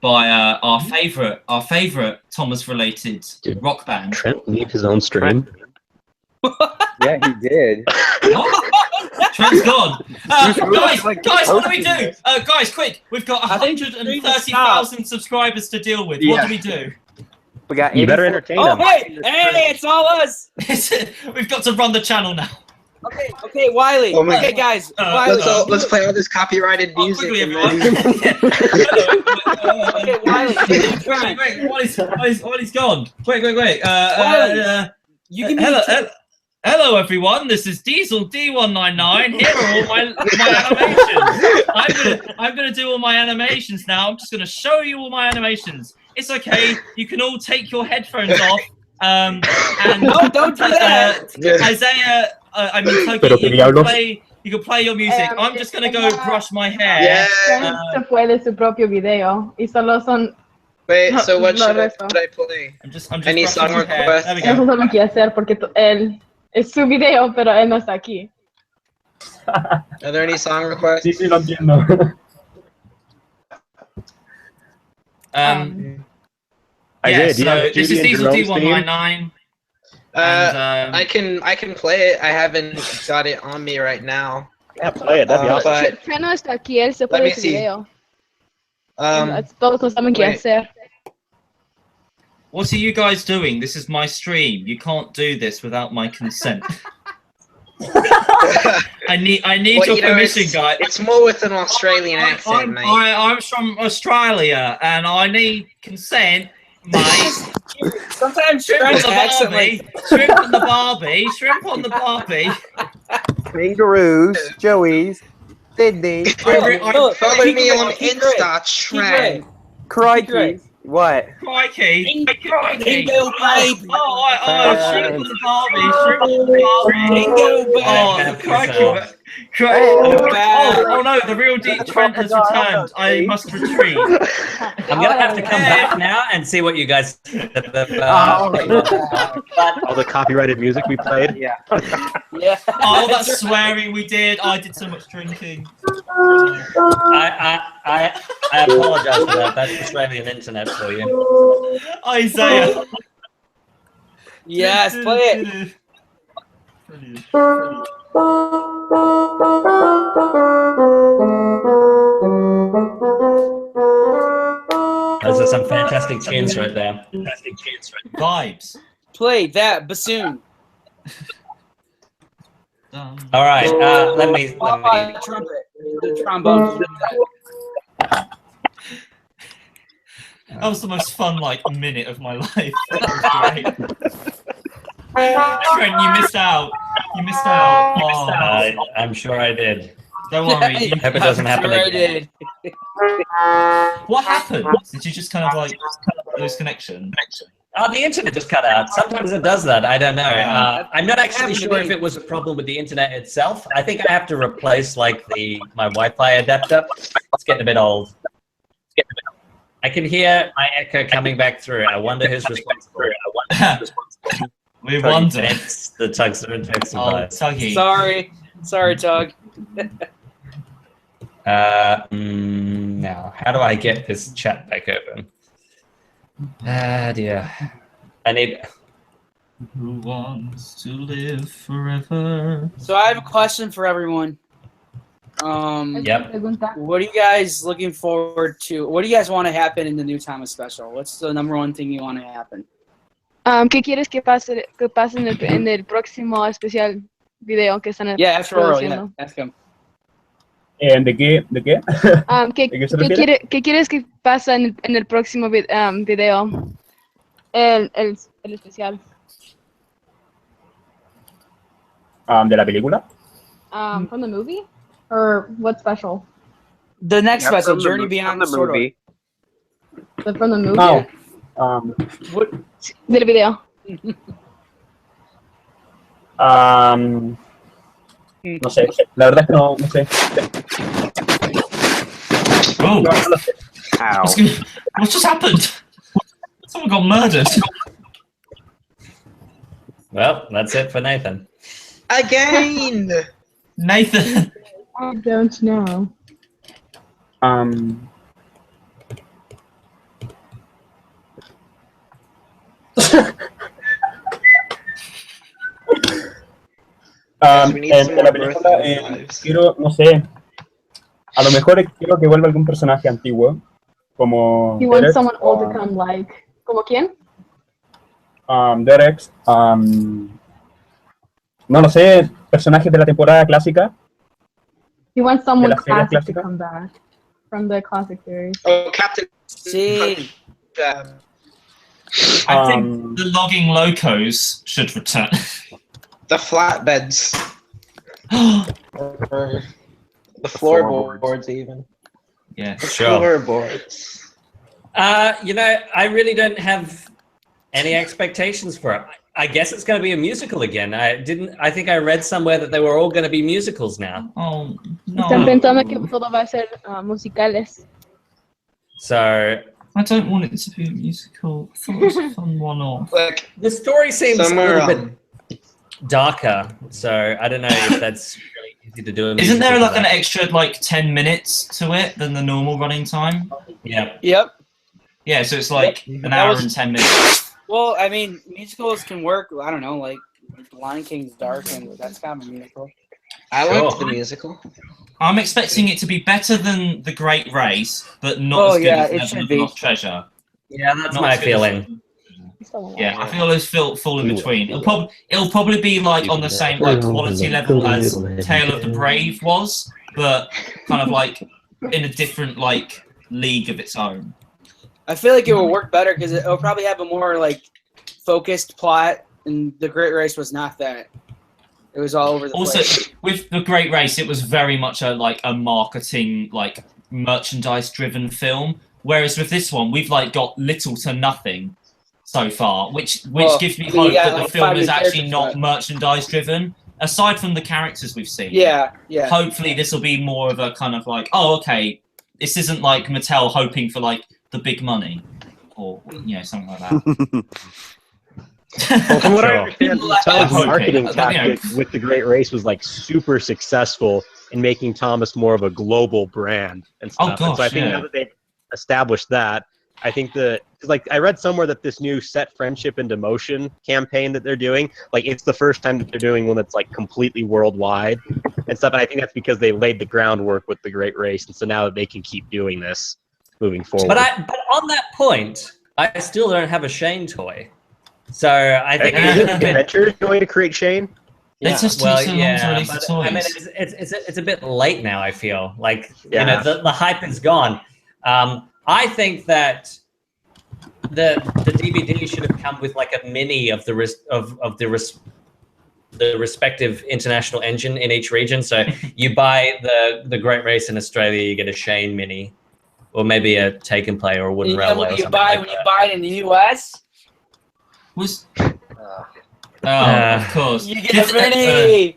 by our favorite Thomas-related rock band. Trent leave his own stream. Yeah, he did. Trent's gone. Guys, what do we do? Guys, quick! We've got 130,000 subscribers to deal with. What do we do? We got. You better entertain Oh, him. hey, it's all us. We've got to run the channel now. Okay, Wiley. Oh my Okay, God. guys. Wiley. Let's play all this copyrighted music. Quickly, and everyone. then- Okay, Wiley. Wait, Wiley's gone. Wait. Wiley, you can be Hello, everyone. This is DieselD199. Here are all my animations. I'm gonna do all my animations now. I'm just gonna show you all my animations. It's okay. You can all take your headphones off. And No, don't do that. Isaiah, I mean, Toki, Pero que diablos. you can play your music. I'm just gonna go brush my hair. Yeah. Se fue de su propio video y solo son Wait, so what Lo should resto. I play? I'm just Any brushing song my hair. requests? There we eso go. solo quiere hacer porque él es su video, pero él no está aquí. Are there any song requests? Sí, lo entiendo. Yeah, Isaiah, do you have so this is Judy and Jerome's DieselD199. I can play it. I haven't got it on me right now. Yeah, play it. That'd be awesome. But Fred no está aquí, él se fue Let me de su see. video. um, Todos no saben qué wait. hacer. What are you guys doing? This is my stream. You can't do this without my consent. I need well, your you know, permission, it's, guys. it's more with an Australian accent, mate. I'm from Australia and I need consent, mate. Sometimes Shrimp on Fred's the accent Barbie. like Shrimp on the Barbie. Shrimp on the Barbie. Kangaroos, Joey's, Sydney, Follow me on Keep Insta, Keep Trent. Crikey. What? Crikey. Dingo baby. Shrimp on the Barbie. Shrimp on the Barbie. Dingo baby. Oh, crikey. Oh no, the real deep Trent has returned. I must retreat. I'm gonna have to come back now and see what you guys. All the copyrighted music we played. Yeah. Yeah. All that swearing we did. I did so much drinking. I apologize for that. That's Australian internet for you. Isaiah. Yes, play it. Brilliant. Those are some fantastic tunes right there. Vibes. Play that bassoon. All right, let me. Trumpet. The trombone. That was the most fun minute of my life. That was great. Trent, you missed out. You missed out. Oh, I'm sure I did. don't worry. I hope it doesn't happen Sure I again. did. What happened? Did you just kind of lose connection? The internet just cut out. Sometimes it does that. I don't know. I'm not actually happened to sure me. if it was a problem with the internet itself. I think I have to replace my Wi-Fi adapter. It's getting a bit old. I can hear my echo coming back through. I wonder who's responsible. We wonder. It's the Tugs and Tugs. Oh, Tuggy. Sorry, Tug. Now, how do I get this chat back open? Dear. I need. Who wants to live forever? So I have a question for everyone. Yep. What are you guys looking forward to? What do you guys want to happen in the new Thomas special? What's the number one thing you want to happen? ¿Qué quieres que pase en el próximo especial video que están Yeah, ask Roro. Yeah, produciendo? ask him. ¿De qué? ¿Qué, ¿De qué se refiere? qué quieres que pase en el próximo video? El especial. ¿De la película? From the movie? Or what special? The next special, from the Journey mo- Beyond from the the Sword. movie. From the movie? Oh. What? Del video. No sé, la verdad es que no sé. Oh, No lo sé. Ow. what just happened? Someone got murdered. Well, that's it for Nathan. Again! Nathan. I don't know. Guys, we need some En more la película birthday quiero, no sé, a lo mejor quiero que vuelva algún personaje antiguo, como He wants Derek, someone old to come like. ¿Como quién? Derek, no no lo sé, personajes de la temporada clásica. He wants someone De la serie classic to clásica. come back from the classic series. Oh, Captain. Sí. I think the logging locos should return. The flatbeds. Or the floorboards even. Yeah, The sure. floorboards. You know, I really don't have any expectations for it. I guess it's going to be a musical again. I think I read somewhere that they were all going to be musicals now. Oh, no. Están pensando que todo va a ser musicales. So I don't want it to be a musical. I thought it was a fun one-off. Like the story seems somewhere a little bit darker. So I don't know if that's really easy to do. Isn't there like an extra like 10 minutes to it than the normal running time? Yeah. Yep. Yeah, so it's like Yep. an hour and 10 minutes. Well, I mean, musicals can work. I don't know, like Lion King's dark, and that's kind of a musical. I Sure. liked the musical. I'm expecting it to be better than The Great Race, but not as good as it Legend should of the be. Lost Treasure. Yeah, that's Not my as good feeling. Yeah, I feel those fall in between. It'll probably be like on the same like quality level as Tale of the Brave was, but kind of like in a different like league of its own. I feel like it will work better because it'll probably have a more like focused plot, and The Great Race was not that. It was all over the Also, place. with The Great Race, it was very much a marketing, like merchandise-driven film. Whereas with this one, we've like got little to nothing so far, which Well, gives me I mean, hope yeah, that the like film 5 is new actually characters, not but- merchandise-driven. Aside from the characters we've seen, Yeah. hopefully this will be more of a kind of like, oh, okay, this isn't like Mattel hoping for like the big money, or something like that. Well, from what I Sure. understand, People like Mattel's hoping, marketing you know. tactic with the Great Race was like super successful in making Thomas more of a global brand and stuff. Oh, And so I gosh, think yeah. now that they've established that, I think because like I read somewhere that this new Set Friendship into Motion campaign that they're doing, like it's the first time that they're doing one that's like completely worldwide and stuff. And I think that's because they laid the groundwork with the Great Race, and so now that they can keep doing this moving forward. But on that point, I still don't have a Shane toy. So I think Isn't Adventure going to create Shane? It just well, takes so long to yeah, release the but toys. I mean, it's a bit late now. I feel like Yeah. the hype is gone. I think that the DVD should have come with like a mini of the respective international engine in each region. So you buy the Great Race in Australia, you get a Shane mini, or maybe a Take and Play or a Wooden Railway. When or you something buy like that. it in the U.S., Was of course. you get a mini.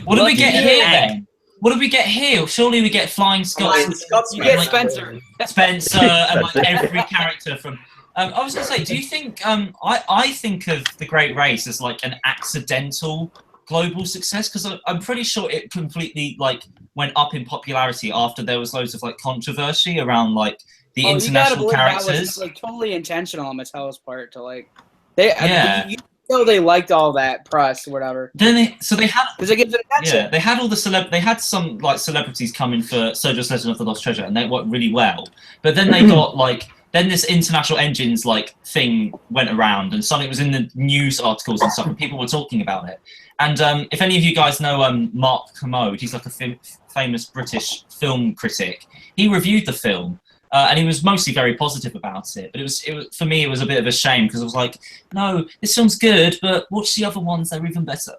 What do we get Lucky here you. then? What do we get here? Surely we get Flying Scots. You get like, Spencer. Spencer and like every character from. I was gonna say, do you think? I think of the Great Race as like an accidental global success because I'm pretty sure it completely like went up in popularity after there was loads of like controversy around like the international characters. That was like totally intentional on Mattel's part to like they. Yeah. You know they liked all that press or whatever. Then they had because they gives it attention. Yeah, they had all the they had some like celebrities come in for Sojourner's Legend of the Lost Treasure, and they worked really well. But then they got like then this international engines like thing went around, and suddenly it was in the news articles and stuff, and people were talking about it. And if any of you guys know Mark Kermode, he's like a famous British film critic. He reviewed the film. And he was mostly very positive about it, but it was for me it was a bit of a shame because I was like, no, this film's good, but watch the other ones; they're even better.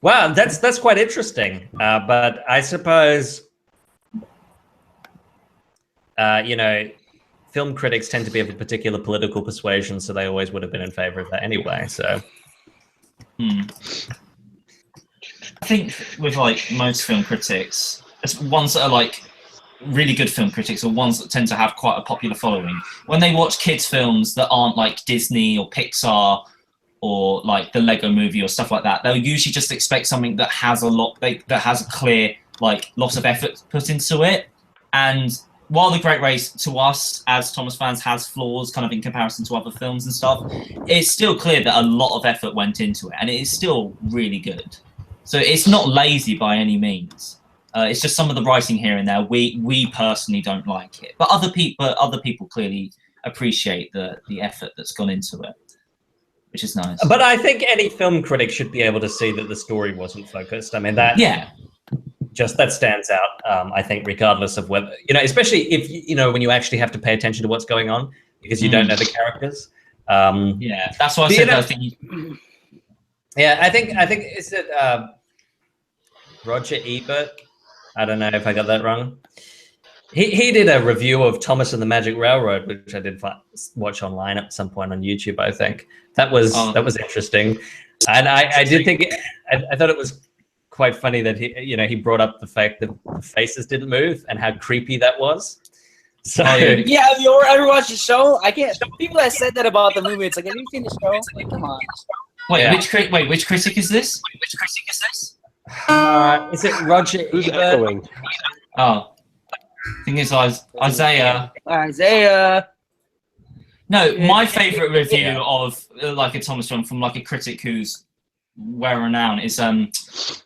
Wow, that's quite interesting. But I suppose, film critics tend to be of a particular political persuasion, so they always would have been in favor of that anyway. So, I think with like most film critics, it's ones that are like really good film critics or ones that tend to have quite a popular following. When they watch kids' films that aren't like Disney or Pixar or like the Lego Movie or stuff like that, they'll usually just expect something that has that has a clear like lot of effort put into it. And while The Great Race to us as Thomas fans has flaws kind of in comparison to other films and stuff, it's still clear that a lot of effort went into it and it is still really good. So it's not lazy by any means. It's just some of the writing here and there. We personally don't like it, but other people clearly appreciate the effort that's gone into it. which is nice. But I think any film critic should be able to see that the story wasn't focused. I mean, that that stands out. I think, regardless of whether especially if when you actually have to pay attention to what's going on because you don't know the characters. That's why I said that thing. Yeah, I think is it Roger Ebert? I don't know if I got that wrong. He did a review of Thomas and the Magic Railroad, which I did watch online at some point on YouTube. I think that was interesting, and I did think I thought it was quite funny that he brought up the fact that the faces didn't move and how creepy that was. So yeah, have you ever watched the show? I can't. People that said that about the movie, it's like, have you seen the show? Like, come on. Which critic is this? Is it Roger Ebert? Oh. Thing is, Isaiah. No, my favourite review of like a Thomas film from like a critic who's well renowned is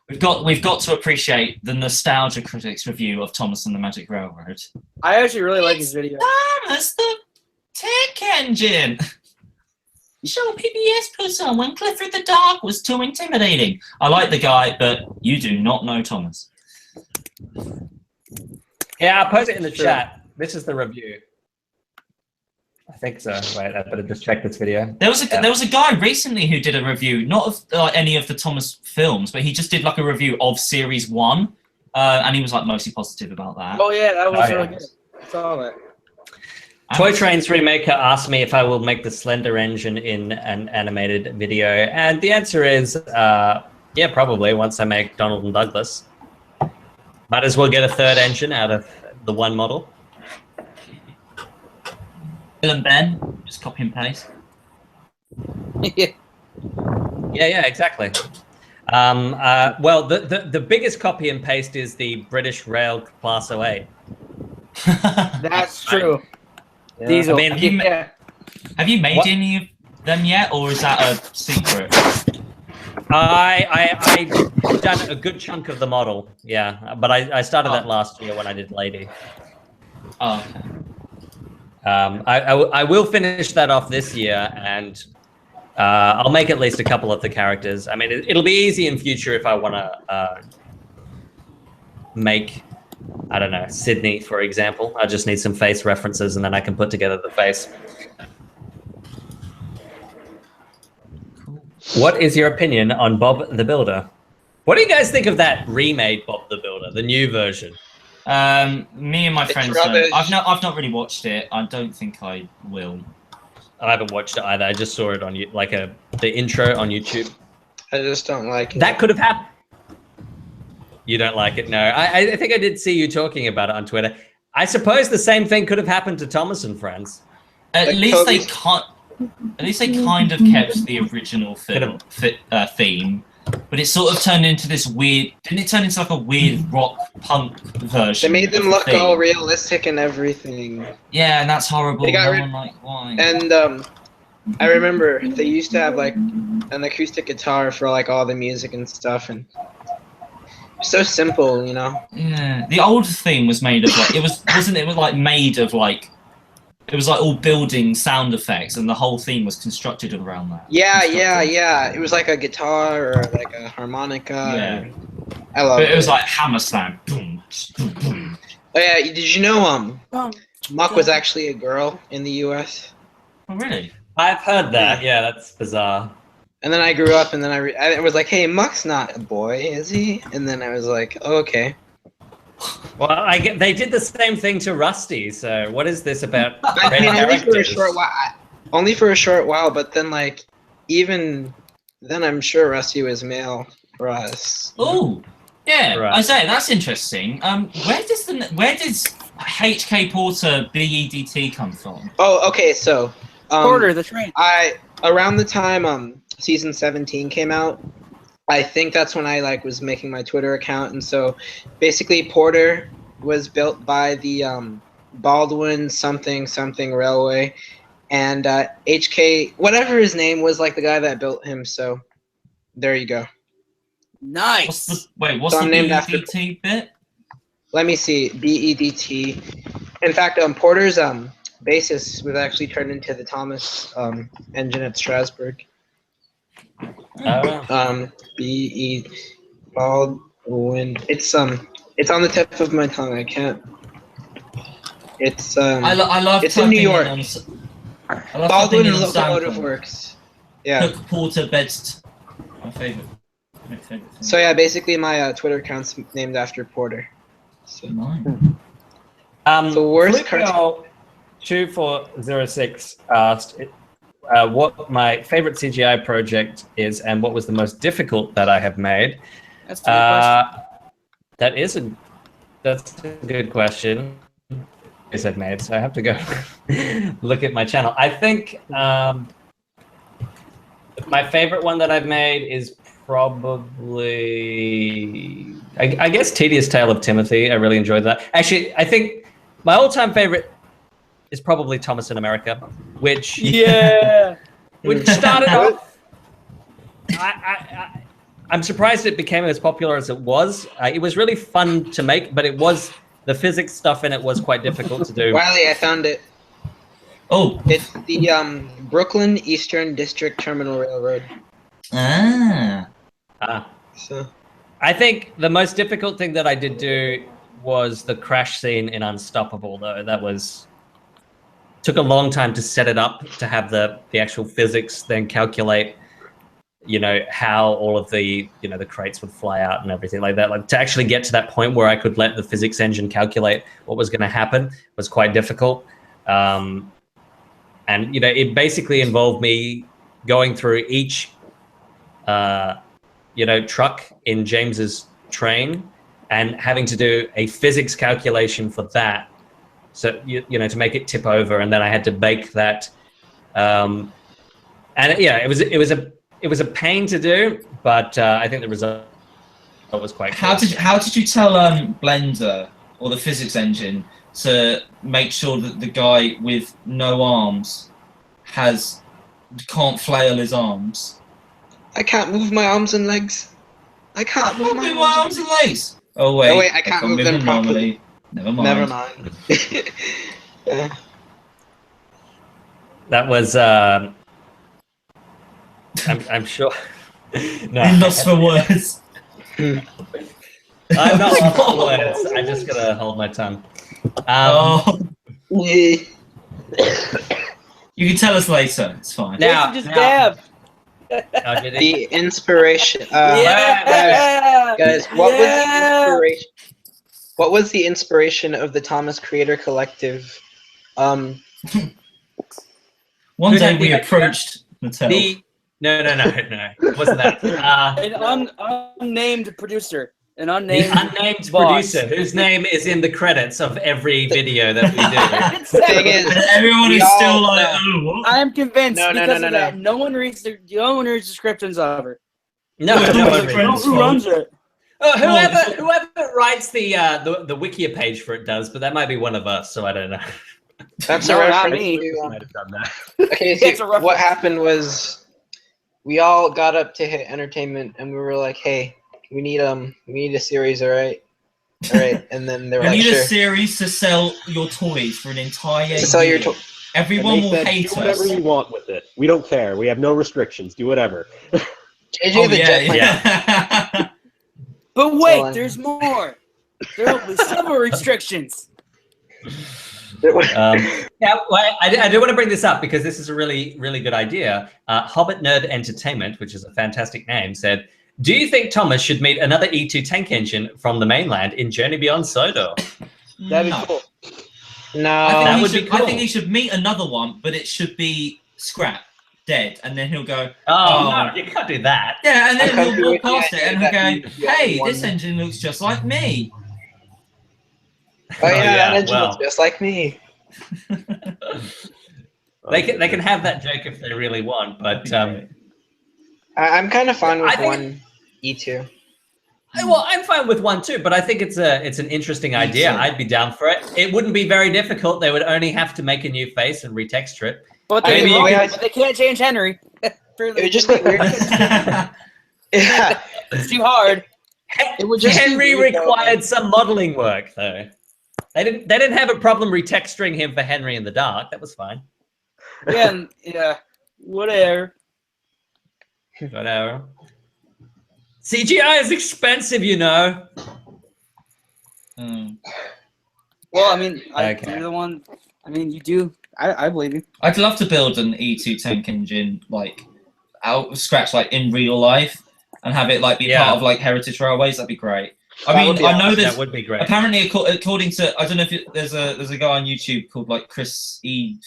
we've got to appreciate the nostalgia critics review of Thomas and the Magic Railroad. I actually really like his video. Thomas the Tech Engine. Show PBS puts on when Clifford the Dog was too intimidating. I like the guy, but you do not know Thomas. Yeah, I'll post it in the chat. This is the review. I think so. Wait, I better just check this video. There was a guy recently who did a review, not of any of the Thomas films, but he just did like a review of Series 1, and he was like mostly positive about that. Oh yeah, that was really good. I saw that. Toy Train's Remaker asked me if I will make the Slender engine in an animated video, and the answer is yeah, probably once I make Donald and Douglas. Might as well get a third engine out of the one model. Bill and Ben, just copy and paste. Yeah, exactly. Well, the biggest copy and paste is the British Rail Class 08. That's true. Yeah. Diesel. I mean, have you made any of them yet, or is that a secret? I've done a good chunk of the model, yeah, but I started that last year when I did Lady. Oh, okay. I will finish that off this year, and I'll make at least a couple of the characters. I mean, it'll be easy in future if I want to make, I don't know, Sydney, for example. I just need some face references, and then I can put together the face. What is your opinion on Bob the Builder? What do you guys think of that remade Bob the Builder, the new version? Me and my friends don't. I've not really watched it. I don't think I will. I haven't watched it either. I just saw it on the intro on YouTube. I just don't like it. That could have happened. You don't like it? No. I think I did see you talking about it on Twitter. I suppose the same thing could have happened to Thomas and Friends. At least they kind of kept the original film theme, but it sort of turned into this weird. Didn't it turn into like a weird rock punk version? They made them look all realistic and everything. Yeah, and that's horrible. They got why? And I remember they used to have like an acoustic guitar for like all the music and stuff, and so simple, you know. Yeah, the old theme was made of like it was made of like. It was like all building sound effects, and the whole theme was constructed around that. Yeah. It was like a guitar or like a harmonica. Yeah. I love it. It was like hammer slam. Boom, boom, boom. Oh yeah, did you know Muck was actually a girl in the U.S.? Oh really? I've heard that. Yeah, that's bizarre. And then I grew up, and then I was like, hey, Muck's not a boy, is he? And then I was like, oh, okay. Well, they did the same thing to Rusty. So what is this about? I mean, only for a short while. Only for a short while, but then like, even then, I'm sure Rusty was male for us. Oh, yeah, Right. Isaiah, that's interesting. Where does HK Porter BEDT come from? Oh, okay, so Porter, the train. Around the time season 17 came out, I think that's when I like was making my Twitter account, and so basically Porter was built by the Baldwin something Railway, and HK, whatever his name was, like the guy that built him. So there you go. Nice. What's So the I'm named BEDT bit? Let me see, BEDT. In fact, Porter's basis was actually turned into the Thomas engine at Strasbourg. B-E Baldwin. It's on the tip of my tongue. I can't. It's I love. It's in New York. I love Baldwin typing in on Locomotive SoundCloud. Works. Yeah. Cook Porter Bedst. My favorite thing. So yeah, basically my Twitter account's named after Porter. So. So worst Flipio 2406 asked what my favorite CGI project is and what was the most difficult that I have made. That's a good question. That's a good question. Is I've made, so I have to go look at my channel. I think my favorite one that I've made is probably, I guess, Tedious Tale of Timothy. I really enjoyed that. Actually, I think my all-time favorite is probably Thomas in America, which which started off. I'm surprised it became as popular as it was. It was really fun to make, but the physics stuff in it was quite difficult to do. Wiley, I found it. Oh, it's the Brooklyn Eastern District Terminal Railroad. So I think the most difficult thing that I did do was the crash scene in Unstoppable, though. That took a long time to set it up, to have the actual physics then calculate, how all of the, the crates would fly out and everything like that. Like, to actually get to that point where I could let the physics engine calculate what was going to happen was quite difficult. And, it basically involved me going through each, truck in James's train and having to do a physics calculation for that. So, to make it tip over, and then I had to bake that. It was a pain to do, but I think the result was quite cool. How did you tell Blender or the physics engine to make sure that the guy with no arms can't flail his arms? I can't move my arms and legs. I can't move my arms and legs. Oh wait, I can't move them properly. Never mind. That was. I'm sure. No, I'm lost for words. I'm not lost for words. I just gotta hold my tongue. You can tell us later. It's fine. Now, dab. The inspiration. Guys, what was the inspiration of the Thomas Creator Collective? One day we approached Mattel. No. It wasn't that. An unnamed producer. An unnamed producer whose name is in the credits of every video that we do. The thing is, everyone is still like, "Oh, what?" I am convinced because of that. No one reads descriptions of her. No one reads. Who runs it? Whoever writes the Wikia page for it does, but that might be one of us, so I don't know. That's a reference. Might have done that. Okay, so what happened was we all got up to Hit Entertainment and we were like, "Hey, we need a series, all right?" And then they were like, "We need sure. a series to sell your toys for an entire year. Sell your toys. Everyone will hate us. Do whatever you want with it. We don't care. We have no restrictions. Do whatever." But wait, there's more. There will be several restrictions. I do want to bring this up because this is a really, really good idea. Hobbit Nerd Entertainment, which is a fantastic name, said, "Do you think Thomas should meet another E2 tank engine from the mainland in Journey Beyond Sodor?" That'd be cool. No, that would be cool. I think he should meet another one, but it should be scrap, dead, and then he'll go, "Oh, no, you can't do that." Yeah, and then he'll walk past it and he'll go, "Hey, this engine looks just like me." Oh yeah, that engine looks just like me. They can have that joke if they really want, but I'm kind of fine with one E2. Well, I'm fine with one too, but I think it's an interesting idea. I'd be down for it. It wouldn't be very difficult. They would only have to make a new face and retexture it. But they can't change Henry. It would just be weird. Yeah, it's too hard. It would just Henry required some modeling work, though. They didn't have a problem retexturing him for Henry in the Dark. That was fine. Yeah, whatever. Whatever. CGI is expensive, you know. Well, I mean, Okay. you're the one. I mean, you do. I believe you. I'd love to build an E2 tank engine like out of scratch, like in real life, and have it like be Yeah. part of like Heritage Railways. That'd be great. I That mean, would be I know awesome. there's That would be great. apparently according to I don't know if there's a guy on YouTube called like Chris. He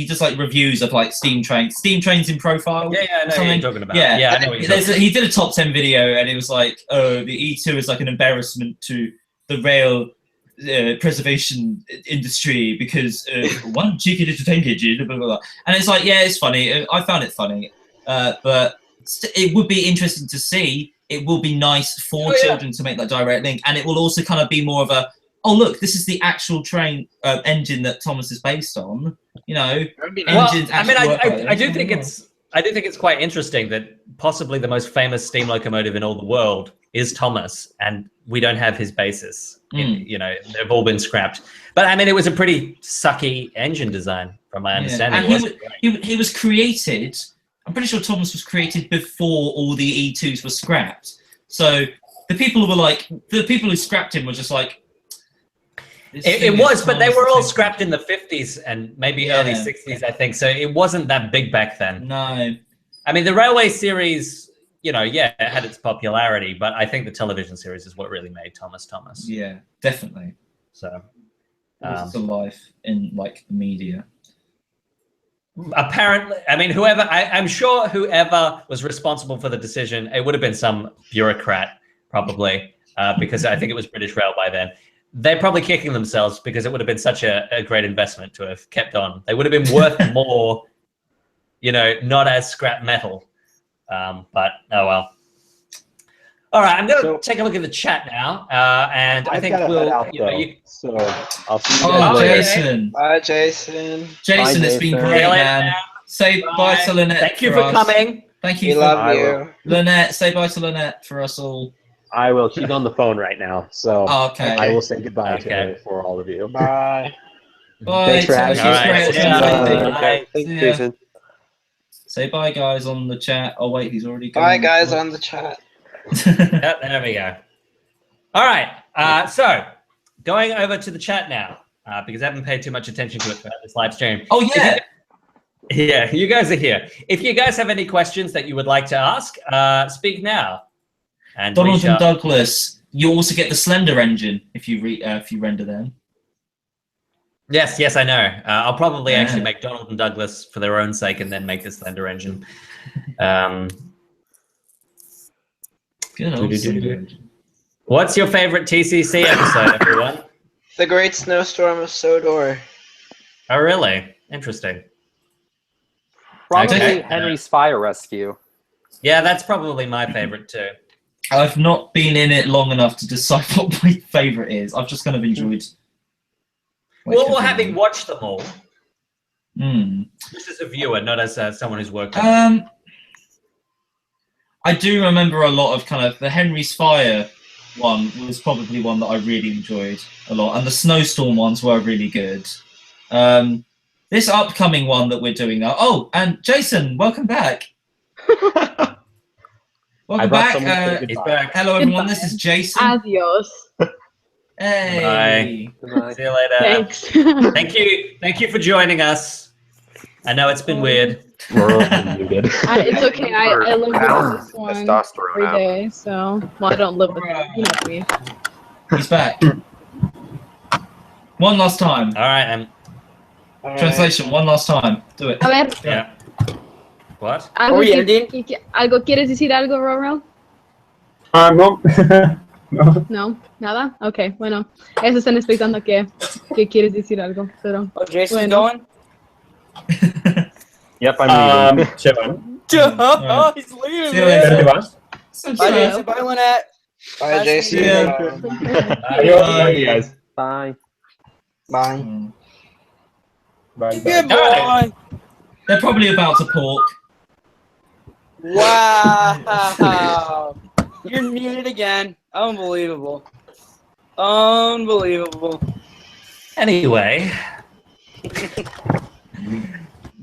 does like reviews of like steam trains in profile. Yeah, I know what something. you're talking about. Yeah, I know what you're talking about. he did a top 10 video, and it was like, oh, the E2 is like an embarrassment to the rail preservation industry because one cheeky little tank engine, blah, blah, blah. And it's like, yeah, it's funny. I found it funny, but it would be interesting to see. It will be nice for children to make that direct link, and it will also kind of be more of a, oh look, this is the actual train engine that Thomas is based on. You know, Well, engines. I mean, actually work like I do this. think it's quite interesting that possibly the most famous steam locomotive in all the world is Thomas, and we don't have his basis. You know, they've all been scrapped. But I mean, it was a pretty sucky engine design, from my understanding. And he was created. I'm pretty sure Thomas was created before all the E2s were scrapped. So the people who scrapped him were just like. It was, but they were all scrapped in the 50s and maybe early 60s, I think. So it wasn't that big back then. No. I mean, the Railway series, you know, yeah, it had its popularity, but I think the television series is what really made Thomas Thomas. Yeah, definitely. So. It's alive in like the media. Apparently, I mean, I'm sure whoever was responsible for the decision, it would have been some bureaucrat, probably, because I think it was British Rail by then. They're probably kicking themselves because it would have been such a great investment to have kept on. They would have been worth more, you know, not as scrap metal. But oh well. All right, I'm going to take a look at the chat now, and I think we'll. So I'll see you Oh, guys later. Jason. Bye, Jason. Jason, it's been great, man. Say bye to Lynette. Thank you for coming. Thank you. We love you. Lynette, say bye to Lynette for us all. I will. She's on the phone right now, so Okay. I will say goodbye to her for all of you. Bye. Bye. Thanks for having She's me. great. Bye. See ya. Jason. Say bye, guys, on the chat. Oh wait, he's already gone. Bye, guys, on the chat. Yep, there we go. All right, so going over to the chat now, because I haven't paid too much attention to it throughout this live stream. Oh yeah. Yeah, you guys are here. If you guys have any questions that you would like to ask, speak now. And Donald and Douglas, you also get the Slender engine if you render them. Yes, I know. I'll probably actually make Donald and Douglas for their own sake and then make the Slender engine. Good old Slender engine. What's your favorite TCC episode, everyone? The Great Snowstorm of Sodor. Oh, really? Interesting. Probably Okay. Henry's Fire Rescue. Yeah, that's probably my favorite too. I've not been in it long enough to decide what my favorite is. I've just kind of enjoyed. Well, having watched them all, Mm. just as a viewer, not as someone who's worked on it. I do remember a lot of kind of the Henry's Fire one was probably one that I really enjoyed a lot, and the Snowstorm ones were really good. This upcoming one that we're doing now. Oh, and Jason, welcome back. Welcome back. He's back. Hello, everyone. This is Jason. Adios. Hey. Bye. See you later. Thanks. Thank you for joining us. I know it's been weird. It's okay. I live with this one Testosterone every out. day, so I don't live with him. You know me. He's back. One last time. All right. Translation. One last time. Do it. A ver. Yeah. What? Algo, Orienting. algo, ¿quieres decir algo, Roro? No. No. No, nada. Okay, bueno. Eso están expectando que quieres decir algo, pero. Oh, Jason's bueno. going? Yep, I'm leaving. Se van. Oh, he's leaving, See you man. later. ¿Te vas? Bye, Jason. Bye, Lynette. Bye, Jason. Yeah. Adiós. Bye, guys. Bye. Bye. Bye. Good Bye. boy. They're probably about to pork. Wow. You're muted again. Unbelievable. Unbelievable. Anyway,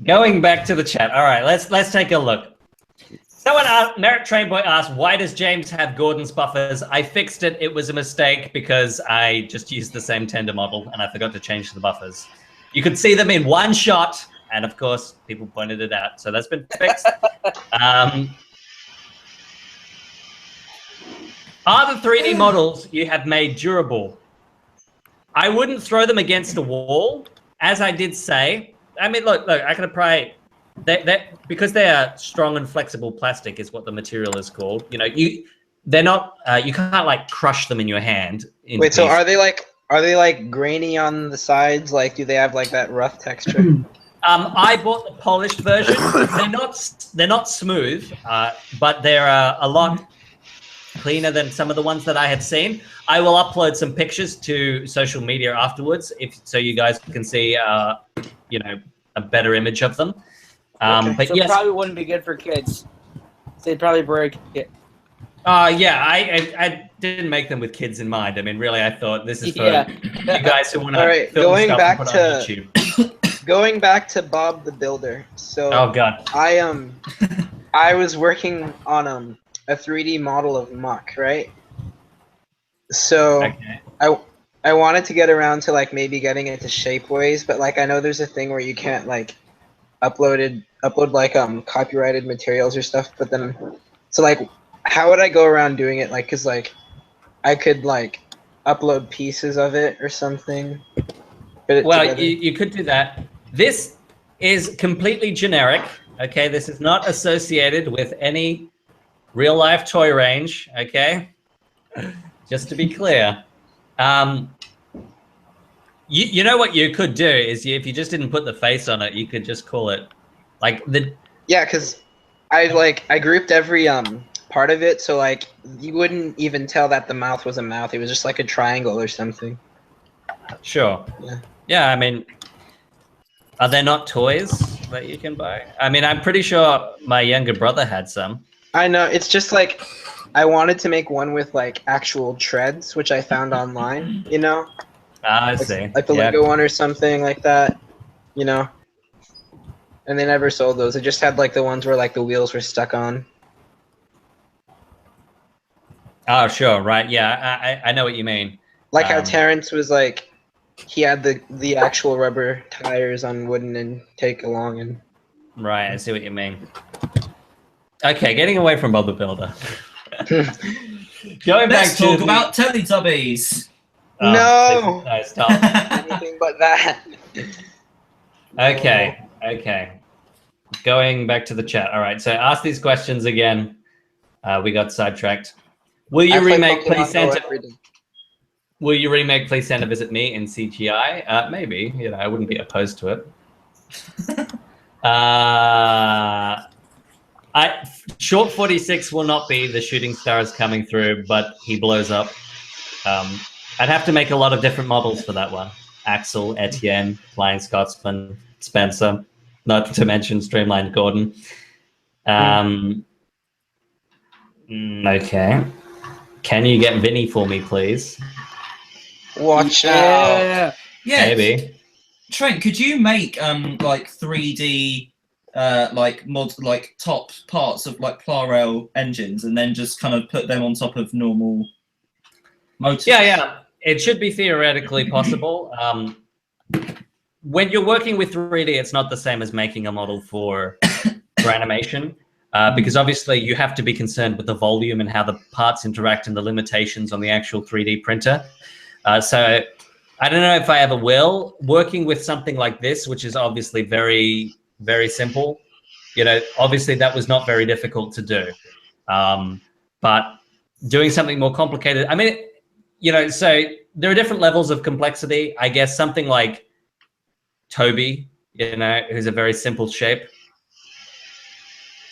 going back to the chat. All right, let's take a look. Someone, Merit Train Boy asked, why does James have Gordon's buffers? I fixed it. It was a mistake because I just used the same tender model and I forgot to change the buffers. You could see them in one shot, and of course, people pointed it out. So that's been fixed. Are the 3D models you have made durable? I wouldn't throw them against a wall, as I did say. I mean, look, I could probably... because they are strong and flexible plastic is what the material is called. You know, they're not. You can't like crush them in your hand. Wait, so are they like grainy on the sides? Like, do they have like that rough texture? I bought the polished version. They're not smooth, but they're a lot cleaner than some of the ones that I have seen. I will upload some pictures to social media afterwards, so you guys can see, you know, a better image of them. But so yes, probably wouldn't be good for kids. They'd probably break it. Yeah, I didn't make them with kids in mind. I mean, really, I thought this is for you guys who want to. All right, going back to going back to Bob the Builder. So oh god, I was working on a 3D model of Muck, right? So okay. I wanted to get around to like maybe getting it to Shapeways, but like I know there's a thing where you can't like upload like copyrighted materials or stuff, but then so like how would I go around doing it? Like, cause like I could like upload pieces of it or something. Well, you could do that. This is completely generic. Okay, this is not associated with any real life toy range. Okay, just to be clear. You know what you could do is if you just didn't put the face on it, you could just call it like the. Yeah, because I grouped every part of it, so like you wouldn't even tell that the mouth was a mouth. It was just like a triangle or something. Sure. Yeah. Yeah, I mean, are there not toys that you can buy? I mean, I'm pretty sure my younger brother had some. I know. It's just like I wanted to make one with like actual treads, which I found online. You know. I see. Like the Lego one or something like that, you know. And they never sold those. It just had like the ones where like the wheels were stuck on. Oh, sure, right. Yeah, I know what you mean. Like how Terrence was like, he had the actual rubber tires on wooden and take along and. Right, I see what you mean. Okay, getting away from Bob the Builder. Going Let's back to talk about Teletubbies. Oh, no! No, stop. Anything but that. Okay. Going back to the chat. All right, so ask these questions again. We got sidetracked. Will you remake Please Santa? Will you remake Please Santa Visit Me in CGI? Maybe. You know, I wouldn't be opposed to it. Short 46 will not be the shooting stars coming through, but he blows up. I'd have to make a lot of different models for that one. Axel, Etienne, Flying Scotsman, Spencer, not to mention Streamlined Gordon. Okay. Can you get Vinny for me, please? Watch out. Yeah. Maybe. Trent, could you make like 3D like top parts of like Plarail engines and then just kind of put them on top of normal motors? Yeah. It should be theoretically possible. When you're working with 3D, it's not the same as making a model for animation, because obviously you have to be concerned with the volume and how the parts interact and the limitations on the actual 3D printer. So I don't know if I ever will. Working with something like this, which is obviously very, very simple, you know, obviously that was not very difficult to do. But doing something more complicated, I mean, you know, so there are different levels of complexity. I guess something like Toby, you know, who's a very simple shape,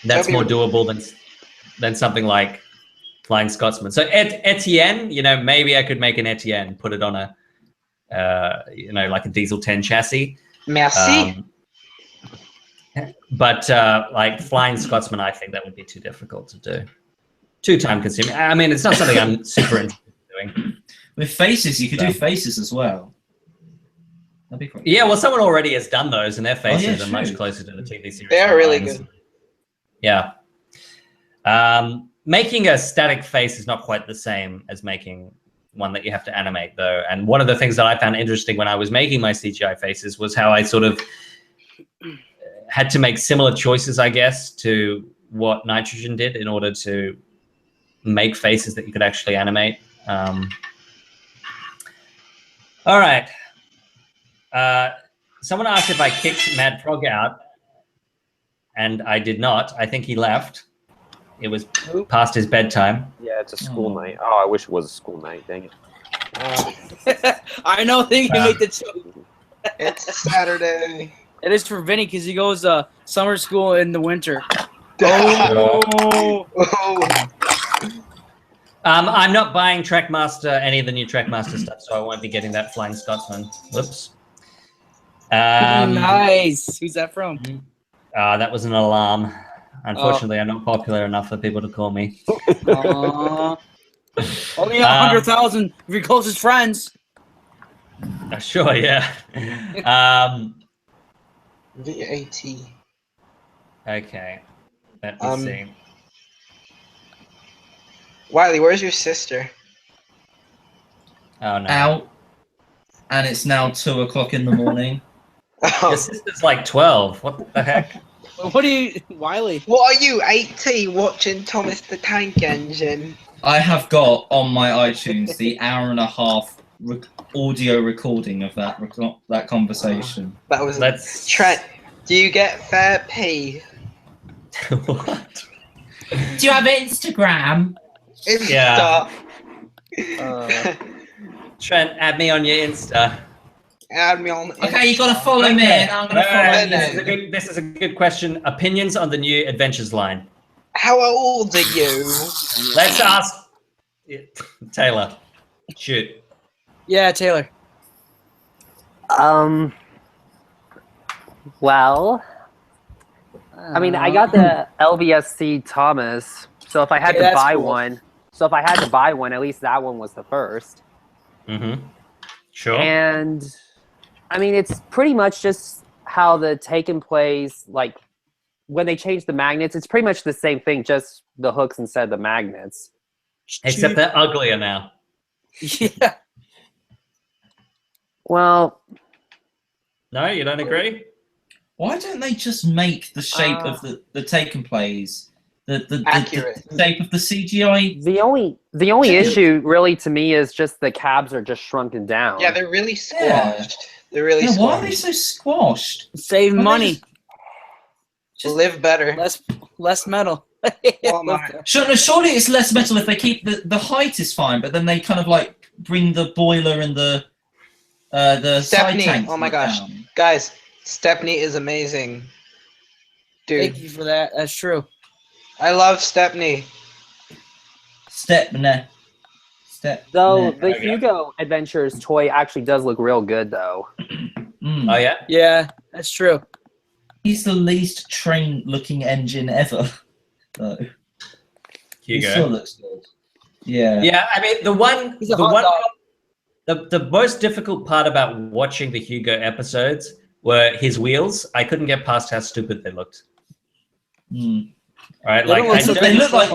that's more doable than something like Flying Scotsman. So Etienne, you know, maybe I could make an Etienne, put it on a, you know, like a Diesel 10 chassis. Merci. But like Flying Scotsman, I think that would be too difficult to do. Too time consuming. I mean, it's not something I'm super interested in doing. With faces, you could do faces as well. That'd be quite cool. Yeah, well, someone already has done those, and their faces are true. much closer to the TV series. They are really good. Yeah. Making a static face is not quite the same as making one that you have to animate, though. And one of the things that I found interesting when I was making my CGI faces was how I sort of had to make similar choices, I guess, to what Nitrogen did in order to make faces that you could actually animate. All right. Someone asked if I kicked Mad Frog out, and I did not. I think he left. It was past his bedtime. Yeah, it's a school night. Oh, I wish it was a school night. Dang it. I know they can make the joke. It's Saturday. It is for Vinny because he goes summer school in the winter. Oh. I'm not buying Trackmaster, any of the new Trackmaster stuff, so I won't be getting that Flying Scotsman. Whoops. Nice. Who's that from? That was an alarm. Unfortunately, I'm not popular enough for people to call me. Only 100,000 of your closest friends. Sure, yeah. VAT. Okay. Let me see. Wiley, where's your sister? Oh, no. Out. And it's now 2 o'clock in the morning. Your sister's like 12. What the heck? What are you, Wiley? What are you, 18, watching Thomas the Tank Engine? I have got on my iTunes the hour-and-a-half audio recording of that conversation. That was Trent. Do you get fair pay? What? Do you have Instagram? Insta. Yeah. Trent, add me on your Insta. Add me on. Okay, you gotta follow me. I'm gonna follow you. This is a good question. Opinions on the new Adventures line. How old are you? Let's ask Taylor. Shoot. Yeah, Taylor. Well, I mean, I got the LVSC Thomas, so if I had to buy one, at least that one was the first. Mm-hmm. Sure. And I mean, it's pretty much just how the Taken plays, like when they change the magnets, it's pretty much the same thing, just the hooks instead of the magnets. Except they're uglier now. Yeah. Well, no, you don't agree? Why don't they just make the shape of the Taken plays the shape of the CGI? The only issue really to me is just the cabs are just shrunken down. Yeah, they're really squashed. They're really squashed. Why are they so squashed? Save money. Just live better. Less metal. Surely it's less metal if they keep the height is fine, but then they kind of like bring the boiler and the side Stepney. tanks. Oh my gosh, down. guys, Stepney is amazing. Dude, Thank you for that. That's true. I love Stepney. Though the Hugo Adventures toy actually does look real good, though. Oh yeah. Yeah, that's true. He's the least train-looking engine ever. Though. He Hugo. still looks good. Yeah. Yeah, I mean the most difficult part about watching the Hugo episodes were his wheels. I couldn't get past how stupid they looked. Right, they look like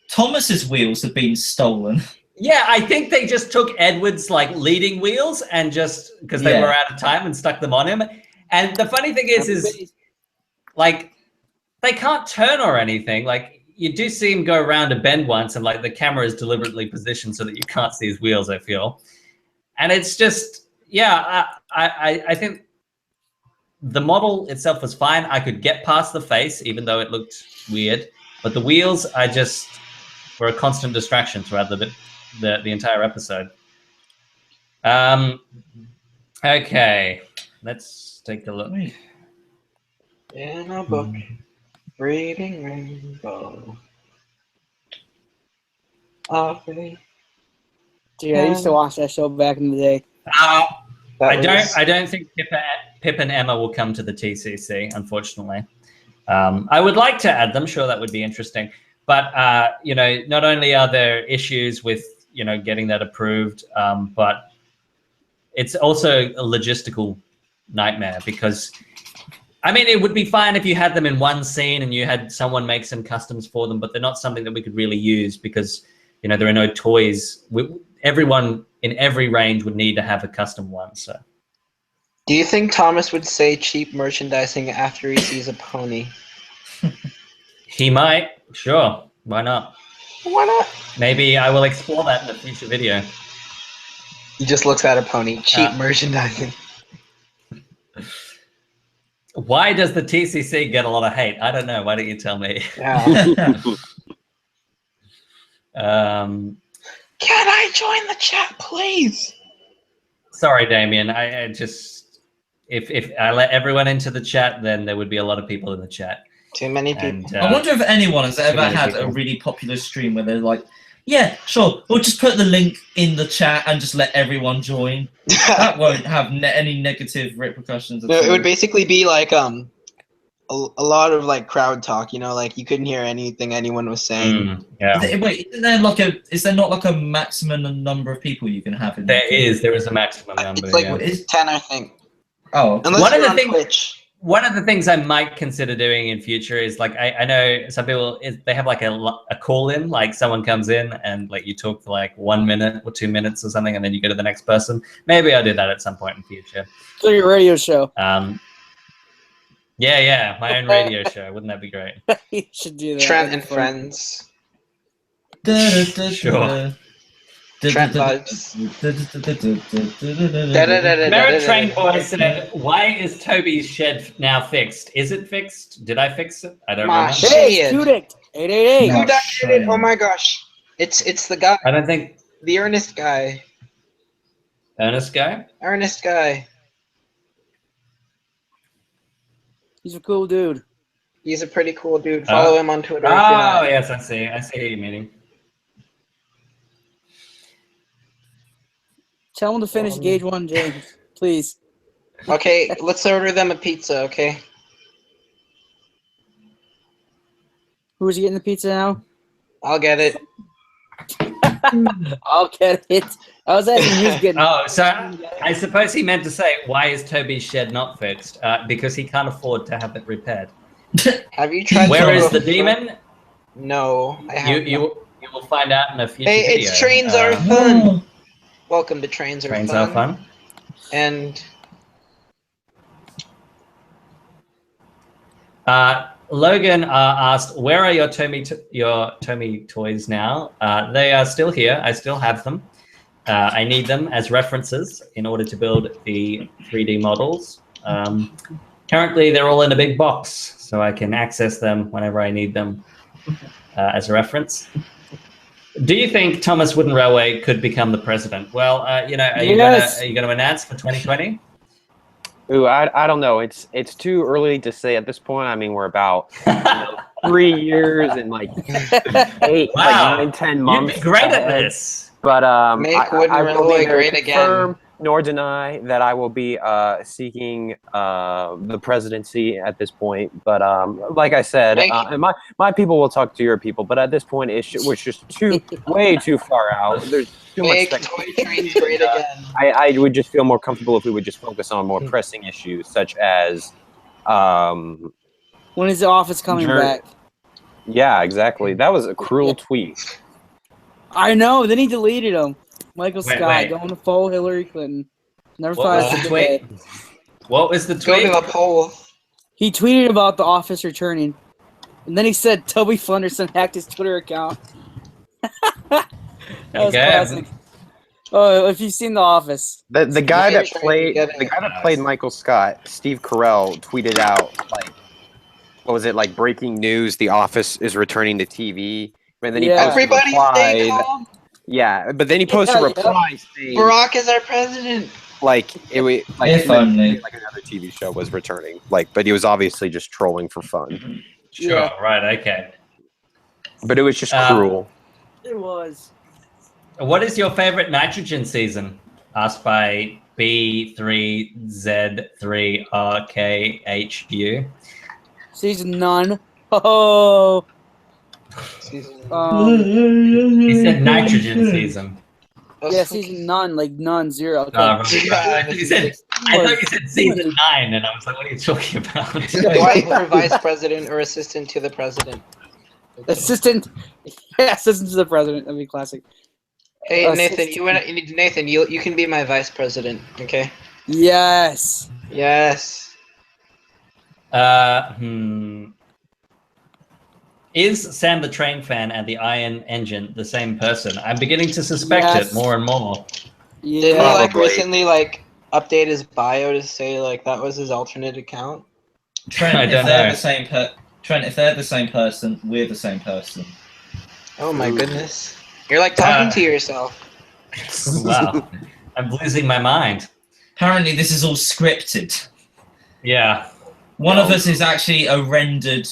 Thomas's wheels have been stolen. Yeah, I think they just took Edward's like leading wheels and just because they were out of time and stuck them on him. And the funny thing is like they can't turn or anything. Like you do see him go around a bend once, and like the camera is deliberately positioned so that you can't see his wheels. I feel, and it's just I think the model itself was fine. I could get past the face, even though it looked weird. But the wheels, I just were a constant distraction throughout the entire episode. Okay, let's take a look. In a book, reading rainbow. Dude, I used to watch that show back in the day. I don't think Pip and Emma will come to the TCC, unfortunately. I would like to add them. Sure, that would be interesting. But, you know, not only are there issues with, you know, getting that approved, but it's also a logistical nightmare because I mean, it would be fine if you had them in one scene and you had someone make some customs for them, but they're not something that we could really use because, you know, there are no toys. Everyone in every range would need to have a custom one. So, Do you think Thomas would say cheap merchandising after he sees a pony? he might. Sure. Why not? Why not? Maybe I will explore that in a future video. He just looks at a pony. Cheap merchandising. Why does the TCC get a lot of hate? I don't know. Why don't you tell me? Yeah. Can I join the chat, please? Sorry, Damien. I just if I let everyone into the chat, then there would be a lot of people in the chat. Too many people. I wonder if anyone has ever had people. a really popular stream where they're like, yeah, sure, we'll just put the link in the chat and just let everyone join. That won't have any negative repercussions. No, it would basically be like a lot of like crowd talk, you know, like you couldn't hear anything anyone was saying. Yeah. Wait, is there not like a maximum number of people you can have in There is a maximum number. It's like yeah. it's 10, I think. Oh, unless one of you're the on things. Twitch. One of the things I might consider doing in future is like I know some people they have like a call in, like someone comes in and like you talk for like 1 minute or 2 minutes or something, and then you go to the next person. Maybe I'll do that at some point in future. So your radio show. Yeah, my own radio show. Wouldn't that be great? You should do that. Trent and Friends. Sure. Trent vibes. Merit Train Boy said, "Why is Toby's shed now fixed? Is it fixed? Did I fix it? I don't remember." Hey, shoot it! 888. Who did it? Oh my gosh! It's the guy. I don't think the Ernest guy. Ernest guy. Ernest guy. He's a cool dude. He's a pretty cool dude. Follow him on Twitter. Oh yes, I see. I see who you're meaning. Tell him to finish Gauge 1, James, please. Okay, let's order them a pizza, okay? Who's getting the pizza now? I'll get it. I'll get it. I was asking who's getting it. Oh, so I suppose he meant to say, why is Toby's shed not fixed? Because he can't afford to have it repaired. Have you tried? Where is the demon? No, I haven't. You will find out in a future Hey, video. it's Trains Are Fun. Welcome to Trains Are Fun. Trains Are Fun. And Logan asked, "Where are your Tomy toys now?" They are still here. I still have them. I need them as references in order to build the 3D models. Currently, they're all in a big box, so I can access them whenever I need them as a reference. Do you think Thomas Wooden Railway could become the president? Well, you know, are you going to announce for 2020? Ooh, I don't know. It's too early to say at this point. I mean, we're about 3 years and like 8, Wow. like 9, 10 months. You'd be great at this. But Make Wooden I will Railway neither great confirm again. nor deny that I will be seeking the presidency at this point. But like I said, my people will talk to your people. But at this point, we're just way too far out. There's too Make much. toy trains great again. I would just feel more comfortable if we would just focus on more pressing issues, such as when is the office coming back? Yeah, exactly. That was a cruel tweet. I know. Then he deleted them. Michael Wait, Scott wait. going to poll Hillary Clinton. Never What thought was I'd the say tweet? that. What was the Go tweet? to a poll. He tweeted about the office returning, and then he said Toby Flenderson hacked his Twitter account. That was classic. Oh, if you've seen The Office, The guy that Get it, played get it. the guy that played Michael Scott, Steve Carell, tweeted out like, what was it, like, breaking news? The Office is returning to TV, and then he posted a Everybody stay reply. calm. Yeah, but then he posted a reply saying Barack is our president. like it was like, If only. like another TV show was returning. Like, but he was obviously just trolling for fun. Sure, Yeah. right, okay. But it was just cruel. it was. What is your favorite nitrogen season? Asked by B3Z3RKHU. Season none. Oh. He said nitrogen season. Yeah, season none, like none, zero. Okay. Right. He said I thought you said season 9, and I was like, what are you talking about? Wife or vice president or assistant to the president. Assistant. Yeah, assistant to the president. That'd be classic. Hey Nathan, you can be my vice president, okay? Yes. Yes. Is Sam the Train fan and the Iron Engine the same person? I'm beginning to suspect it more and more. Yeah. Didn't he like recently update his bio to say like that was his alternate account? Trent, I if don't they're know. the same Trent, if they're the same person, we're the same person. Oh my goodness. You're like talking to yourself. Wow. I'm losing my mind. Apparently this is all scripted. Yeah. One of us is actually a rendered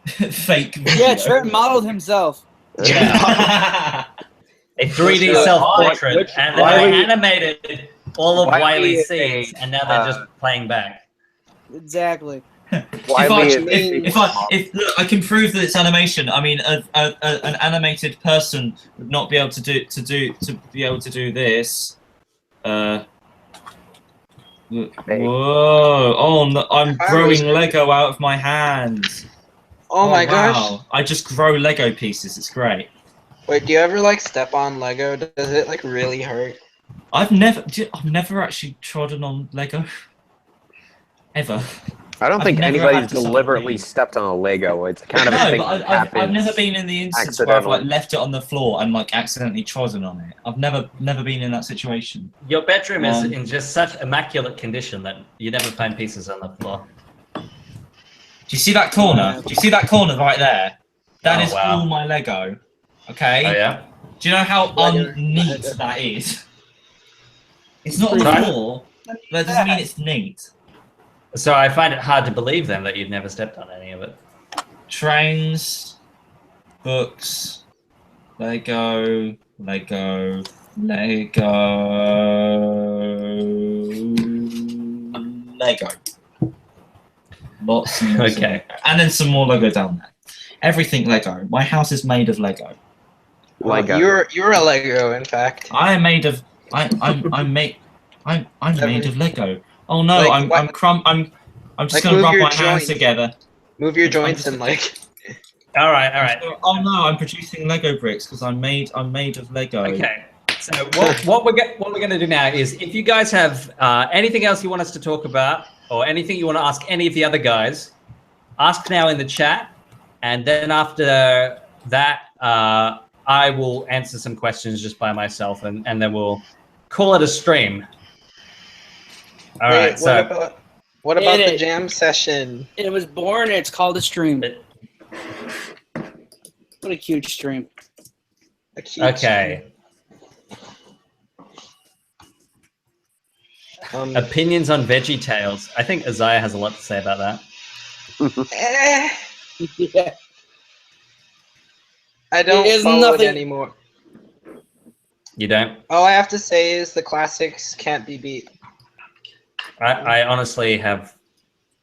fake video. Yeah, Trent modeled himself. Yeah. A 3D self-portrait, and then I animated all of Wiley's scenes, and now they're just playing back. Exactly. If look, I can prove that it's animation. I mean, an animated person would not be able to do this. Whoa! Oh, no, I'm growing Lego out of my hands. Oh my gosh! I just grow Lego pieces. It's great. Wait, do you ever like step on Lego? Does it like really hurt? I've never actually trodden on Lego. Ever. I don't think anybody's deliberately stepped on a Lego. It's kind of a thing that happens. I've never been in the instance where I've like left it on the floor and like accidentally trodden on it. I've never been in that situation. Your bedroom is in just such immaculate condition that you never find pieces on the floor. Do you see that corner? Do you see that corner right there? That is all my Lego. Okay. Oh yeah. Do you know how unneat that is? It's not on the floor, but that doesn't mean it's neat. So I find it hard to believe then that you've never stepped on any of it. Trains, books, Lego, Lego, Lego. Lots and lots. Okay. And then some more Lego down there. Everything Lego. My house is made of Lego. Lego. You're a Lego, in fact. I am made of. I'm made of Lego. Oh no! Like, I'm just gonna rub my hands together. Move your joints and like. All right. Oh no! I'm producing Lego bricks because I'm made of Lego. Okay. So what we're gonna do now is, if you guys have anything else you want us to talk about, or anything you want to ask any of the other guys, ask now in the chat, and then after that, I will answer some questions just by myself, and then we'll call it a stream. All right. So what about the jam session? It was born. It's called a stream. What a cute stream. Okay. Opinions on Veggie Tales. I think Isaiah has a lot to say about that. Yeah. I don't follow it anymore. You don't? All I have to say is the classics can't be beat. I honestly have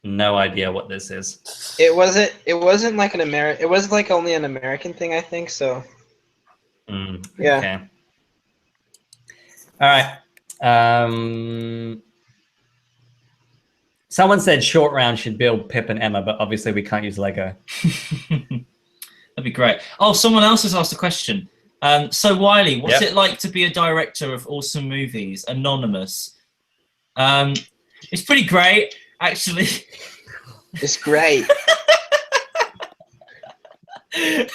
no idea what this is. It wasn't like an it was like only an American thing, I think, so. Yeah. Okay. All right. Someone said Short Round should build Pip and Emma, but obviously we can't use Lego. That'd be great. Oh, someone else has asked a question. So Wiley, what's it like to be a director of awesome movies, anonymous? It's pretty great, actually. It's great. I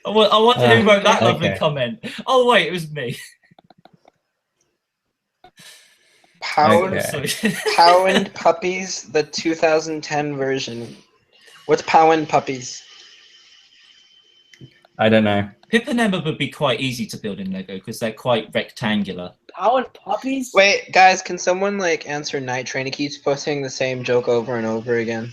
wonder who wrote that lovely comment. Oh wait, it was me. Pound Puppies, the 2010 version. What's Pound Puppies? I don't know. Pip and Emma would be quite easy to build in Lego because they're quite rectangular. Pound Puppies? Wait, guys, can someone like answer Night Train? He keeps posting the same joke over and over again.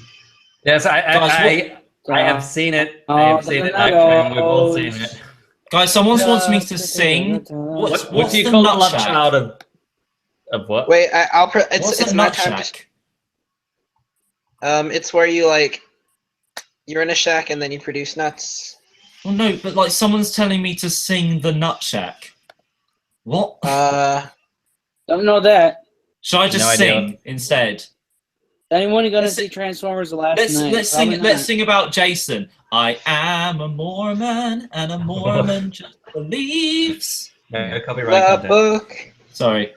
Yes, I have seen it. I have seen it. We've all seen it. Guys, someone wants me to sing. What do you call the love child of what? Wait, it's Nut Shack? It's where you like you're in a shack and then you produce nuts. Well, no, but like someone's telling me to sing the Nut Shack. What? The Don't know that. Should I just No idea. sing instead? Anyone gonna Let's- see Transformers the last Let's night? let's Probably sing let's not. sing about Jason. I am a Mormon, and a Mormon just believes. No copyright The content. book. Sorry.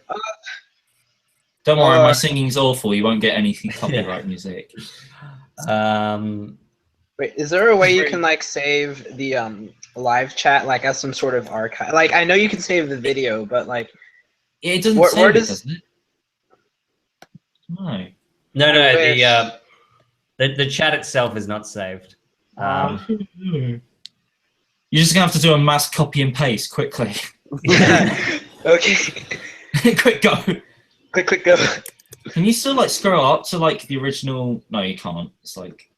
Don't worry, my Uh, singing's awful. You won't get anything copyright music. Wait, is there a way you can like save the live chat like as some sort of archive? Like I know you can save the video, but like Yeah, it doesn't Where- save where it, does- doesn't it? No. No, wish. the chat itself is not saved. You're just gonna have to do a mass copy and paste quickly. okay. Quick go. Quick go. Can you still like scroll up to like the original? No, you can't. It's like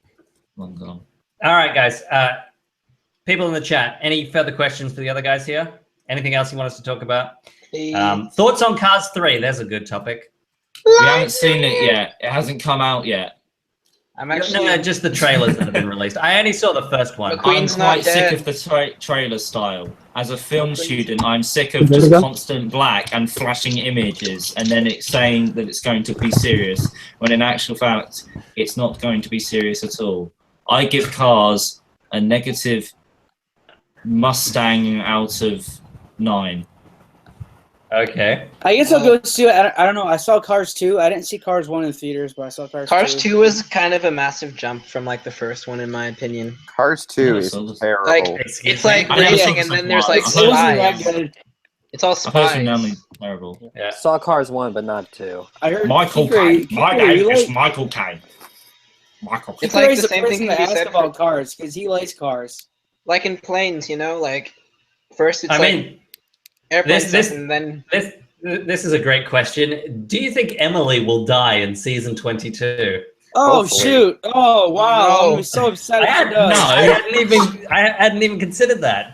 long gone. All right, guys. People in the chat, any further questions for the other guys here? Anything else you want us to talk about? Thoughts on Cars 3? There's a good topic. We haven't seen it yet. It hasn't come out yet. I'm actually No, just the trailers that have been released. I only saw the first one. McQueen's I'm not quite sick dead. of the trailer style. As a film student, I'm sick of There just you go. constant black and flashing images, and then it's saying that it's going to be serious, when in actual fact, it's not going to be serious at all. I give Cars a negative Mustang out of 9. Okay. I guess I'll go see it. I don't know. I saw Cars 2. I didn't see Cars 1 in theaters, but I saw Cars 2. Cars 2 was kind of a massive jump from like the first one in my opinion. Cars 2 Yeah, is so- terrible. Like Excuse it's me? like I never racing saw and the then there's second like one. It wasn't that spies. good. It's all I thought it was spies. normally terrible. Yeah. Saw Cars 1, but not 2. I heard Michael Kikri- Caine. My Kikri, name you is like- Michael Caine. Michael Caine. It's like Kikri's the same person thing to that you ask said about for- cars because he likes cars. Like in planes, you know, like first it's I like mean, airplane this- stuff, and then this is a great question. Do you think Emily will die in season 22? Oh Hopefully. shoot! Oh wow! No. I'm so upset. I, if she does. I hadn't even considered that.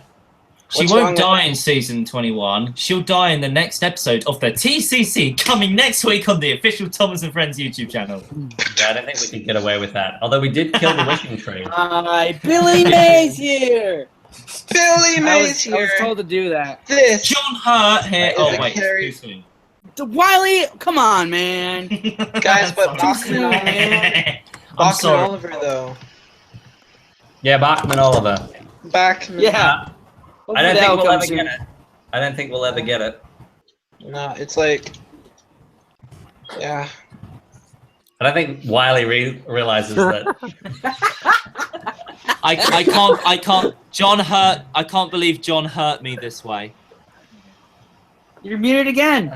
She What's wrong won't with die that? in season 21. She'll die in the next episode of the TCC, coming next week on the official Thomas and Friends YouTube channel. Yeah, I don't think we can get away with that. Although we did kill the wishing tree. Hi, Billy Mays here. Billy I Mays was here. told to do that. This John Hurt here. Is Oh it wait, Carrie? too soon. Wiley, come on, man. guys, but Sorry. Bachman, I'm Bachman sorry. Oliver though. Yeah, Bachman Oliver. Bachman. Yeah. I don't think we'll ever soon. get it. I don't think we'll ever get it. No, it's like, yeah. I don't think Wiley realizes that. I can't. John Hurt. I can't believe John hurt me this way. You're muted again.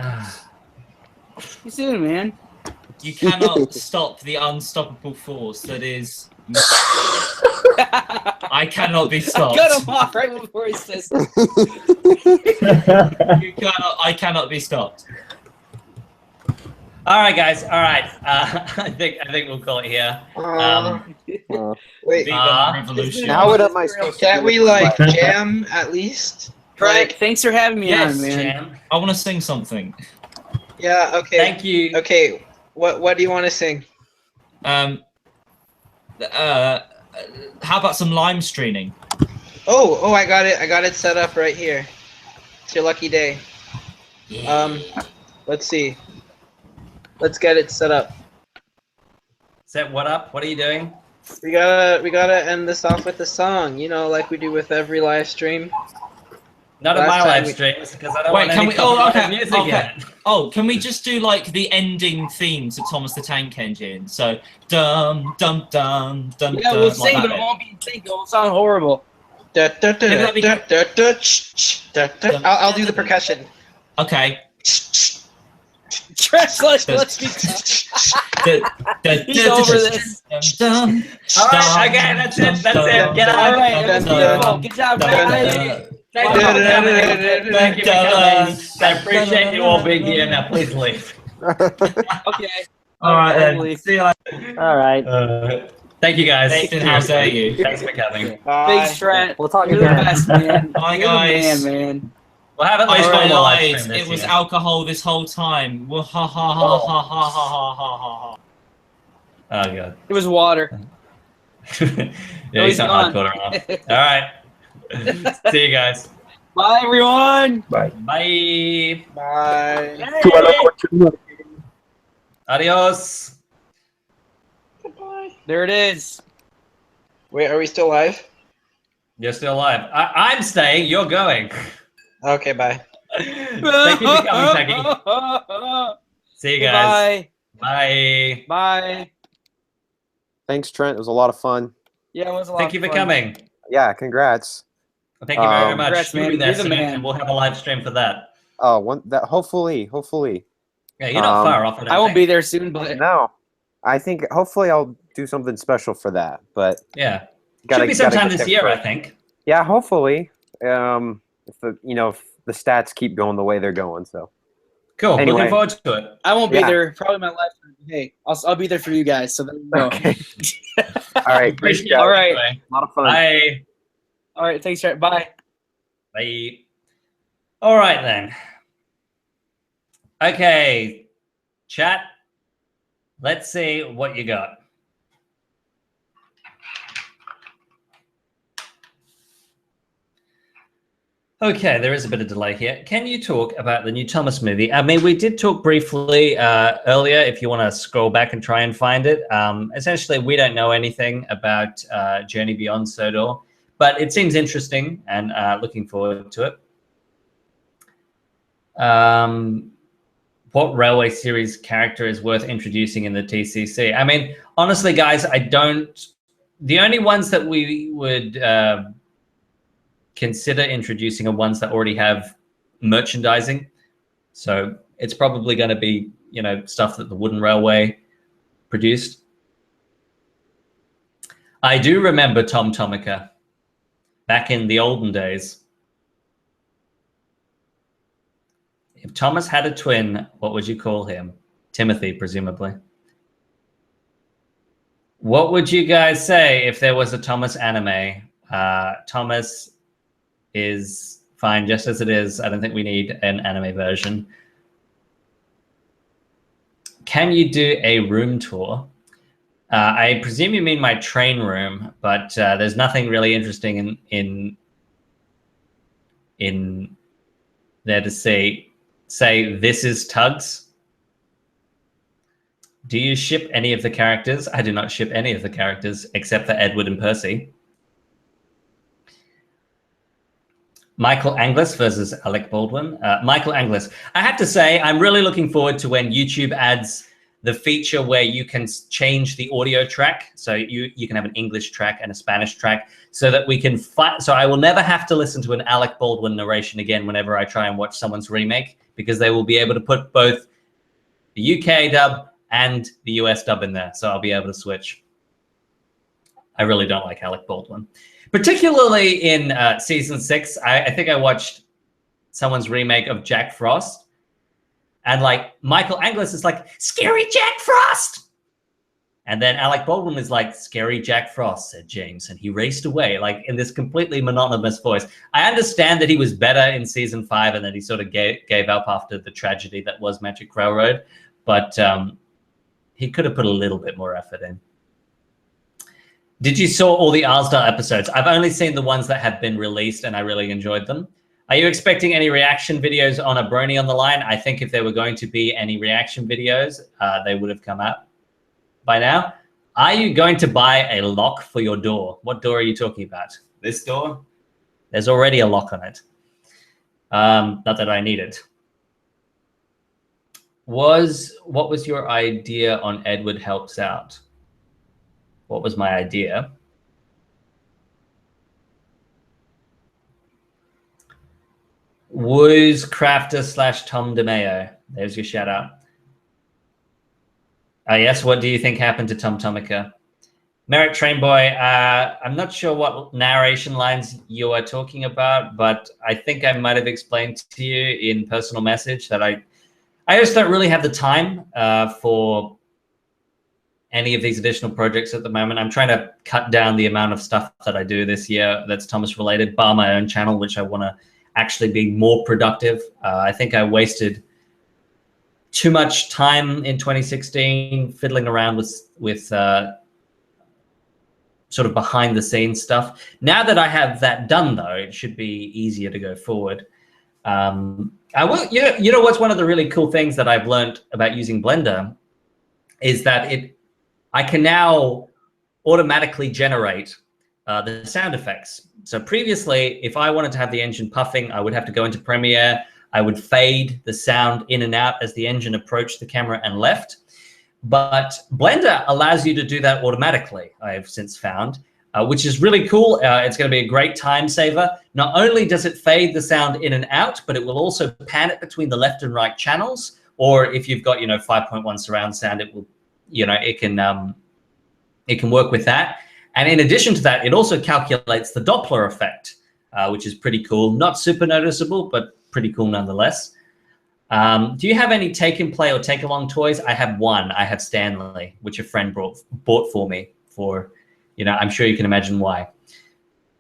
You soon, man. You cannot stop the unstoppable force that is. I cannot be I stopped. cut him off right before he says. I cannot be stopped. All right, guys. All right. I think we'll call it here. Wait, Viva Uh, the revolution. Now what am I supposed to can't do we with like my- jam at least? Frank, thanks for having me yes, on, man. Jam. I want to sing something. Yeah. Okay. Thank you. Okay. What do you want to sing? How about some lime streaming? Oh, I got it. I got it set up right here. It's your lucky day. Let's see. Let's get it set up. Set what up? What are you doing? We gotta end this off with a song, you know, like we do with every live stream. Not on Last my time live we- streams because I don't Wait, want can any we? Oh, copyrighted okay. music Okay. yet. Oh, can we just do like the ending theme to Thomas the Tank Engine? So dum dum dum dum Yeah, dum. we'll like sing, that but it bit. won't be in sync. It won't sound horrible. I'll do the percussion. Okay. Trash, let's be. He's over this. Dum, All right, okay, that's it. That's it. Get out. All right, that's beautiful. Good job, Frank. Thank you for coming. Thank you for coming. I appreciate you all being here. Now, please leave. Okay. All right then. Leave. See you later. All right. Thank you guys. Nathan, how dare you? Thanks for coming. Thanks, Trent. We'll talk You're the again. best, man. Bye, You're guys. the man. We'll have at I least one more live lied. stream this It was year. alcohol this whole time. Ha ha ha ha ha ha ha ha ha. Oh god. It was water. Yeah, Oh, he's he's not gone. hardcore enough. All right. See you guys. Bye, everyone. Bye. Bye. Bye. Súbalo, cochudo. Adios. There it is. Wait, are we still live? You're still alive. I'm staying. You're going. Okay, bye. Thank you for coming, Peggy. See you guys. Bye. Bye. Bye. Thanks, Trent. It was a lot of fun. Yeah, it was a lot Thank you of for fun. coming. Yeah, congrats. Well, thank you very much. Congrats, man. You'll be there You're the soon, man. and we'll have a live stream for that. Oh, hopefully. Yeah, you're not far off. I won't be there soon, but No, I think hopefully I'll do something special for that. But yeah, gotta, should be sometime get this there year, first. I think. Yeah, hopefully. If the stats keep going the way they're going, so Cool. Anyway. Looking forward to it. I won't be Yeah. there. Probably my life. Hey, I'll be there for you guys. So there you go. okay. All right, great Appreciate job. All right. Anyway. A lot of fun. Bye. All right. Thanks, Trent. Bye. Bye. All right then. Okay, chat. Let's see what you got. Okay, there is a bit of delay here. Can you talk about the new Thomas movie? I mean, we did talk briefly earlier, if you want to scroll back and try and find it. Essentially, we don't know anything about Journey Beyond Sodor, but it seems interesting and looking forward to it. What Railway Series character is worth introducing in the TCC? I mean, honestly, guys, the only ones that we would consider introducing are ones that already have merchandising. So it's probably going to be, stuff that the Wooden Railway produced. I do remember Tom Tomica back in the olden days. If Thomas had a twin, what would you call him? Timothy, presumably. What would you guys say if there was a Thomas anime? Thomas is fine just as it is. I don't think we need an anime version. Can you do a room tour? I presume you mean my train room, but there's nothing really interesting in there to say this is Tugs. Do you ship any of the characters? I do not ship any of the characters except for Edward and Percy. Michael Anglis versus Alec Baldwin. Michael Anglis. I have to say, I'm really looking forward to when YouTube adds the feature where you can change the audio track. So you can have an English track and a Spanish track so that we can fight. So I will never have to listen to an Alec Baldwin narration again whenever I try and watch someone's remake, because they will be able to put both the UK dub and the US dub in there. So I'll be able to switch. I really don't like Alec Baldwin. Particularly in season 6, I think I watched someone's remake of Jack Frost, and like Michael Anglis is like, "Scary Jack Frost," and then Alec Baldwin is like, "Scary Jack Frost," said James, and he raced away, like in this completely monotonous voice. I understand that he was better in season 5, and that he sort of gave up after the tragedy that was Magic Railroad, but he could have put a little bit more effort in. Did you saw all the Alstar episodes? I've only seen the ones that have been released, and I really enjoyed them. Are you expecting any reaction videos on A Brony on the Line? I think if there were going to be any reaction videos, they would have come out by now. Are you going to buy a lock for your door? What door are you talking about? This door? There's already a lock on it. Not that I need it. What was your idea on Edward Helps Out? What was my idea? Woo's Crafter / Tom DeMeo. There's your shout out. Yes, what do you think happened to Tom Tomica? Merrick Trainboy, I'm not sure what narration lines you are talking about, but I think I might have explained to you in personal message that I just don't really have the time for any of these additional projects at the moment. I'm trying to cut down the amount of stuff that I do this year that's Thomas related, bar my own channel, which I want to actually be more productive. I think I wasted too much time in 2016 fiddling around with sort of behind the scenes stuff. Now that I have that done, though, it should be easier to go forward. I will. You know what's one of the really cool things that I've learned about using Blender is that I can now automatically generate the sound effects. So previously, if I wanted to have the engine puffing, I would have to go into Premiere. I would fade the sound in and out as the engine approached the camera and left. But Blender allows you to do that automatically, I have since found, which is really cool. It's going to be a great time saver. Not only does it fade the sound in and out, but it will also pan it between the left and right channels. Or if you've got, 5.1 surround sound, it will, it can work with that. And in addition to that, it also calculates the Doppler effect, which is pretty cool. Not super noticeable, but pretty cool nonetheless. Do you have any take and play or take along toys? I have one. I have Stanley, which a friend bought for me for, I'm sure you can imagine why.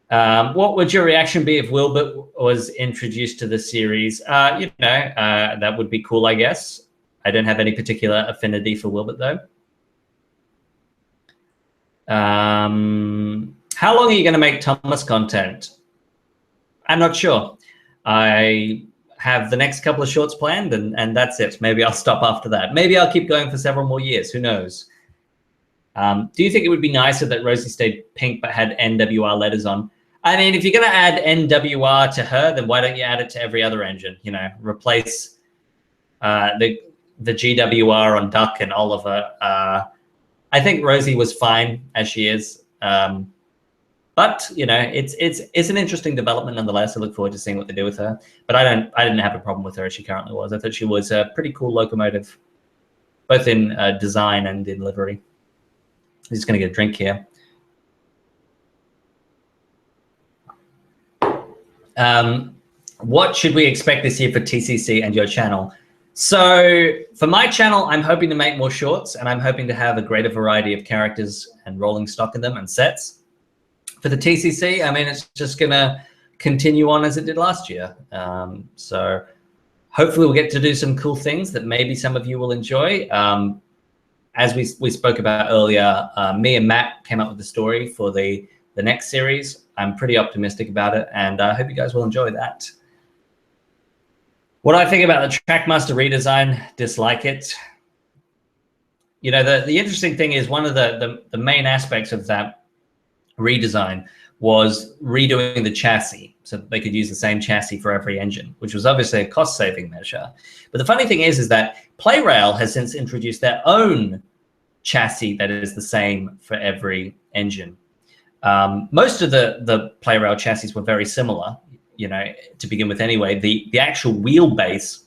What would your reaction be if Wilbert was introduced to the series? That would be cool, I guess. I don't have any particular affinity for Wilbert, though. How long are you going to make Thomas content? I'm not sure. I have the next couple of shorts planned, and that's it. Maybe I'll stop after that. Maybe I'll keep going for several more years. Who knows? Do you think it would be nicer that Rosie stayed pink but had NWR letters on? I mean, if you're going to add NWR to her, then why don't you add it to every other engine? Replace the GWR on Duck and Oliver. I think Rosie was fine as she is. But it's an interesting development nonetheless. I look forward to seeing what they do with her. But I didn't have a problem with her as she currently was. I thought she was a pretty cool locomotive, both in design and in livery. I'm just going to get a drink here. What should we expect this year for TCC and your channel? So for my channel, I'm hoping to make more shorts, and I'm hoping to have a greater variety of characters and rolling stock in them and sets. For the TCC, I mean, it's just going to continue on as it did last year. So hopefully we'll get to do some cool things that maybe some of you will enjoy. As we spoke about earlier, me and Matt came up with the story for the next series. I'm pretty optimistic about it, and I hope you guys will enjoy that. What do I think about the Trackmaster redesign? Dislike it. The interesting thing is one of the main aspects of that redesign was redoing the chassis so that they could use the same chassis for every engine, which was obviously a cost-saving measure. But the funny thing is that PlayRail has since introduced their own chassis that is the same for every engine. Most of the PlayRail chassis were very similar, to begin with anyway. The actual wheelbase,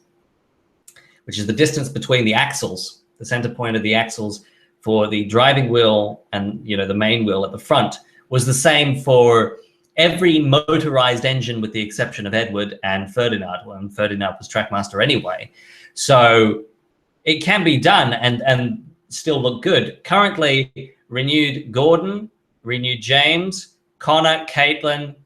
which is the distance between the axles, the center point of the axles for the driving wheel and the main wheel at the front, was the same for every motorized engine with the exception of Edward and Ferdinand. Well, and Ferdinand was Trackmaster anyway. So it can be done and still look good. Currently, renewed Gordon, renewed James, Connor, Caitlin,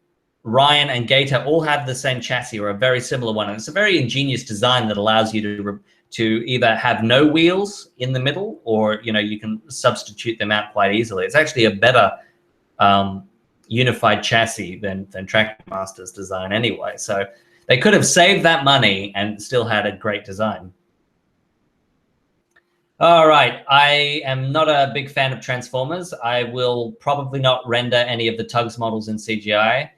Ryan, and Gator all have the same chassis or a very similar one. And it's a very ingenious design that allows you to either have no wheels in the middle, or you can substitute them out quite easily. It's actually a better unified chassis than Trackmaster's design anyway. So they could have saved that money and still had a great design. All right, I am not a big fan of Transformers. I will probably not render any of the Tugs models in CGI.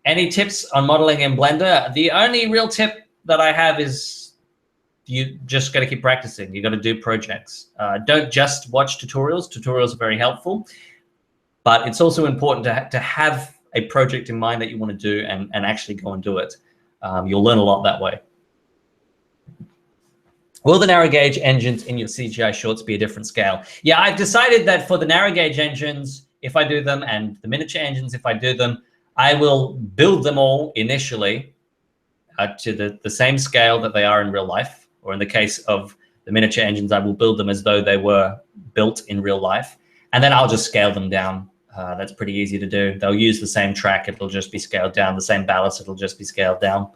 Any tips on modeling in Blender? The only real tip that I have is you just got to keep practicing. You got to do projects. Don't just watch tutorials. Tutorials are very helpful, but it's also important to have a project in mind that you want to do and actually go and do it. You'll learn a lot that way. Will the narrow gauge engines in your CGI shorts be a different scale? Yeah, I've decided that for the narrow gauge engines, if I do them, and the miniature engines, if I do them, I will build them all initially to the same scale that they are in real life. Or in the case of the miniature engines, I will build them as though they were built in real life. And then I'll just scale them down. That's pretty easy to do. They'll use the same track. It'll just be scaled down. The same ballast. It'll just be scaled down.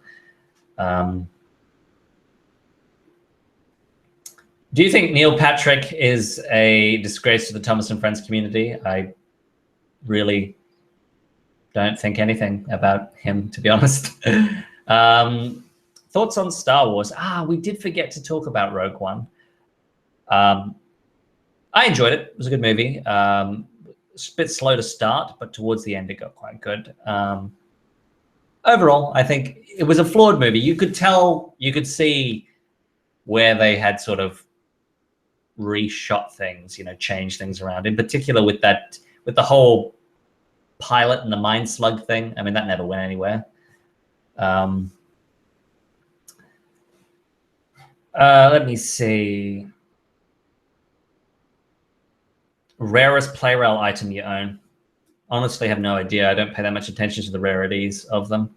Do you think Neil Patrick is a disgrace to the Thomas and Friends community? I really don't think anything about him, to be honest. Thoughts on Star Wars? We did forget to talk about Rogue One. I enjoyed it. It was a good movie. It's a bit slow to start, but towards the end it got quite good. Overall, I think it was a flawed movie. You could see where they had sort of reshot things, changed things around. In particular with the whole pilot and the mind slug thing. I mean, that never went anywhere. Let me see. Rarest Play-Rail item you own? Honestly, have no idea. I don't pay that much attention to the rarities of them.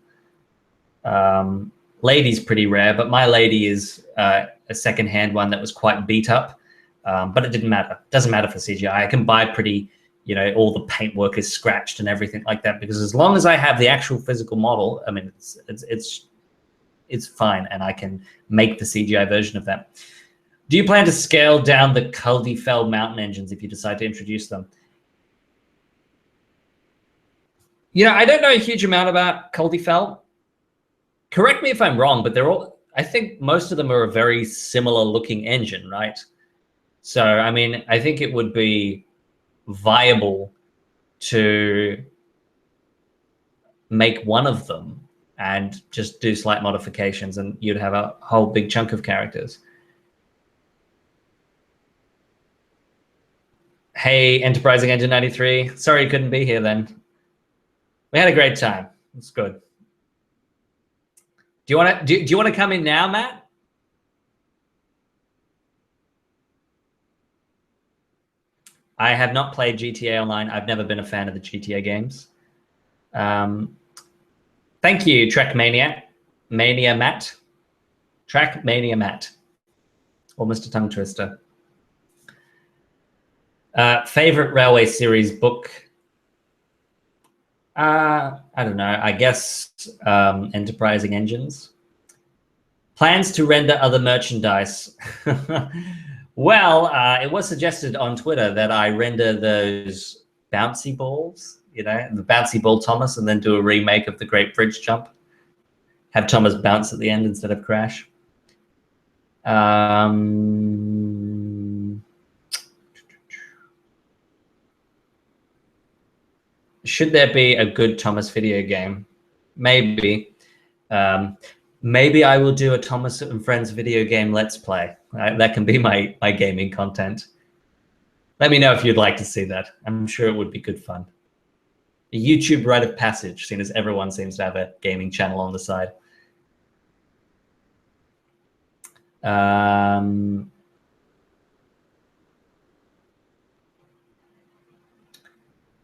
Lady's pretty rare, but my lady is a second-hand one that was quite beat up, but it didn't matter. It doesn't matter for CGI. I can buy pretty, all the paintwork is scratched and everything like that, because as long as I have the actual physical model, I mean, it's fine, and I can make the CGI version of that. Do you plan to scale down the Kuldefeld mountain engines if you decide to introduce them? I don't know a huge amount about Kuldefeld. Correct me if I'm wrong, but I think most of them are a very similar looking engine, right? So, I mean, I think it would be viable to make one of them and just do slight modifications, and you'd have a whole big chunk of characters. Hey, Enterprising Engine 93. Sorry you couldn't be here then. We had a great time. It's good. Do you want to come in now, Matt? I have not played GTA Online. I've never been a fan of the GTA games. Thank you, Trackmania. Mania Matt. Trackmania Matt. Or Mr. Tongue Twister. Favorite Railway Series book? I don't know. I guess Enterprising Engines. Plans to render other merchandise. Well, it was suggested on Twitter that I render those bouncy balls, the bouncy ball Thomas, and then do a remake of the Great Bridge Jump. Have Thomas bounce at the end instead of crash. Should there be a good Thomas video game? Maybe. Maybe I will do a Thomas and Friends video game Let's Play. That can be my gaming content. Let me know if you'd like to see that. I'm sure it would be good fun. A YouTube rite of passage, seeing as everyone seems to have a gaming channel on the side.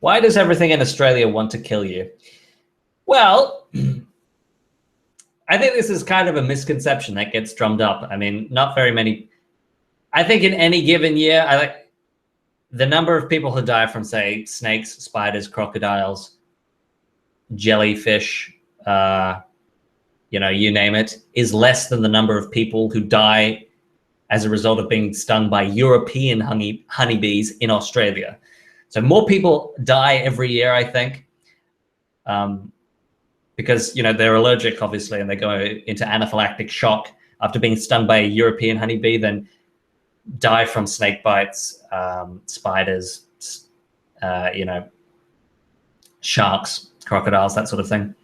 Why does everything in Australia want to kill you? Well, I think this is kind of a misconception that gets drummed up. I mean, not very many. I think in any given year, the number of people who die from, say, snakes, spiders, crocodiles, jellyfish, you name it, is less than the number of people who die as a result of being stung by European honeybees in Australia. So more people die every year, I think, because, they're allergic, obviously, and they go into anaphylactic shock after being stung by a European honeybee, then die from snake bites, spiders, sharks, crocodiles, that sort of thing.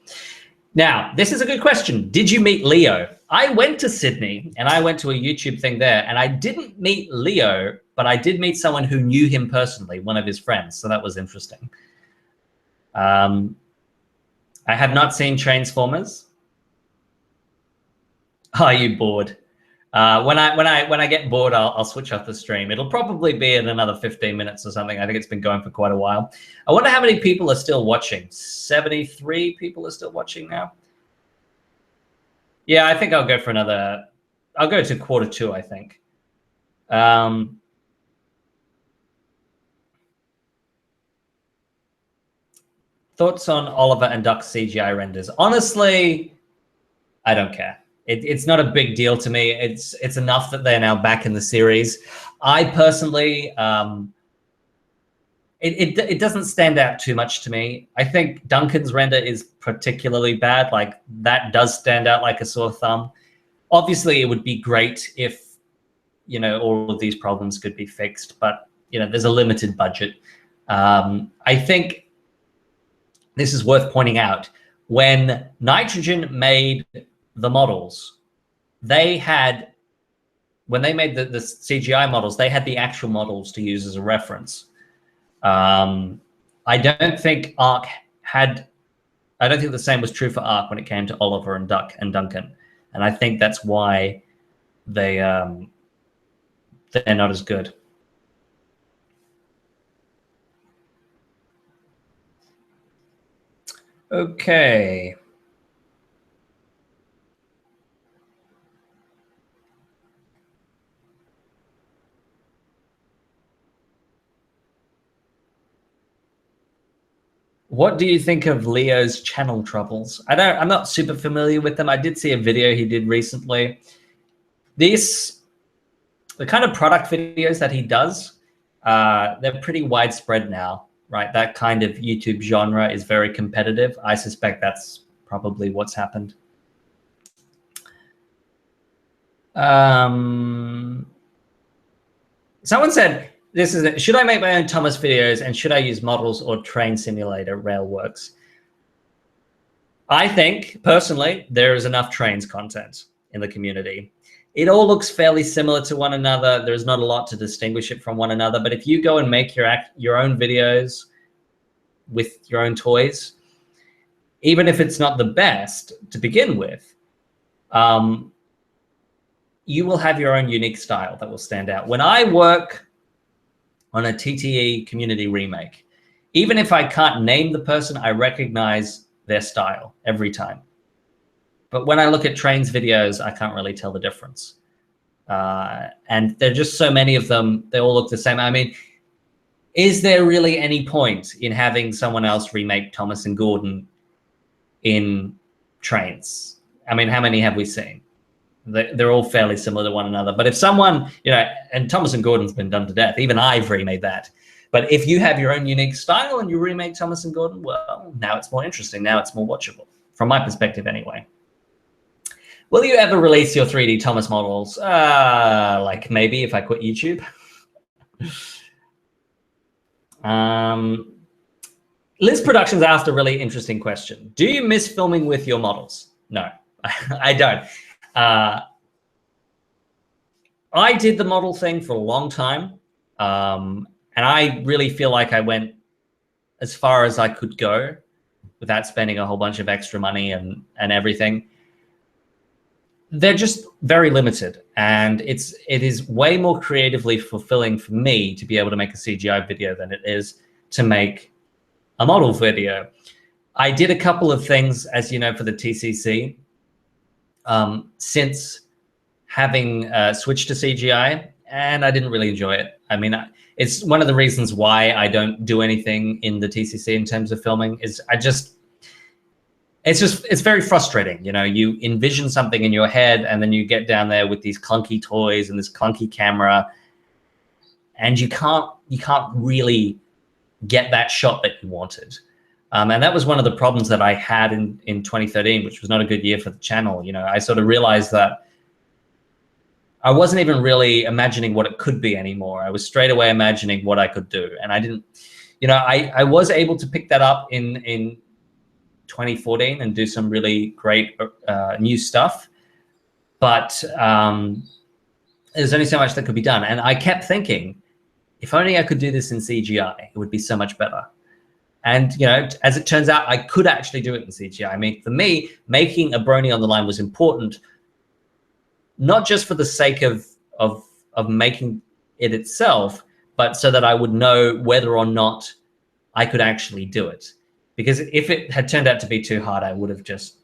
Now, this is a good question. Did you meet Leo? I went to Sydney, and I went to a YouTube thing there, and I didn't meet Leo, but I did meet someone who knew him personally, one of his friends, so that was interesting. I have not seen Transformers. Are you bored? When I get bored, I'll switch off the stream. It'll probably be in another 15 minutes or something. I think it's been going for quite a while. I wonder how many people are still watching. 73 people are still watching now. Yeah, I think I'll go for another. I'll go to quarter two, I think. Thoughts on Oliver and Duck's CGI renders? Honestly, I don't care. It's not a big deal to me. It's enough that they're now back in the series. I personally, it doesn't stand out too much to me. I think Duncan's render is particularly bad. Like that does stand out like a sore thumb. Obviously, it would be great if, you know, all of these problems could be fixed, but you know, there's a limited budget. I think this is worth pointing out. When Nitrogen made the models, they had, when they made the CGI models, they had the actual models to use as a reference. I don't think Arc had, I don't think the same was true for Arc when it came to Oliver and Duck and Duncan. And I think that's why they're not as good. Okay. What do you think of Leo's channel troubles? I'm not super familiar with them. I did see a video he did recently. The kind of product videos that he does, they're pretty widespread now, right? That kind of YouTube genre is very competitive. I suspect that's probably what's happened. Someone said, should I make my own Thomas videos and should I use models or train simulator Railworks? I think, personally, there is enough trains content in the community. It all looks fairly similar to one another. There's not a lot to distinguish it from one another. But if you go and make your own videos with your own toys, even if it's not the best to begin with, you will have your own unique style that will stand out. When I work on a TTE community remake, even if I can't name the person, I recognize their style every time. But when I look at Train's videos, I can't really tell the difference. And there are just so many of them. They all look the same. I mean, is there really any point in having someone else remake Thomas and Gordon in Trains? I mean, how many have we seen? They're all fairly similar to one another. But if someone, you know, and Thomas and Gordon's been done to death. Even I've remade that. But if you have your own unique style and you remake Thomas and Gordon, well, now it's more interesting. Now it's more watchable, from my perspective anyway. Will you ever release your 3D Thomas models? Like maybe if I quit YouTube. Liz Productions asked a really interesting question. Do you miss filming with your models? No, I don't. I did the model thing for a long time, and I really feel like I went as far as I could go without spending a whole bunch of extra money and everything. They're just very limited, and it is way more creatively fulfilling for me to be able to make a CGI video than it is to make a model video. I did a couple of things, as you know, for the TCC. Since having switched to CGI, and I didn't really enjoy it. I mean, it's one of the reasons why I don't do anything in the TCC in terms of filming is it's very frustrating. You know, you envision something in your head and then you get down there with these clunky toys and this clunky camera, and you can't really get that shot that you wanted. And that was one of the problems that I had in 2013, which was not a good year for the channel. You know, I sort of realized that I wasn't even really imagining what it could be anymore. I was straight away imagining what I could do. And I didn't, you know, I was able to pick that up in 2014 and do some really great new stuff. But there's only so much that could be done. And I kept thinking, if only I could do this in CGI, it would be so much better. And, you know, as it turns out, I could actually do it in CGI. I mean, for me, making a brony on the line was important, not just for the sake of making it itself, but so that I would know whether or not I could actually do it. Because if it had turned out to be too hard, I would have just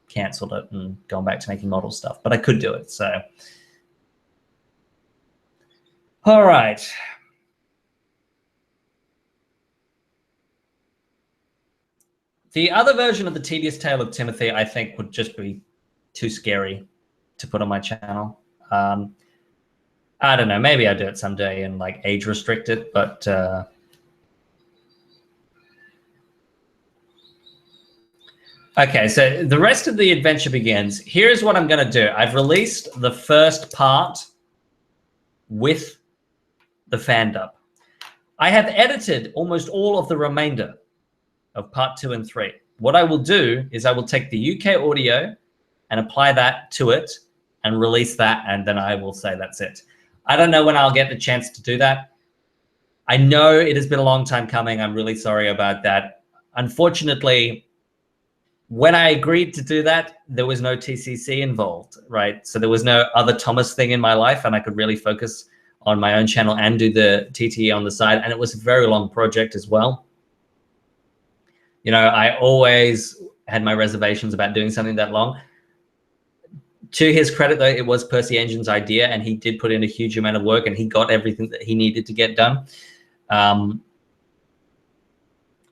canceled it and gone back to making model stuff. But I could do it, so. All right. The other version of the Tedious Tale of Timothy, I think, would just be too scary to put on my channel. I don't know. Maybe I'll do it someday and like age restrict it, but okay, so the rest of the adventure begins. Here's what I'm going to do. I've released the first part with the fan dub. I have edited almost all of the remainder of part 2 and 3. What I will do is I will take the UK audio and apply that to it and release that, and then I will say that's it. I don't know when I'll get the chance to do that. I know it has been a long time coming. I'm really sorry about that. Unfortunately, when I agreed to do that, there was no TCC involved, right? So there was no other Thomas thing in my life, and I could really focus on my own channel and do the TTE on the side. And it was a very long project as well. You know, I always had my reservations about doing something that long. To his credit, though, it was Percy Engine's idea, and he did put in a huge amount of work, and he got everything that he needed to get done.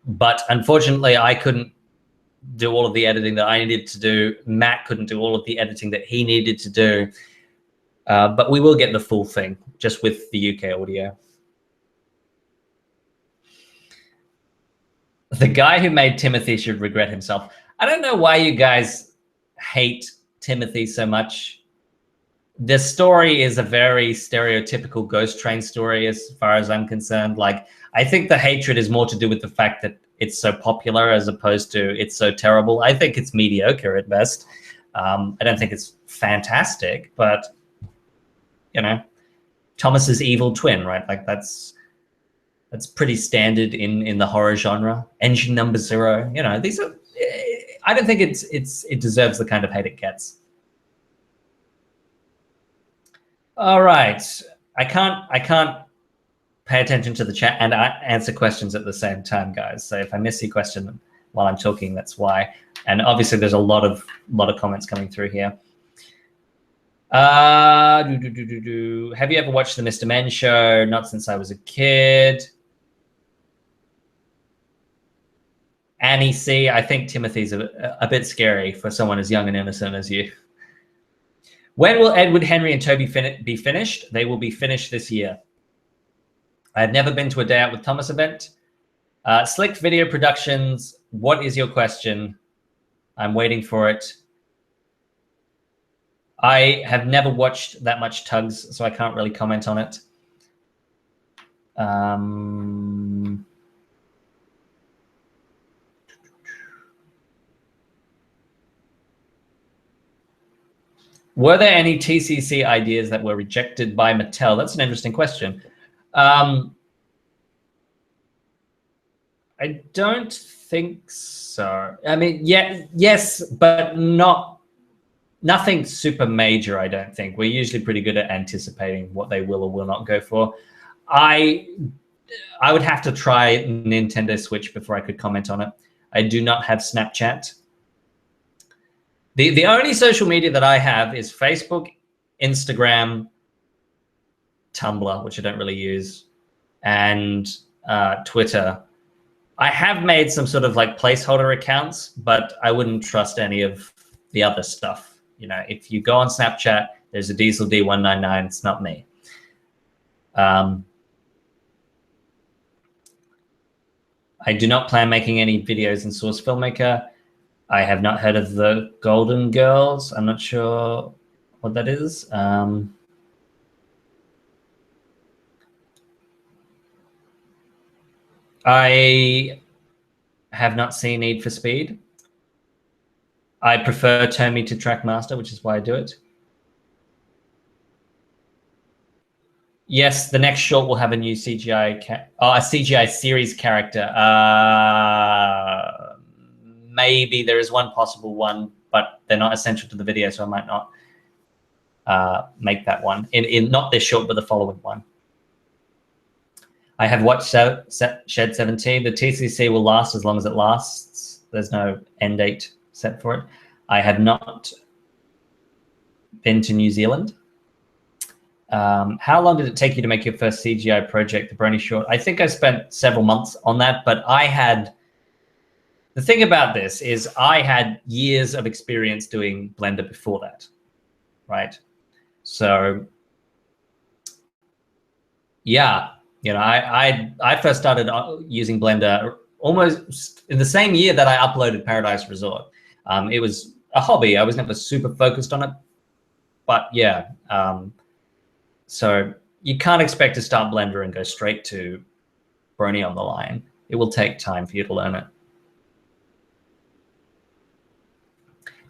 But unfortunately, I couldn't do all of the editing that I needed to do. Matt couldn't do all of the editing that he needed to do. But we will get the full thing, just with the UK audio. The guy who made Timothy should regret himself. I don't know why you guys hate Timothy so much. The story is a very stereotypical ghost train story as far as I'm concerned. Like, I think the hatred is more to do with the fact that it's so popular as opposed to it's so terrible. I think it's mediocre at best. I don't think it's fantastic, but you know, Thomas's evil twin, right? Like that's pretty standard in the horror genre. Engine number 0, you know, these are. I don't think it deserves the kind of hate it gets. All right, I can't pay attention to the chat and answer questions at the same time, guys. So if I miss your question while I'm talking, that's why. And obviously, there's a lot of comments coming through here. Have you ever watched the Mr. Men show? Not since I was a kid. Annie C, I think Timothy's a bit scary for someone as young and innocent as you. When will Edward, Henry, and Toby be finished? They will be finished this year. I have never been to a Day Out with Thomas event. Slick Video Productions, what is your question? I'm waiting for it. I have never watched that much Tugs, so I can't really comment on it. Were there any TCC ideas that were rejected by Mattel? That's an interesting question. I don't think so. I mean, yeah, yes, but nothing super major, I don't think. We're usually pretty good at anticipating what they will or will not go for. I would have to try Nintendo Switch before I could comment on it. I do not have Snapchat. The only social media that I have is Facebook, Instagram, Tumblr, which I don't really use, and Twitter. I have made some sort of like placeholder accounts, but I wouldn't trust any of the other stuff. You know, if you go on Snapchat, there's a DieselD199. It's not me. I do not plan making any videos in Source Filmmaker. I have not heard of the Golden Girls. I'm not sure what that is. I have not seen Need for Speed. I prefer Turn Me to Trackmaster, which is why I do it. Yes, the next short will have a new CGI, a CGI series character. Maybe there is one possible one, but they're not essential to the video, so I might not make that one. In not this short, but the following one. I have watched Shed 17. The TCC will last as long as it lasts. There's no end date set for it. I have not been to New Zealand. How long did it take you to make your first CGI project, the Brony short? I think I spent several months on that, but the thing about this is I had years of experience doing Blender before that. right? So yeah, you know, I first started using Blender almost in the same year that I uploaded Paradise Resort. It was a hobby. I was never super focused on it, but yeah. So you can't expect to start Blender and go straight to Brony on the Line. It will take time for you to learn it.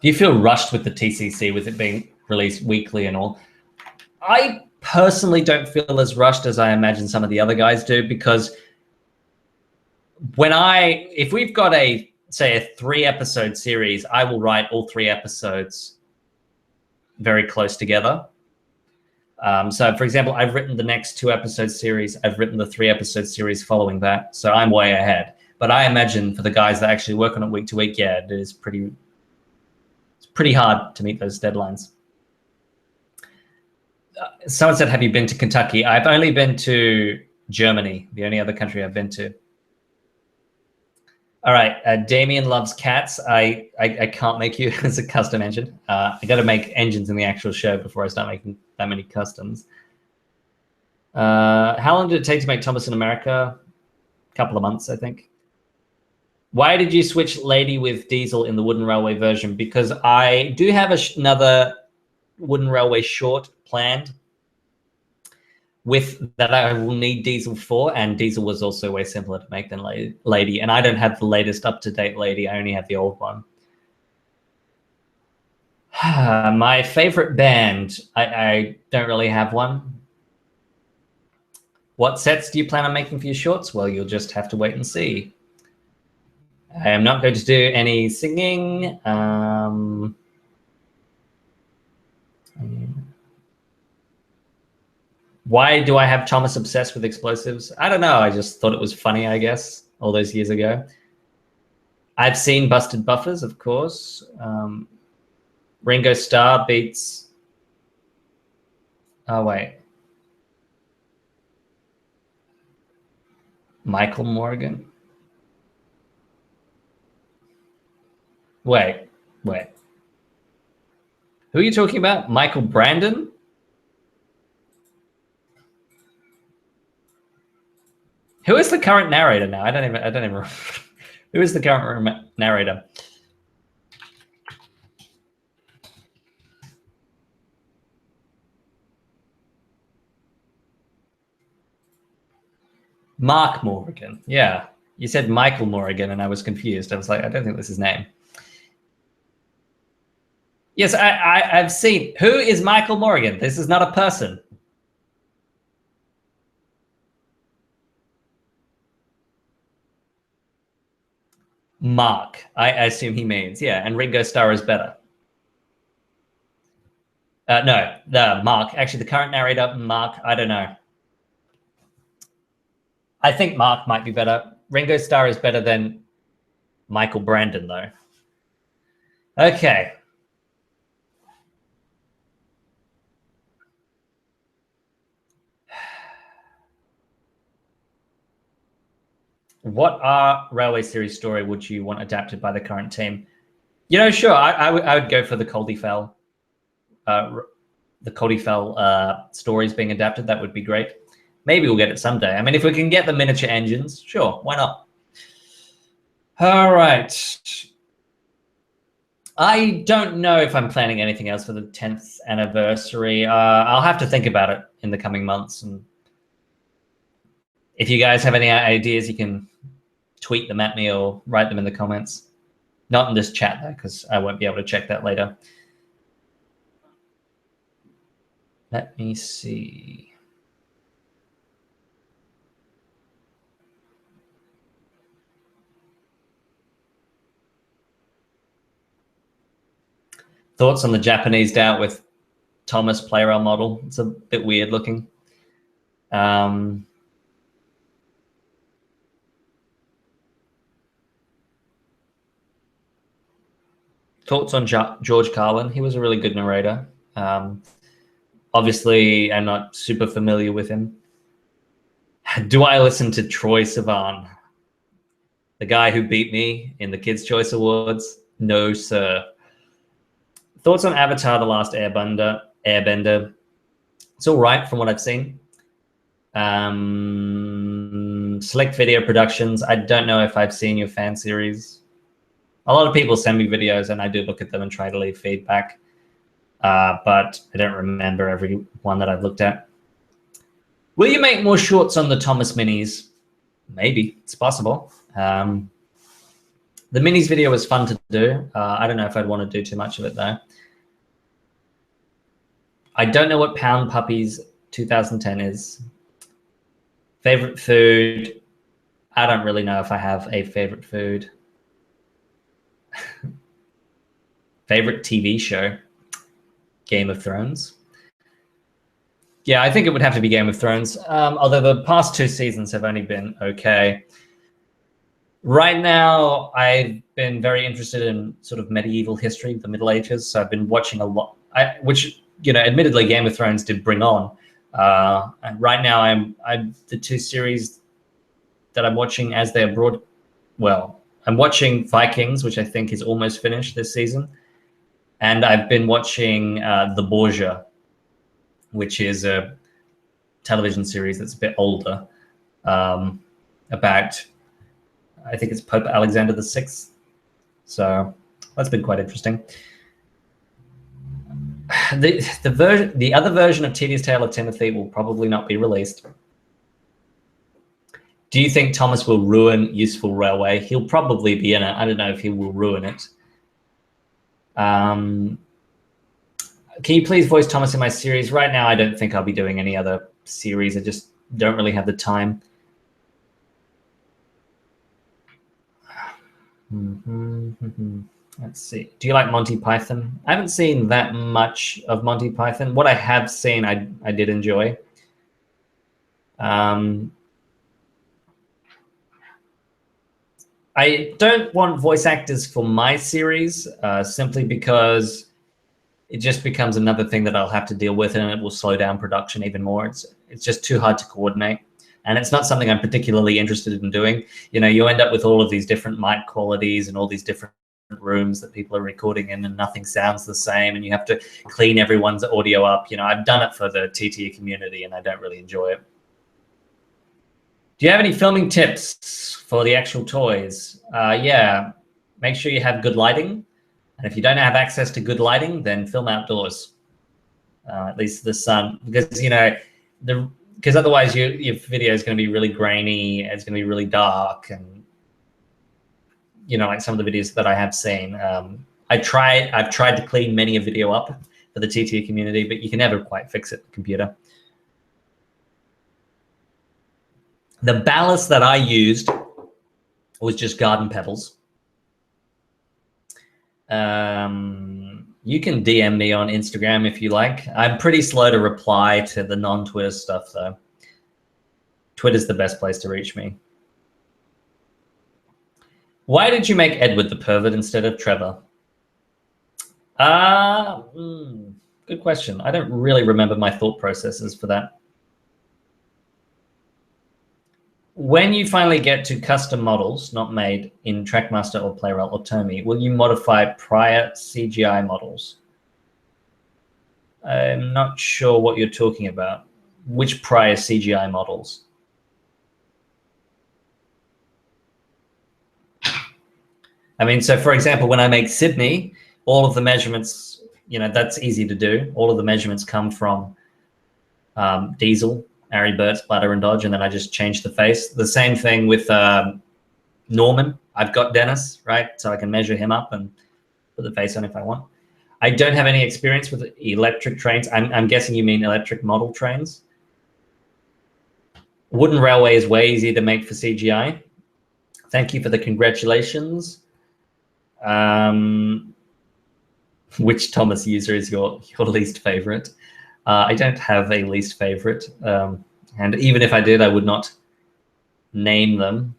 Do you feel rushed with the TCC, with it being released weekly and all? I personally don't feel as rushed as I imagine some of the other guys do, because if we've got say a 3-episode series, I will write all 3 episodes very close together. So for example, I've written the next 2-episode series. I've written the 3-episode series following that. So I'm way ahead. But I imagine for the guys that actually work on it week to week, yeah, it's pretty hard to meet those deadlines. Someone said, have you been to Kentucky? I've only been to Germany, the only other country I've been to. All right, Damien loves cats. I can't make you as a custom engine. I got to make engines in the actual show before I start making that many customs. How long did it take to make Thomas in America? A couple of months, I think. Why did you switch Lady with Diesel in the Wooden Railway version? Because I do have another Wooden Railway short planned with that I will need Diesel for, and Diesel was also way simpler to make than Lady, and I don't have the latest up-to-date Lady. I only have the old one. My favorite band, I don't really have one. What sets do you plan on making for your shorts? Well, you'll just have to wait and see. I am not going to do any singing. Why do I have Thomas obsessed with explosives? I don't know. I just thought it was funny, I guess, all those years ago. I've seen Busted Buffers, of course. Ringo Starr beats... Oh, wait. Michael Morgan. Wait. Who are you talking about? Michael Brandon? Who is the current narrator now? I don't even remember. Who is the current narrator? Mark Morgan. Yeah. You said Michael Morgan and I was confused. I was like, I don't think that's his name. Yes, I've seen. Who is Michael Morgan? This is not a person. Mark, I assume he means, yeah, and Ringo Starr is better. No, Mark. Actually, the current narrator, Mark, I don't know. I think Mark might be better. Ringo Starr is better than Michael Brandon, though. Okay. What Railway Series story would you want adapted by the current team? You know, sure, I would go for the Coldie Fell stories being adapted. That would be great. Maybe we'll get it someday. I mean, if we can get the miniature engines, sure, why not? All right. I don't know if I'm planning anything else for the 10th anniversary. I'll have to think about it in the coming months. And if you guys have any ideas, you can tweet them at me or write them in the comments. Not in this chat, though, because I won't be able to check that later. Let me see. Thoughts on the Japanese doubt with Thomas player model? It's a bit weird looking. Thoughts on George Carlin? He was a really good narrator. Obviously, I'm not super familiar with him. Do I listen to Troye Sivan, the guy who beat me in the Kids' Choice Awards? No, sir. Thoughts on Avatar: The Last Airbender? Airbender. It's all right from what I've seen. Select Video Productions. I don't know if I've seen your fan series. A lot of people send me videos, and I do look at them and try to leave feedback. But I don't remember every one that I've looked at. Will you make more shorts on the Thomas minis? Maybe. It's possible. The minis video was fun to do. I don't know if I'd want to do too much of it, though. I don't know what Pound Puppies 2010 is. Favorite food? I don't really know if I have a favorite food. Favorite TV show? Game of Thrones. Yeah, I think it would have to be Game of Thrones, although the past 2 seasons have only been okay. Right now, I've been very interested in sort of medieval history, the Middle Ages, so I've been watching a lot, which, you know, admittedly Game of Thrones did bring on. And right now, I'm the 2 series that I'm watching as they're I'm watching Vikings, which I think is almost finished this season. And I've been watching The Borgia, which is a television series that's a bit older, about, I think it's Pope Alexander VI. So that's been quite interesting. The other version of Tedious Tale of Timothy will probably not be released. Do you think Thomas will ruin Useful Railway? He'll probably be in it. I don't know if he will ruin it. Can you please voice Thomas in my series? Right now, I don't think I'll be doing any other series. I just don't really have the time. Let's see. Do you like Monty Python? I haven't seen that much of Monty Python. What I have seen, I did enjoy. I don't want voice actors for my series simply because it just becomes another thing that I'll have to deal with, and it will slow down production even more. It's just too hard to coordinate, and it's not something I'm particularly interested in doing. You know, you end up with all of these different mic qualities and all these different rooms that people are recording in, and nothing sounds the same, and you have to clean everyone's audio up. You know, I've done it for the TT community, and I don't really enjoy it. Do you have any filming tips for the actual toys? Yeah, make sure you have good lighting. And if you don't have access to good lighting, then film outdoors, at least the sun. Because, you know, because otherwise your video is going to be really grainy. It's going to be really dark. And, you know, like some of the videos that I have seen. I've tried to clean many a video up for the TT community, but you can never quite fix it, the computer. The ballast that I used was just garden pebbles. You can DM me on Instagram if you like. I'm pretty slow to reply to the non-Twitter stuff, though. Twitter's the best place to reach me. Why did you make Edward the pervert instead of Trevor? Good question. I don't really remember my thought processes for that. When you finally get to custom models not made in Trackmaster or Playwright or Tomy, will you modify prior CGI models? I'm not sure what you're talking about. Which prior CGI models? I mean, so for example, when I make Sydney, all of the measurements, you know, that's easy to do. All of the measurements come from Diesel, Ari Burt, Splatter, and Dodge, and then I just change the face. The same thing with Norman. I've got Dennis, right? So I can measure him up and put the face on if I want. I don't have any experience with electric trains. I'm guessing you mean electric model trains. Wooden Railway is way easier to make for CGI. Thank you for the congratulations. Which Thomas user is your least favorite? I don't have a least favorite, and even if I did, I would not name them.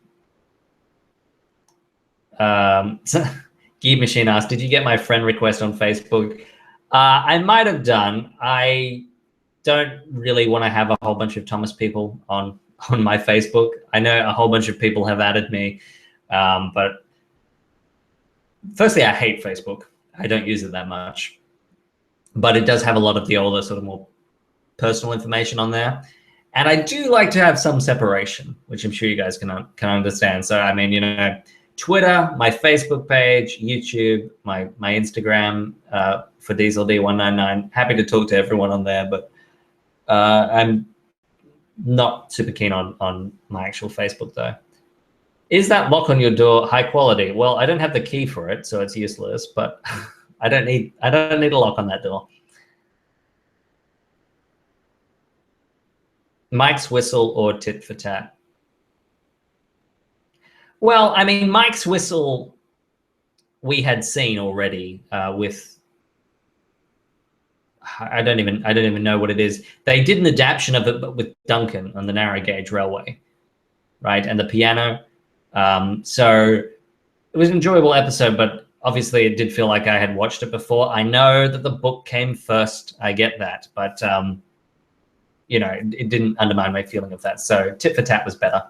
Gear Machine asked, did you get my friend request on Facebook? I might have done. I don't really want to have a whole bunch of Thomas people on my Facebook. I know a whole bunch of people have added me, but firstly, I hate Facebook. I don't use it that much. but it does have a lot of the older sort of more personal information on there. And I do like to have some separation, which I'm sure you guys can understand. So, I mean, you know, Twitter, my Facebook page, YouTube, my Instagram for DieselD199. Happy to talk to everyone on there, but I'm not super keen on my actual Facebook though. Is that lock on your door high quality? Well, I don't have the key for it, so it's useless, but I don't need a lock on that door. Mike's whistle or tit for tat? Well, I mean, Mike's whistle we had seen already with I don't even know what it is. They did an adaptation of it, but with Duncan on the narrow gauge railway, right? And the piano. So it was an enjoyable episode, but obviously it did feel like I had watched it before. I know that the book came first. I get that, but you know, it didn't undermine my feeling of that. So tit for tat was better.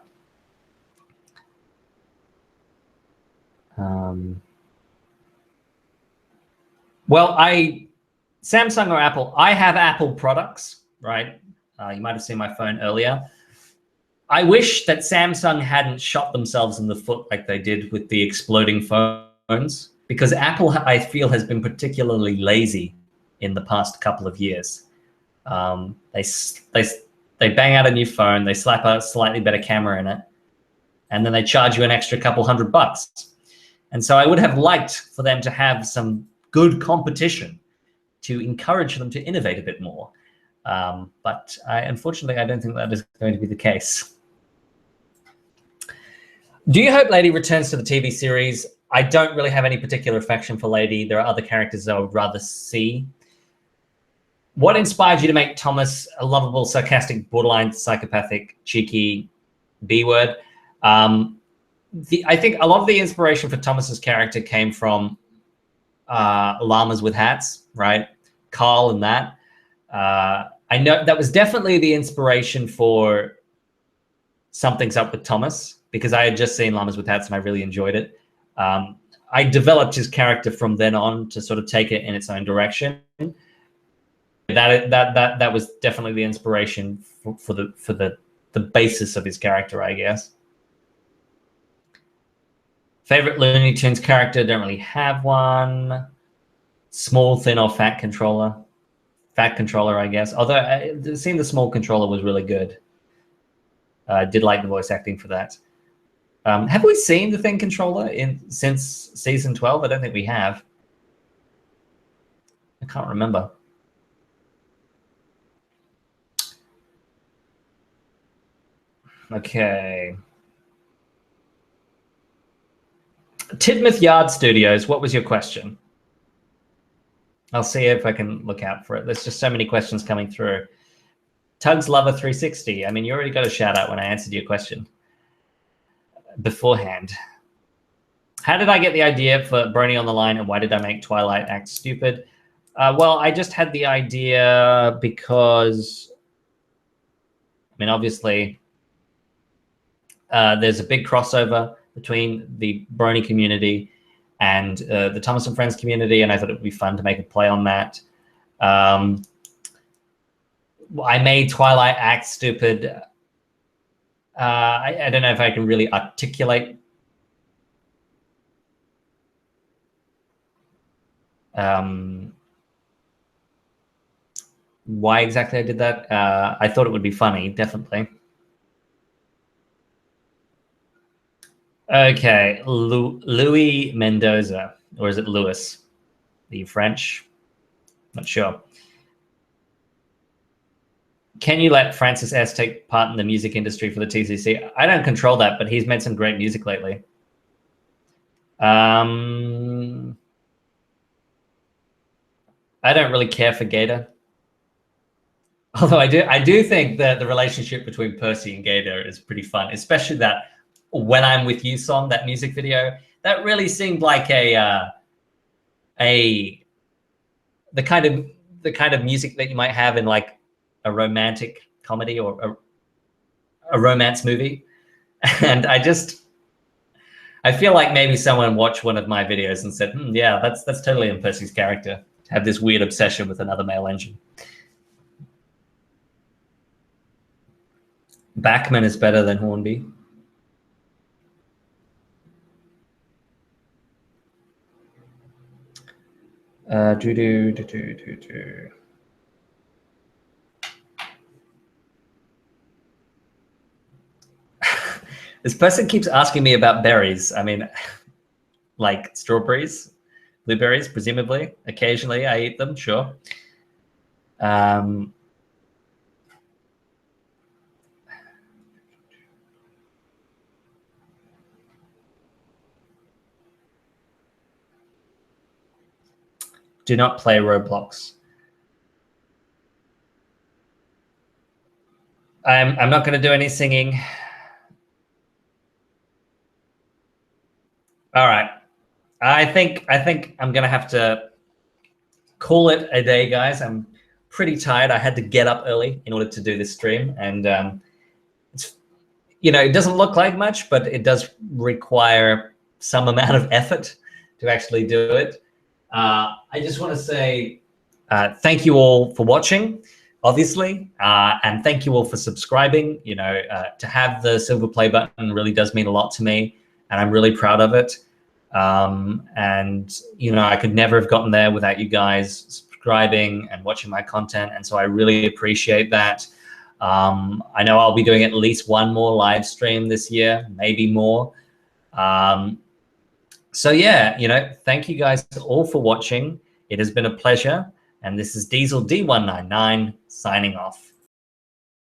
Well, Samsung or Apple, I have Apple products, right? You might have seen my phone earlier. I wish that Samsung hadn't shot themselves in the foot like they did with the exploding phones, because Apple, I feel, has been particularly lazy in the past couple of years. They bang out a new phone, they slap a slightly better camera in it, and then they charge you an extra couple $100. And so I would have liked for them to have some good competition to encourage them to innovate a bit more. But unfortunately, I don't think that is going to be the case. Do you hope Lady returns to the TV series? I don't really have any particular affection for Lady. There are other characters I would rather see. What inspired you to make Thomas a lovable, sarcastic, borderline psychopathic, cheeky B-word? I think a lot of the inspiration for Thomas's character came from Llamas with Hats, right? Carl and that. I know that was definitely the inspiration for Something's Up with Thomas, because I had just seen Llamas with Hats and I really enjoyed it. I developed his character from then on to sort of take it in its own direction. That was definitely the inspiration for the basis of his character, I guess. Favorite Looney Tunes character? Don't really have one. Small, thin, or fat controller? Fat controller, I guess. Although seeing the small controller was really good. I did like the voice acting for that. Have we seen the thin controller since season 12? I don't think we have. I can't remember. Okay. Tidmouth Yard Studios, what was your question? I'll see if I can look out for it. There's just so many questions coming through. Tugs Lover 360. I mean, you already got a shout out when I answered your question beforehand. How did I get the idea for Brony on the Line, and why did I make Twilight act stupid? Well, I just had the idea because, I mean, obviously, there's a big crossover between the Brony community and the Thomas and Friends community, and I thought it would be fun to make a play on that. I made Twilight act stupid. I don't know if I can really articulate why exactly I did that. I thought it would be funny, definitely. Okay, Louis Mendoza, or is it Louis? Are you French? Not sure. Can you let Francis S. take part in the music industry for the TCC? I don't control that, but he's made some great music lately. I don't really care for Gator. Although I do think that the relationship between Percy and Gator is pretty fun, especially that When I'm With You song, that music video. That really seemed like the kind of music that you might have in like a romantic comedy or a romance movie. And I feel like maybe someone watched one of my videos and said, yeah, that's totally in Percy's character. have this weird obsession with another male engine. Bachmann is better than Hornby. This person keeps asking me about berries. I mean, like strawberries, blueberries, presumably. Occasionally I eat them, sure. Do not play Roblox. I'm not going to do any singing. All right. I think I'm going to have to call it a day, guys. I'm pretty tired. I had to get up early in order to do this stream, and it's, you know, it doesn't look like much, but it does require some amount of effort to actually do it. I just want to say thank you all for watching, obviously, and thank you all for subscribing. You know, to have the silver play button really does mean a lot to me, and I'm really proud of it. And, you know, I could never have gotten there without you guys subscribing and watching my content, and so I really appreciate that. I know I'll be doing at least one more live stream this year, maybe more. So yeah, you know, thank you guys all for watching. It has been a pleasure. And this is DieselD199 signing off.